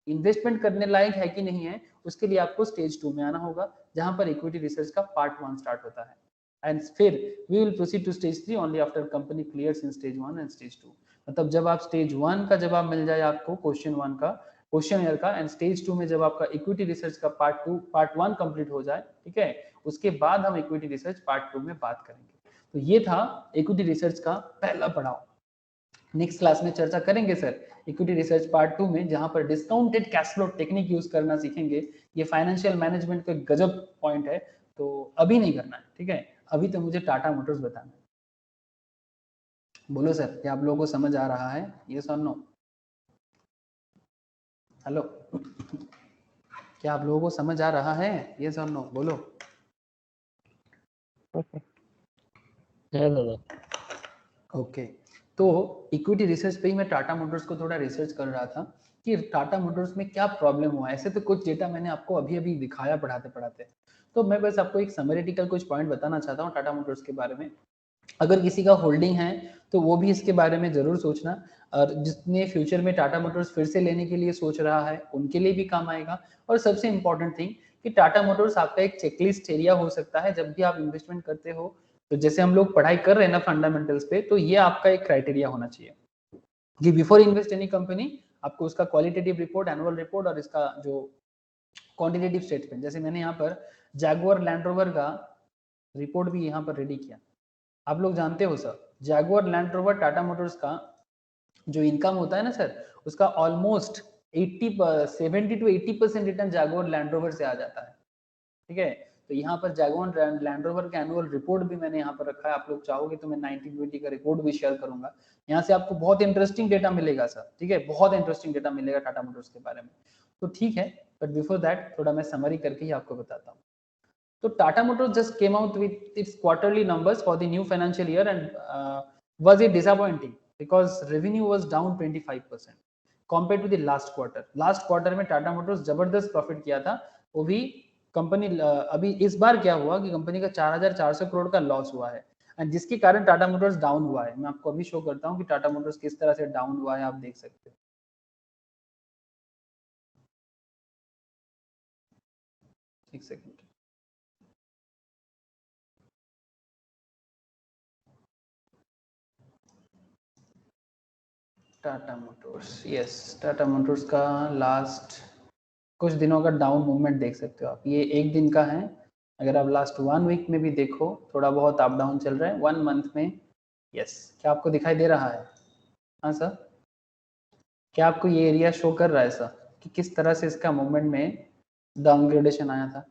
इन्वेस्टमेंट करने लायक है कि नहीं है, उसके लिए आपको स्टेज 2 में आना होगा जहां पर इक्विटी रिसर्च का पार्ट 1 स्टार्ट होता है. एंड फिर we will proceed to stage 3 only after company clears in stage 1 and stage 2. मतलब जब आप स्टेज 1 का जवाब मिल जाए आपको क्वेश्चन 1 का, क्वेश्चनियर का, एंड स्टेज 2 में जब आपका इक्विटी रिसर्च का पार्ट 1 कंप्लीट हो जाए, ठीक है, उसके बाद हम इक्विटी रिसर्च पार्ट 2 में बात करेंगे. तो ये था इक्विटी रिसर्च का पहला पड़ाव. नेक्स्ट क्लास में चर्चा करेंगे सर इक्विटी रिसर्च पार्ट 2 में, जहां पर discounted cash flow technique use करना सीखेंगे. ये फाइनेंशियल मैनेजमेंट का गजब पॉइंट है, तो अभी नहीं करना है. ठीक है, अभी तो मुझे टाटा मोटर्स बताना है. बोलो सर, क्या आप लोगों को समझ आ रहा है? यस और नो? हेलो, क्या आप लोगों को समझ आ रहा है? यस और नो बोलो. ओके, तो इक्विटी रिसर्च पे ही मैं टाटा मोटर्स को थोड़ा रिसर्च कर रहा था कि टाटा मोटर्स में क्या प्रॉब्लम हुआ. ऐसे तो कुछ डेटा मैंने आपको अभी अभी दिखाया पढ़ाते पढ़ाते, तो मैं बस आपको एक समरीटिकल कुछ पॉइंट बताना चाहता हूँ टाटा मोटर्स के बारे में. अगर किसी का होल्डिंग है तो वो भी इसके बारे में जरूर सोचना, और जिसने फ्यूचर में टाटा मोटर्स फिर से लेने के लिए सोच रहा है उनके लिए भी काम आएगा. और सबसे इंपॉर्टेंट थिंग कि टाटा मोटर्स आपका एक चेकलिस्ट एरिया हो सकता है. जब भी आप इन्वेस्टमेंट करते हो तो जैसे हम लोग पढ़ाई कर रहे हैं ना फंडामेंटल्स पे, तो ये आपका एक क्राइटेरिया होना चाहिए कि बिफोर इन्वेस्ट एनी कंपनी आपको उसका क्वालिटेटिव रिपोर्ट, एनुअल रिपोर्ट और इसका जो क्वांटिटेटिव स्टेटमेंट, जैसे मैंने यहाँ पर जैगुआर लैंड रोवर का रिपोर्ट भी यहाँ पर रेडी किया। आप लोग जानते हो sir, Jaguar Land rover Tata motors का जो इनकम होता है ना सर, उसका almost 70 to 80% return Jaguar Land Rover से आ जाता है। ठीक है, तो यहाँ पर जैगुआर लैंड रोवर का एनुअल रिपोर्ट भी मैंने यहाँ पर रखा है। आप लोग चाहोगे तो मैं 1920 का रिपोर्ट भी शेयर करूंगा। यहाँ से आपको बहुत इंटरेस्टिंग डेटा मिलेगा सर। ठीक है, बहुत इंटरेस्टिंग डेटा मिलेगा टाटा मोटर्स के बारे में। तो ठीक है, बट बिफोर दैट थोड़ा मैं समरी करके ही आपको बताता हूँ। तो Tata Motors just came out with its quarterly numbers for the new financial year and was it disappointing because revenue was down 25% compared to the last quarter. Last quarter में Tata Motors जबरदस्त profit किया था, वो भी company अभी इस बार क्या हुआ कि कंपनी का 4,400 करोड़ का लॉस हुआ है, एंड जिसके कारण टाटा मोटर्स डाउन हुआ है। मैं आपको अभी शो करता हूँ कि टाटा मोटर्स किस तरह से डाउन हुआ है, आप देख सकते हो। एक second, Tata Motors, yes, Tata motors का लास्ट कुछ दिनों का डाउन मूवमेंट देख सकते हो आप। ये एक दिन का है, अगर आप लास्ट 1 वीक में भी देखो थोड़ा बहुत अप डाउन चल रहा है। 1 मंथ में, यस, क्या आपको दिखाई दे रहा है? हाँ सर, क्या आपको ये एरिया शो कर रहा है सर कि किस तरह से इसका मूवमेंट में डाउनग्रेडेशन आया था?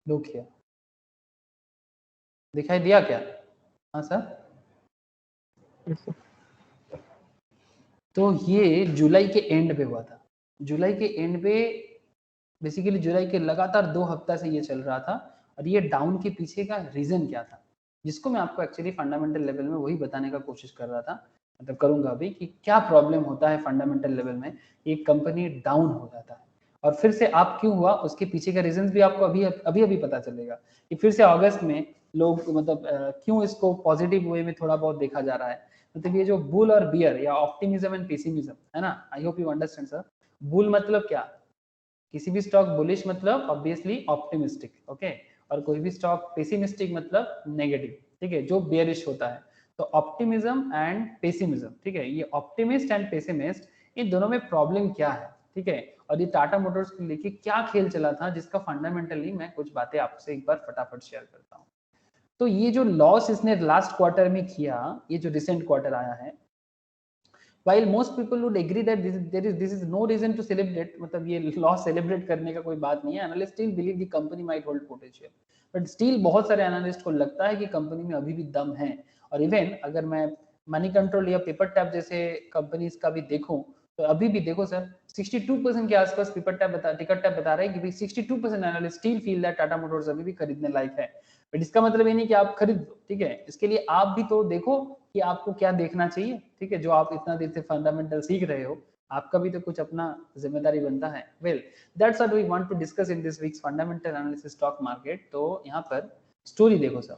लुक हियर, दिखाई दिया क्या? हाँ सर, तो ये जुलाई के एंड पे हुआ था। जुलाई के एंड पे बेसिकली जुलाई के लगातार 2 हफ्ता से ये चल रहा था, और ये डाउन के पीछे का रीजन क्या था, जिसको मैं आपको एक्चुअली फंडामेंटल लेवल में वही बताने का कोशिश कर रहा था, मतलब करूंगा अभी, कि क्या प्रॉब्लम होता है फंडामेंटल लेवल में, एक कंपनी डाउन हो जाता है और फिर से आप क्यों हुआ, उसके पीछे का रीजन भी आपको अभी पता चलेगा कि फिर से अगस्त में लोग मतलब क्यों इसको पॉजिटिव वे में थोड़ा बहुत देखा जा रहा है। मतलब ये जो बुल और बियर या ऑप्टिमिज्म एंड पेसिमिज्म है ना, आई hope you understand sir. Bull मतलब क्या, किसी भी स्टॉक बुलिश मतलब ऑब्वियसली ऑप्टिमिस्टिक, ओके, और कोई भी स्टॉक पेसिमिस्टिक मतलब नेगेटिव, ठीक है, जो बेयरिश होता है। तो ऑप्टिमिज्म एंड पेसिमिज्म, ठीक है, ये ऑप्टिमिस्ट एंड पेसिमिस्ट, इन दोनों में प्रॉब्लम क्या है, ठीक है, और ये टाटा मोटर्स को लेके क्या खेल चला था, जिसका फंडामेंटली मैं कुछ बातें आपसे एक बार फटाफट शेयर करता हूँ। तो ये जो लॉस इसने लास्ट क्वार्टर में किया, ये जो रिसेंट क्वार्टर आया है, while most people would agree that this is no reason to celebrate, मतलब ये लॉस सेलिब्रेट करने का कोई बात नहीं है, analyst still believe the company might hold potential, but still बहुत सारे एनालिस्ट को लगता है कि कंपनी में अभी भी दम है। और इवन अगर मैं मनी कंट्रोल या पेपर टैप जैसे कंपनीज का भी देखूं, तो अभी भी देखो सर 62% के आसपास पेपर टैप टिकट टैप बता रहे हैं कि भाई 62% analyst still feel that Tata Motors अभी भी खरीदने लायक है। बट इसका मतलब ये नहीं कि आप खरीद दो, ठीक है, इसके लिए आप भी तो देखो कि आपको क्या देखना चाहिए, ठीक है, जो आप इतना देर से फंडामेंटल सीख रहे हो, आपका भी तो कुछ अपना जिम्मेदारी बनता है। Well, that's what we want to discuss in this week's fundamental analysis stock market. तो यहाँ पर स्टोरी देखो सर,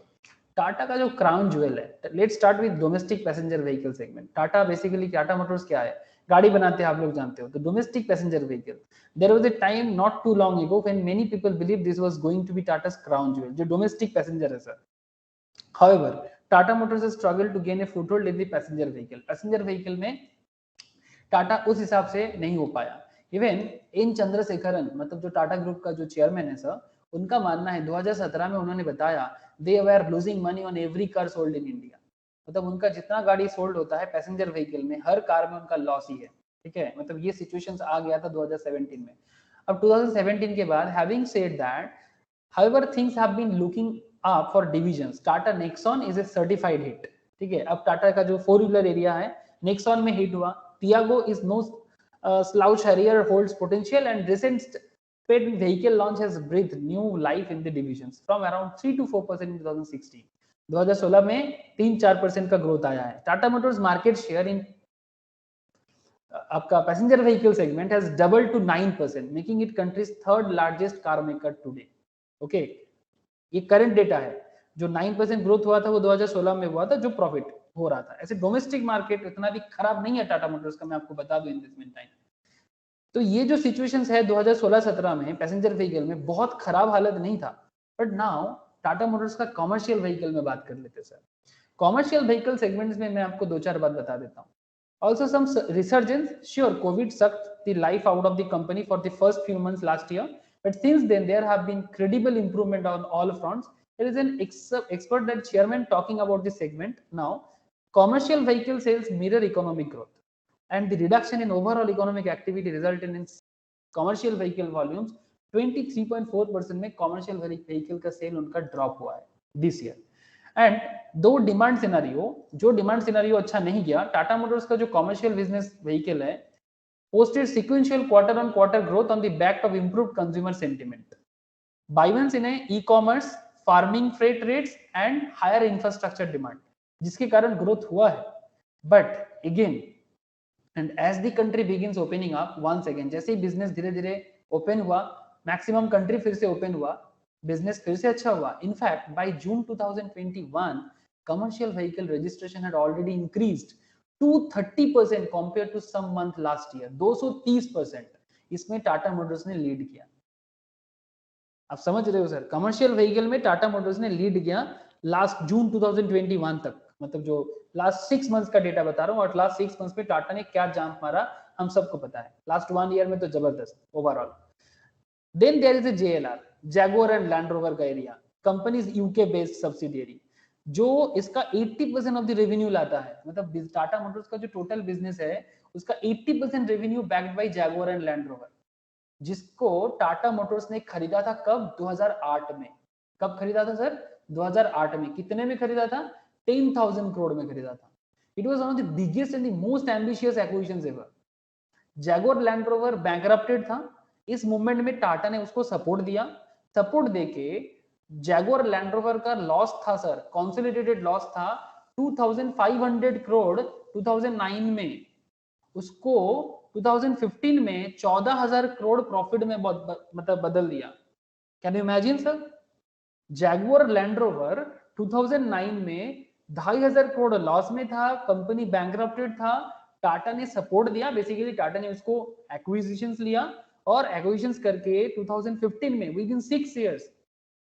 टाटा का जो क्राउन ज्वेल है, let's start with domestic passenger vehicle segment. Tata basically, Tata Motors क्या है, गाड़ी बनाते हैं, आप लोग जानते हो, तो domestic passenger vehicle, there was a time not too long ago when many people believe this was going to be Tata's crown jewel, जो डोमेस्टिक पैसेंजर है sir. However, Tata Motors has struggled to gain a foothold in the passenger vehicle. Passenger vehicle में टाटा उस हिसाब से नहीं हो पाया। Even an Chandrasekaran, मतलब जो टाटा ग्रुप का जो चेयरमैन है सर, उनका मानना है 2017 में उन्होंने बताया they were losing money on every car sold in India, मतलब उनका जितना गाड़ी सोल्ड होता है पैसेंजर व्हीकल में, हर कार में उनका लॉस ही है, ठीक है, मतलब ये सिचुएशंस आ गया था 2017 में। अब 2017 के बाद, having said that, however things have been looking up for divisions, Tata Nexon is a certified hit, ठीक है। अब टाटा का जो 4 व्हीलर एरिया है, नेक्सॉन में हिट हुआ, Tiago is no slouch, Harrier holds potential, and recent paid vehicle launch has breathed new life in the divisions from around 3 to 4% in 2016। 2016 में 3-4% का ग्रोथ आया है। Tata motors market share in आपका passenger vehicle segment has doubled to 9%, making it country's third largest car maker today, okay. ये current data है, जो 9% growth हुआ था वो 2016 में हुआ था, जो प्रॉफिट हो रहा था। ऐसे डोमेस्टिक मार्केट इतना भी खराब नहीं है टाटा मोटर्स का, मैं आपको बता दूं इन दिस मीन टाइम। तो ये जो सिचुएशंस है 2016-17 में पैसेंजर व्हीकल में, बहुत खराब हालत नहीं था, बट नाउ टाटा मोटर्स का कॉमर्शियल व्हीकल में बात कर लेते सर। कॉमर्शियल व्हीकल सेगमेंट्स में मैं आपको दो चार बात बता देता हूँ। Also some resurgence, sure, COVID sucked the life out of the company for the first few months last year, but since then there have been credible improvement on all fronts. There is an expert that chairman talking about this segment now. Commercial vehicle sales mirror economic growth, and the reduction in overall economic activity resulted in commercial vehicle volumes 23.4% में commercial vehicle का sale उनका drop हुआ है this year. And दो demand scenario, जो demand scenario अच्छा नहीं गया, टाटा मोटर्स का जो कॉमर्शियल बिजनेस व्हीकल है posted sequential quarter on quarter growth on the back of improved consumer sentiment. Buoyancy इन्हें e commerce, farming freight rates and higher infrastructure demand, जिसके कारण ग्रोथ हुआ है। But again and as the country begins opening up once again, जैसे ही business धीरे धीरे open हुआ, मैक्सिमम कंट्री फिर से ओपन हुआ, बिजनेस फिर से अच्छा हुआ। In fact by June 2021 commercial vehicle registration had already increased 230% compare to some month last year. 230% इसमें टाटा मोटर्स ने लीड किया। आप समझ रहे हो सर, कमर्शियल व्हीकल में टाटा मोटर्स ने लीड किया लास्ट जून 2021 तक, मतलब जो लास्ट 6 मंथ्स का डेटा बता रहा हूँ, और लास्ट 6 मंथ्स में टाटा ने क्या जंप मारा हम सबको पता है। लास्ट 1 ईयर में तो जबरदस्त overall. Then there is a JLR, Jaguar and Land Rover का area, company's UK based subsidiary, जो इसका 80% ऑफ द रेवेन्यू लाता है। मतलब टाटा मोटर्स का जो टोटल बिजनेस है उसका 80% revenue backed by Jaguar and Land rover, जिसको टाटा मोटर्स ने खरीदा था कब? 2008 में। कब खरीदा था सर? 2008 में। कितने में खरीदा था? 10,000 करोड़ में खरीदा था। It was one of the biggest and the most ambitious acquisitions ever. Jaguar Land Rover bankrupted था, इस मूवमेंट में टाटा ने उसको सपोर्ट दिया। सपोर्ट देके जैगुआर लैंड रोवर का लॉस था सर, कंसोलिडेटेड लॉस था 2500 करोड़ 2009 में, उसको 2015 में 14,000 करोड़ प्रॉफिट में मतलब बदल दिया। Can you imagine sir? Jaguar Land rover 2009 में 2,500 करोड़ लॉस में था, कंपनी बैंकरप्टेड था, टाटा ने सपोर्ट दिया। बेसिकली टाटा ने उसको एक्विजिशंस लिया, और एक्विजिशंस करके 2015 में विद इन 6 इयर्स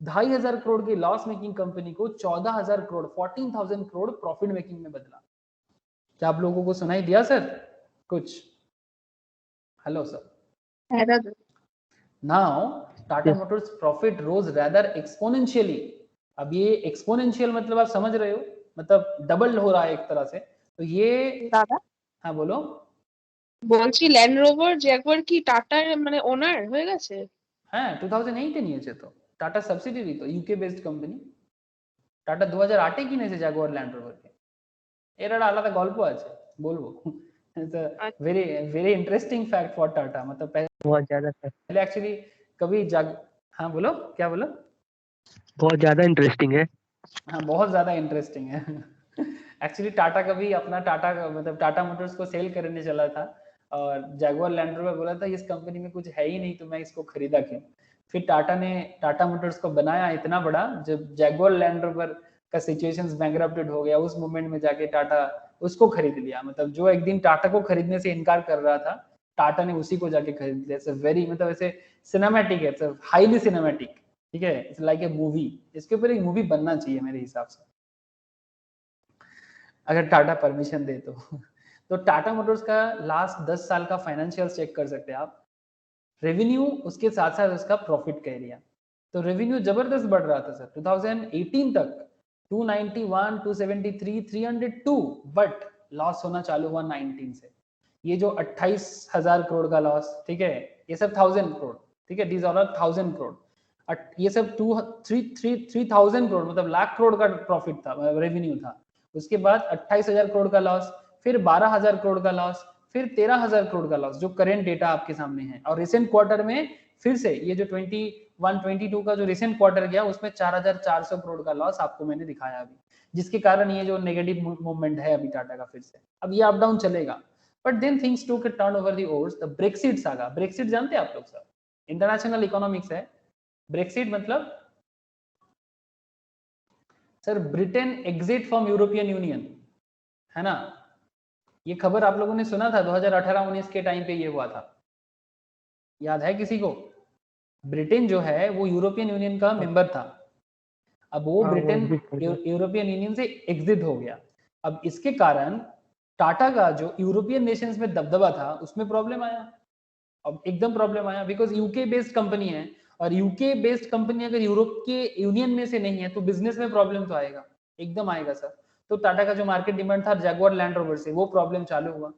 2,500 करोड़ की लॉस मेकिंग कंपनी को 14,000 करोड़ 14,000 करोड़ प्रॉफिट मेकिंग में बदला। क्या आप लोगों को सुनाई दिया सर कुछ? Hello sir. Now Tata motors profit rose rather exponentially. अब ये एक्सपोनेंशियल मतलब आप समझ रहे हो, मतलब डबल हो रहा है एक तरह से। तो ये दादा हाँ बोलो। বলছি ল্যান্ড রোভার জ্যাগুয়ার কি টাটার মানে ওনার হয়ে গেছে? হ্যাঁ 2008 নিয়েছে তো, টাটা সাবসিডিয়ারি তো, ইউকে বেসড কোম্পানি। টাটা 2008 কিনেছে জাগুয়ার ল্যান্ড রোভারকে। এর একটা আলাদা গল্প আছে, বলবো। Very very interesting fact for Tata. मतलब बहुत ज्यादा पहले एक्चुअली कभी हाँ बोलो, क्या बोलो? बहुत ज्यादा इंटरेस्टिंग है। हाँ बहुत ज्यादा इंटरेस्टिंग है। एक्चुअली टाटा कभी अपना टाटा मतलब टाटा मोटर्स को सेल करने चला था, और जैगुआर लैंड रोवर बोला था इस कंपनी में कुछ है ही नहीं तो मैं इसको खरीदा क्यों। फिर टाटा ने टाटा मोटर्स को बनाया इतना बड़ा, जब जैगुआर लैंड रोवर का सिचुएशंस बैंकरप्टेड हो गया, उस मोमेंट में जाके टाटा उसको खरीद लिया। मतलब जो एक दिन टाटा को खरीदने से इनकार कर रहा था, टाटा ने उसी को जाके खरीद लिया। इट्स वेरी मतलब ऐसे सिनेमैटिक है, इट्स हाईली सिनेमैटिक, ठीक है, इट्स लाइक ए मूवी। इसके ऊपर एक मूवी बनना चाहिए मेरे हिसाब से, अगर टाटा परमिशन दे तो टाटा मोटर्स का लास्ट 10 साल का फाइनेंशियल चेक कर सकते हैं आप। रेवेन्यू उसके साथ साथ उसका प्रॉफिट का एरिया, तो रेवेन्यू जबरदस्त बढ़ रहा था सर 2018 तक 291, 273, 302, बट लॉस होना चालू हुआ 19 से। ये जो 28,000 करोड़ का लॉस, ठीक है, ये सब 1000 करोड़, ठीक है, दीज ऑल आर 1000 करोड़। ये सब 3,000 करोड़ मतलब लाख करोड़ का प्रॉफिट था, रेवेन्यू था। उसके बाद 28,000 करोड़ का लॉस, फिर 12,000 करोड़ का लॉस, फिर 13,000 करोड़ का लॉस, जो करेंट डेटा आपके सामने है। और रिसेंट क्वार्टर में फिर से ये जो 21-22 का जो रिसेंट क्वार्टर गया उसमें 4,400 करोड़ का लॉस आपको मैंने दिखाया अभी, जिसके कारण ये जो नेगेटिव मूवमेंट है अभी टाटा का फिर से। अब ये अप डाउन चलेगा, बट देन थिंग्स टूक a turn over the overs. The Brexit saga, Brexit जानते हैं आप लोग सब, इंटरनेशनल इकोनॉमिक्स है। ब्रेक्सिट मतलब sir Britain exit from European union, है ना। ये खबर आप लोगों ने सुना था 2018-19 के टाइम पे ये हुआ था, याद है किसी को? ब्रिटेन जो है वो यूरोपियन यूनियन का मेंबर था, अब वो हाँ, वो ब्रिटेन exit हो गया। यूरोपियन यूनियन से एग्जिट हो गया। अब इसके कारण टाटा का जो यूरोपियन नेशंस में दबदबा था उसमें प्रॉब्लम आया, अब एकदम प्रॉब्लम आया, बिकॉज यूके बेस्ड कंपनी है, और यूके बेस्ड कंपनी अगर यूरोप के यूनियन में से नहीं है तो बिजनेस में प्रॉब्लम तो आएगा, एकदम आएगा सर। तो टाटा का जो मार्केट डिमांड था जैगुआर लैंड रोवर से, वो प्रॉब्लम चालू हुआ।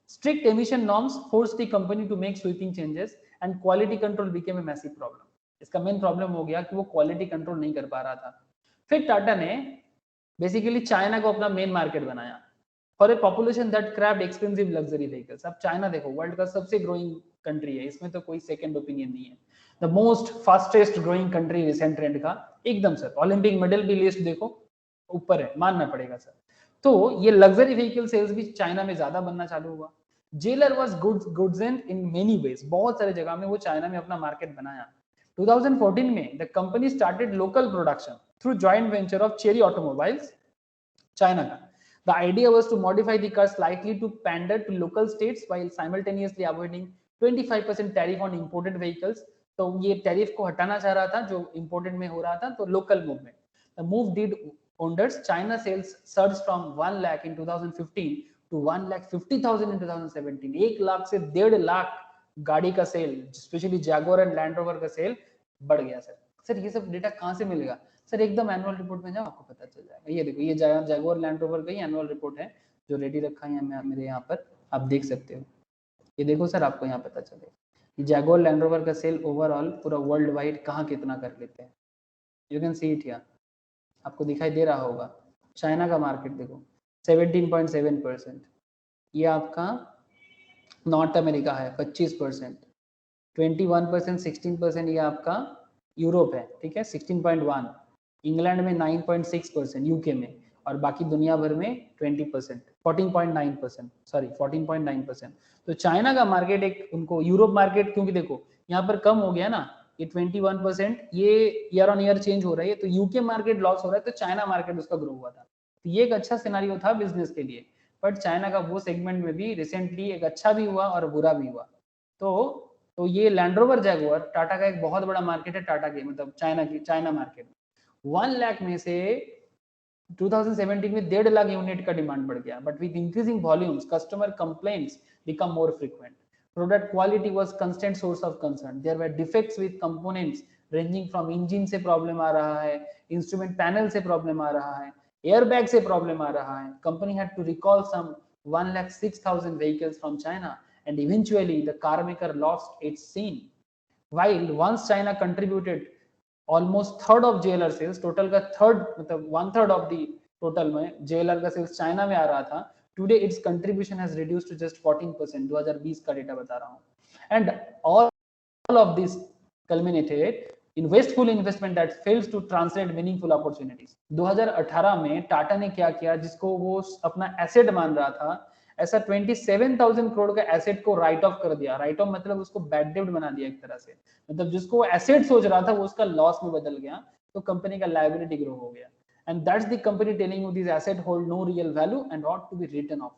Strict emission norms force the company to make sweeping changes and quality control became a massive problem. इसका मेन प्रॉब्लम हो गया कि वो क्वालिटी कंट्रोल नहीं कर पा रहा था। फिर टाटा ने बेसिकली चाइना को अपना मेन मार्केट बनाया for a population that craved expensive luxury vehicles. अब चाइना देखो वर्ल्ड का सबसे ग्रोइंग कंट्री है, इसमें तो कोई सेकंड ओपिनियन नहीं है। The most fastest growing country recent trend का, एकदम सर। ओलंपिक मेडल की लिस्ट देखो ऊपर है, मानना पड़ेगा सर। तो ये लग्जरी व्हीकल सेल्स भी चाइना में ज्यादा बनना चालू हुआ। Jailer was goods and in many ways, बहुत सारे जगह में वो चाइना में अपना मार्केट बनाया। 2014 में the company started local production through joint venture of cherry automobiles China का। The idea was to modify the car slightly to pander to local states while simultaneously avoiding 25% tariff on imported vehicles. तो ये tariff को हटाना चाह रहा था जो imported में हो रहा था, तो local movement. The move did wonders. China sales surged from 1 lakh in 2015 to 1,50,000 in 2017. 1 lakh से 1.5 लाख गाड़ी का sale, specially Jaguar and Land Rover का सेल बढ़ गया सर। सर ये सब डेटा कहाँ से मिलेगा सर? एकदम एनुअल रिपोर्ट में जाओ, आपको पता चल जाएगा। ये देखो, ये जैगुआर लैंड रोवर का ही एनुअल रिपोर्ट है जो रेडी रखा है मेरे यहाँ पर, आप देख सकते हो। ये देखो सर, आपको यहाँ पता चलेगा जैगुआर लैंड रोवर का सेल ओवरऑल पूरा वर्ल्ड वाइड कहाँ कितना कर लेते हैं। You can see it here, आपको दिखाई दे रहा होगा। चाइना का मार्केट देखो 17.7%, ये आपका नॉर्थ अमेरिका है 25%, 21%, 16% ये आपका यूरोप है, ठीक है 16.1, इंग्लैंड में 9.6%, यूके में, और बाकी दुनिया भर में 20%, 14.9%, सॉरी 14.9%। तो चाइना का मार्केट एक उनको यूरोप मार्केट, क्योंकि देखो यहाँ पर कम हो गया ना, ये 21%, ये ईयर ऑन ईयर चेंज हो रहा है, तो यूके मार्केट लॉस हो रहा है, तो चाइना मार्केट उसका ग्रो हुआ था। तो ये एक अच्छा सिनेरियो था बिजनेस के लिए, बट चाइना का वो सेगमेंट में भी रिसेंटली एक अच्छा भी हुआ और बुरा भी हुआ। तो ये लैंड रोवर जैगुआर टाटा का एक बहुत बड़ा मार्केट है, टाटा के मतलब चाइना मार्केट में 1 लाख में से 2017 में 1.5 लाख यूनिट का डिमांड बढ़ गया। But with increasing volumes customer complaints become more frequent. Product quality was constant source of concern. There were defects with components ranging from engine से प्रॉब्लम आ रहा है, इंस्ट्रूमेंट पैनल से प्रॉब्लम आ रहा है, एयरबैग से प्रॉब्लम आ रहा है। Company had to recall some 1,06,000 vehicles from China and eventually the car maker lost its scene. While once China contributed almost third of JLR sales, total का third मतलब 1/3 of the total में JLR का sales China में आ रहा था, today its contribution has reduced to just 14%, 2020 का data बता रहा हूँ। And all of this culminated in wasteful investment that fails to translate meaningful opportunities. 2018 में टाटा ने क्या किया, जिसको वो अपना एसेट मान रहा था, ऐसा 27,000 करोड़ का एसेट को राइट ऑफ कर दिया। राइट ऑफ मतलब उसको बैड डेब्ट बना दिया एक तरह से, मतलब जिसको एसेट सोच रहा था वो उसका लॉस में बदल गया, तो कंपनी का लायबिलिटी ग्रो हो गया। And that's the company telling you this asset hold no real value and ought to be written off,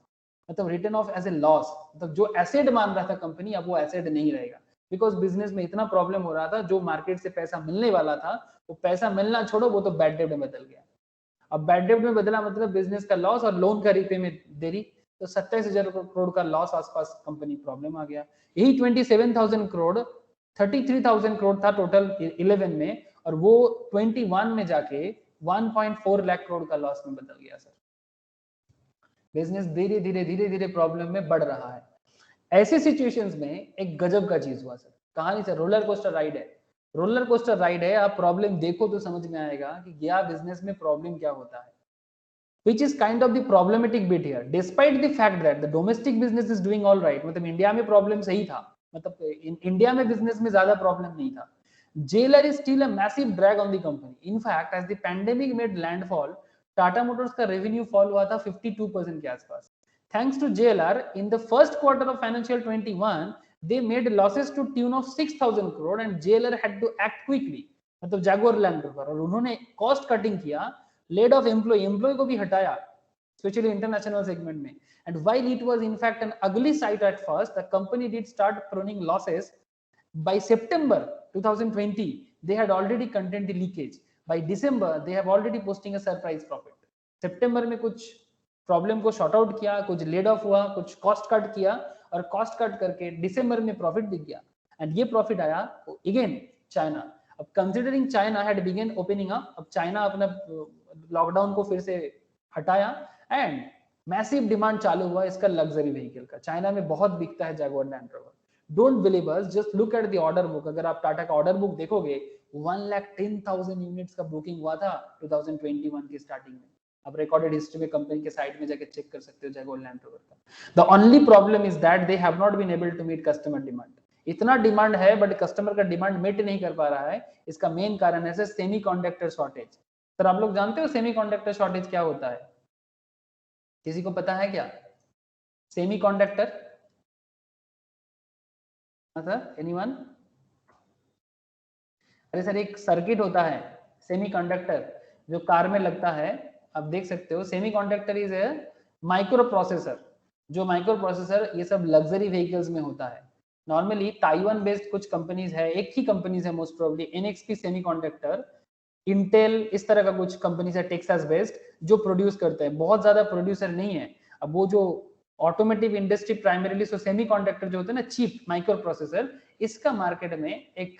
मतलब written off as a loss, मतलब जो एसेट मान रहा था कंपनी अब वो एसेट नहीं रहेगा, बिकॉज बिजनेस में इतना प्रॉब्लम हो रहा था, जो मार्केट से पैसा मिलने वाला था वो पैसा मिलना छोड़ो, वो तो बैड डेब्ट में बदल गया। अब बैड डेब्ट में बदला मतलब बिजनेस का लॉस और लोन का रीपेमेंट देरी, तो 27,000 करोड़ का लॉस आसपास कंपनी प्रॉब्लम आ गया। यही 27,000 करोड़ 33,000 करोड़ था टोटल 11 में, और वो 21 में जाके 1.4 लाख करोड़ का लॉस में बदल गया सर। बिजनेस धीरे धीरे प्रॉब्लम में बढ़ रहा है। ऐसे सिचुएशंस में एक गजब का चीज हुआ सर, कहानी सर रोलर कोस्टर राइड है। रोलर कोस्टर राइड है, आप प्रॉब्लम देखो तो समझ में आएगा कि क्या बिजनेस में प्रॉब्लम क्या होता है, which is kind of the problematic bit here, despite the fact that the domestic business is doing all right। मतलब इंडिया में प्रॉब्लम सही था, मतलब इंडिया में बिजनेस में ज्यादा प्रॉब्लम नहीं था। JLR is still a massive drag on the company. In fact, as the pandemic made landfall, Tata motors का रेवेन्यू फॉल हुआ था 52% के आसपास। Thanks to JLR, in the first quarter of financial 21, they made losses to tune of 6,000 crore and JLR had to act quickly, मतलब Jaguar Land rover, और उन्होंने cost cutting किया, laid off employee को भी हटाया, especially international segment में। And while it was in fact an ugly sight at first, the company did start pruning losses. By September 2020, they had already contained the leakage. By December they have already posting a surprise profit. सितंबर में कुछ problem को short out किया, कुछ laid off हुआ, कुछ cost cut किया और कॉस्ट कट करके दिसंबर में प्रॉफिट दिख गया एंड ये प्रॉफिट आया अगेन चाइना। अब considering China had begun opening up, अब चाइना अपना लॉकडाउन को फिर से हटाया एंड मैसिव डिमांड चालू हुआ इसका लग्जरी व्हीकल का। चाइना में बहुत बिकता है Jaguar Land rover. Don't believe us, just look at the order book. अगर आप टाटा का ऑर्डर बुक देखोगे 1,10,000 यूनिट्स का बुकिंग हुआ था 2021 की स्टार्टिंग में। आप रिकॉर्डेड हिस्ट्री में कंपनी के साइट में जाके चेक कर सकते हो जैगुआर लैंड रोवर का। The only problem is that they have not been able to meet customer demand. इतना डिमांड है बट कस्टमर का डिमांड मीट नहीं कर पा रहा है। इसका मेन कारण है सेमीकंडक्टर शॉर्टेज। सर आप लोग जानते हो सेमीकंडक्टर शॉर्टेज क्या होता है? किसी को पता है क्या सेमीकंडक्टर? Sir anyone? अरे सर एक सर्किट होता है सेमीकंडक्टर जो कार में लगता है। आप देख सकते हो semiconductor is a micro processor. जो माइक्रो प्रोसेसर ये सब लग्जरी व्हीकल्स में होता है। नॉर्मली ताइवान बेस्ड कुछ कंपनीज है, एक ही कंपनीज है most probably, NXP semiconductor, Intel, इस तरह का कुछ कंपनीज है टेक्सास बेस्ड जो प्रोड्यूस करते हैं। बहुत ज्यादा प्रोड्यूसर नहीं है। अब वो जो ऑटोमोटिव इंडस्ट्री प्राइमरीली सो सेमीकंडक्टर जो होता है ना चीप माइक्रो प्रोसेसर, इसका मार्केट में एक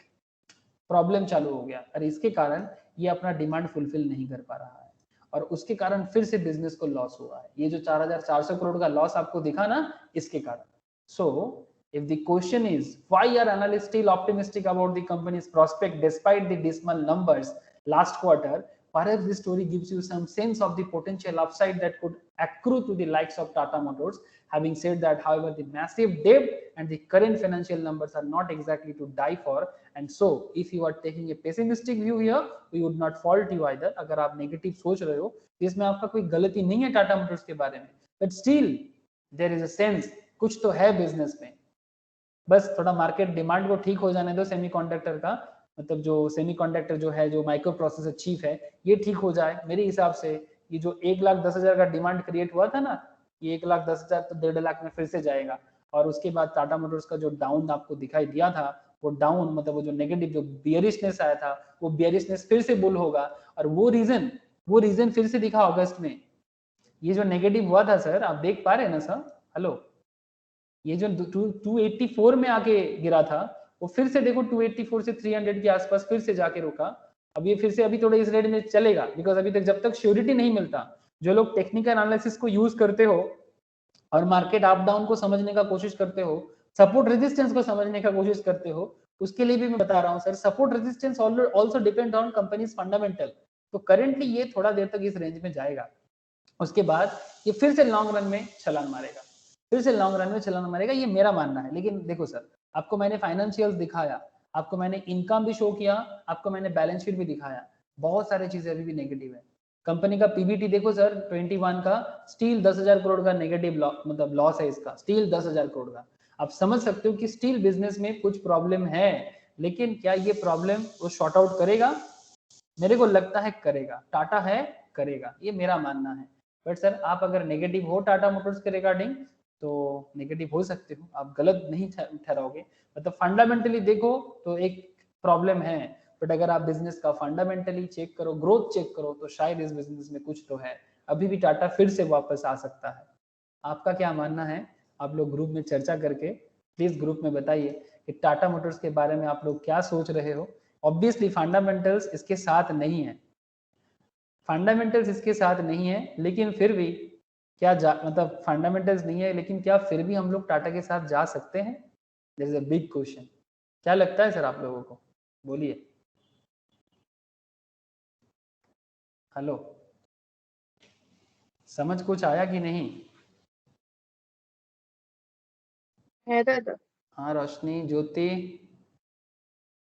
प्रॉब्लम चालू हो गया और इसके कारण ये अपना डिमांड फुलफिल नहीं कर पा रहा है और उसके कारण फिर से बिजनेस को लॉस हुआ है। ये जो 4,400 करोड़ का लॉस आपको दिखा ना, इसके कारण। सो if the question is why are analysts still optimistic about the company's prospect despite the dismal numbers last quarter, perhaps this story gives you some sense of the potential upside that could accrue to the likes of Tata Motors. Having said that, however, the massive debt and the current financial numbers are not exactly to die for, and so if you are taking a pessimistic view here, we would not fault you either. अगर आप negative सोच रहे हो इसमें आपका कोई गलती नहीं है टाटा मोटर्स के बारे में, but still there is a sense कुछ तो है बिजनेस में। बस थोड़ा मार्केट डिमांड को ठीक हो जाने दो सेमीकंडक्टर का, मतलब जो सेमीकंडक्टर जो है, जो माइक्रो प्रोसेसर चीप है, ये ठीक हो जाए। मेरे हिसाब से ये जो 1,10,000 का डिमांड क्रिएट हुआ था ना, ये 1,10,000 तो 1.5 लाख में फिर से जाएगा। और उसके बाद टाटा मोटर्स का जो डाउन आपको दिखाई दिया था, वो डाउन मतलब वो जो नेगेटिव जो बियरिशनेस आया था, वो बियरिशनेस फिर से बुल होगा। और वो रीजन फिर से दिखा अगस्त में। ये जो नेगेटिव हुआ था सर, आप देख पा रहे हैं ना सर? हेलो, ये जो 284 में आके गिरा था, वो फिर से देखो 284 से 300 के आसपास फिर से जाके रुका। अब ये फिर से अभी थोड़ा इस रेट में चलेगा, बिकॉज अभी तक जब तक श्योरिटी नहीं मिलता, जो लोग टेक्निकल एनालिसिस को यूज करते हो और मार्केट अप डाउन को समझने का कोशिश करते हो, सपोर्ट रेजिस्टेंस को समझने का कोशिश करते हो, उसके लिए भी मैं बता रहा हूँ sir, support resistance also depend on companies fundamental. तो करेंटली ये थोड़ा देर तक इस रेंज में जाएगा, उसके बाद ये फिर से लॉन्ग रन में छलांग मारेगा, ये मेरा मानना है। लेकिन देखो सर, आपको मैंने फाइनेंशियल्स दिखाया, आपको मैंने इनकम भी शो किया, आपको मैंने बैलेंस शीट भी दिखाया, बहुत सारी चीजें अभी भी नेगेटिव है। कंपनी का पीबीटी देखो सर 21 का, स्टील 10,000 करोड़ का नेगेटिव मतलब लॉस है इसका, स्टील 10,000 करोड़ का। आप समझ सकते हो कि स्टील बिजनेस में कुछ प्रॉब्लम है, लेकिन क्या ये प्रॉब्लम वो शॉर्ट आउट करेगा? मेरे को लगता है करेगा। टाटा है, करेगा, ये मेरा मानना है। बट सर आप अगर नेगेटिव हो टाटा मोटर्स के रिगार्डिंग तो नेगेटिव हो सकते हो, आप गलत नहीं ठहराओगे। मतलब फंडामेंटली देखो तो एक प्रॉब्लम है, बट अगर आप बिजनेस का फंडामेंटली चेक करो, ग्रोथ चेक करो, तो शायद इस बिजनेस में कुछ तो है। अभी भी टाटा फिर से वापस आ सकता है। आपका क्या मानना है? आप लोग ग्रुप में चर्चा करके प्लीज ग्रुप में बताइए कि टाटा मोटर्स के बारे में आप लोग क्या सोच रहे हो। ऑब्वियसली फंडामेंटल्स इसके साथ नहीं है, लेकिन फिर भी क्या मतलब फंडामेंटल्स नहीं है, लेकिन क्या फिर भी हम लोग टाटा के साथ जा सकते हैं? This is a big question. क्या लगता है सर आप लोगों को? बोलिए। हेलो, समझ कुछ आया कि नहीं? है दादा। हाँ रोशनी, ज्योति,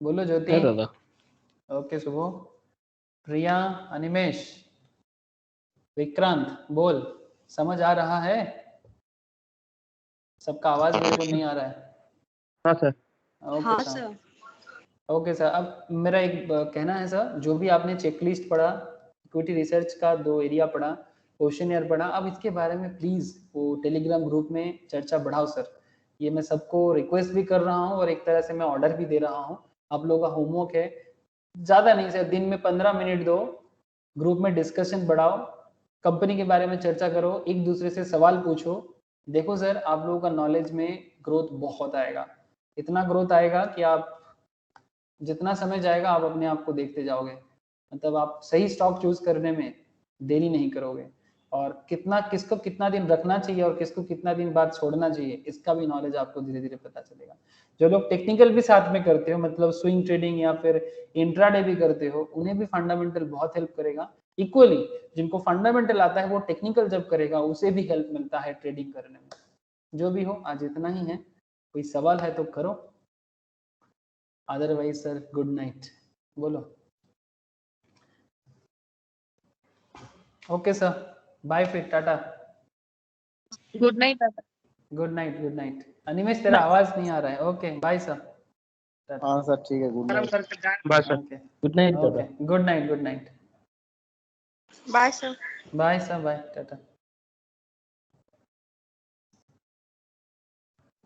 बोलो ज्योति। दादा ओके शुभो, प्रिया, अनिमेश, विक्रांत, बोल, समझ आ रहा है? सबका आवाज मेरे को नहीं आ रहा है। हाँ सर। हाँ सर। ओके सर, अब मेरा एक कहना है सर, जो भी आपने चेकलिस्ट पढ़ा, इक्विटी रिसर्च का 2 एरिया पढ़ा, क्वेश्चनर पढ़ा, अब इसके बारे में प्लीज वो टेलीग्राम ग्रुप में चर्चा बढ़ाओ सर। ये मैं सबको रिक्वेस्ट भी कर रहा हूँ और एक तरह से मैं ऑर्डर भी दे रहा हूँ। आप लोगों का होमवर्क है, ज्यादा नहीं सर, दिन में 15 मिनट दो, ग्रुप में डिस्कशन बढ़ाओ, कंपनी के बारे में चर्चा करो, एक दूसरे से सवाल पूछो। देखो सर, आप लोगों का नॉलेज में ग्रोथ बहुत आएगा, इतना ग्रोथ आएगा कि आप जितना समय जाएगा आप अपने आप को देखते जाओगे, मतलब आप सही स्टॉक चूज करने में देरी नहीं करोगे, और कितना किसको कितना दिन रखना चाहिए और किसको कितना दिन बाद छोड़ना चाहिए, इसका भी नॉलेज आपको धीरे धीरे पता चलेगा। जो लोग टेक्निकल भी साथ में करते हो, मतलब स्विंग ट्रेडिंग या फिर इंट्राडे भी करते हो, उन्हें भी फंडामेंटल बहुत हेल्प करेगा। इक्वली जिनको फंडामेंटल आता है वो टेक्निकल जब करेगा उसे भी हेल्प मिलता है ट्रेडिंग करने में। जो भी हो, आज इतना ही है, कोई सवाल है तो करो, अदरवाइज सर गुड नाइट बोलो। ओके सर, बाय फिर, टाटा, गुड नाइट दादा। Good night, good night. Animesh तेरा आवाज नहीं आ रहा है, ओके बाय सर। हाँ सर ठीक है, गुड नाइट। बस सर, ओके गुड नाइट दादा। Okay, good night, good night, bye sir. Bye sir, bye, Tata.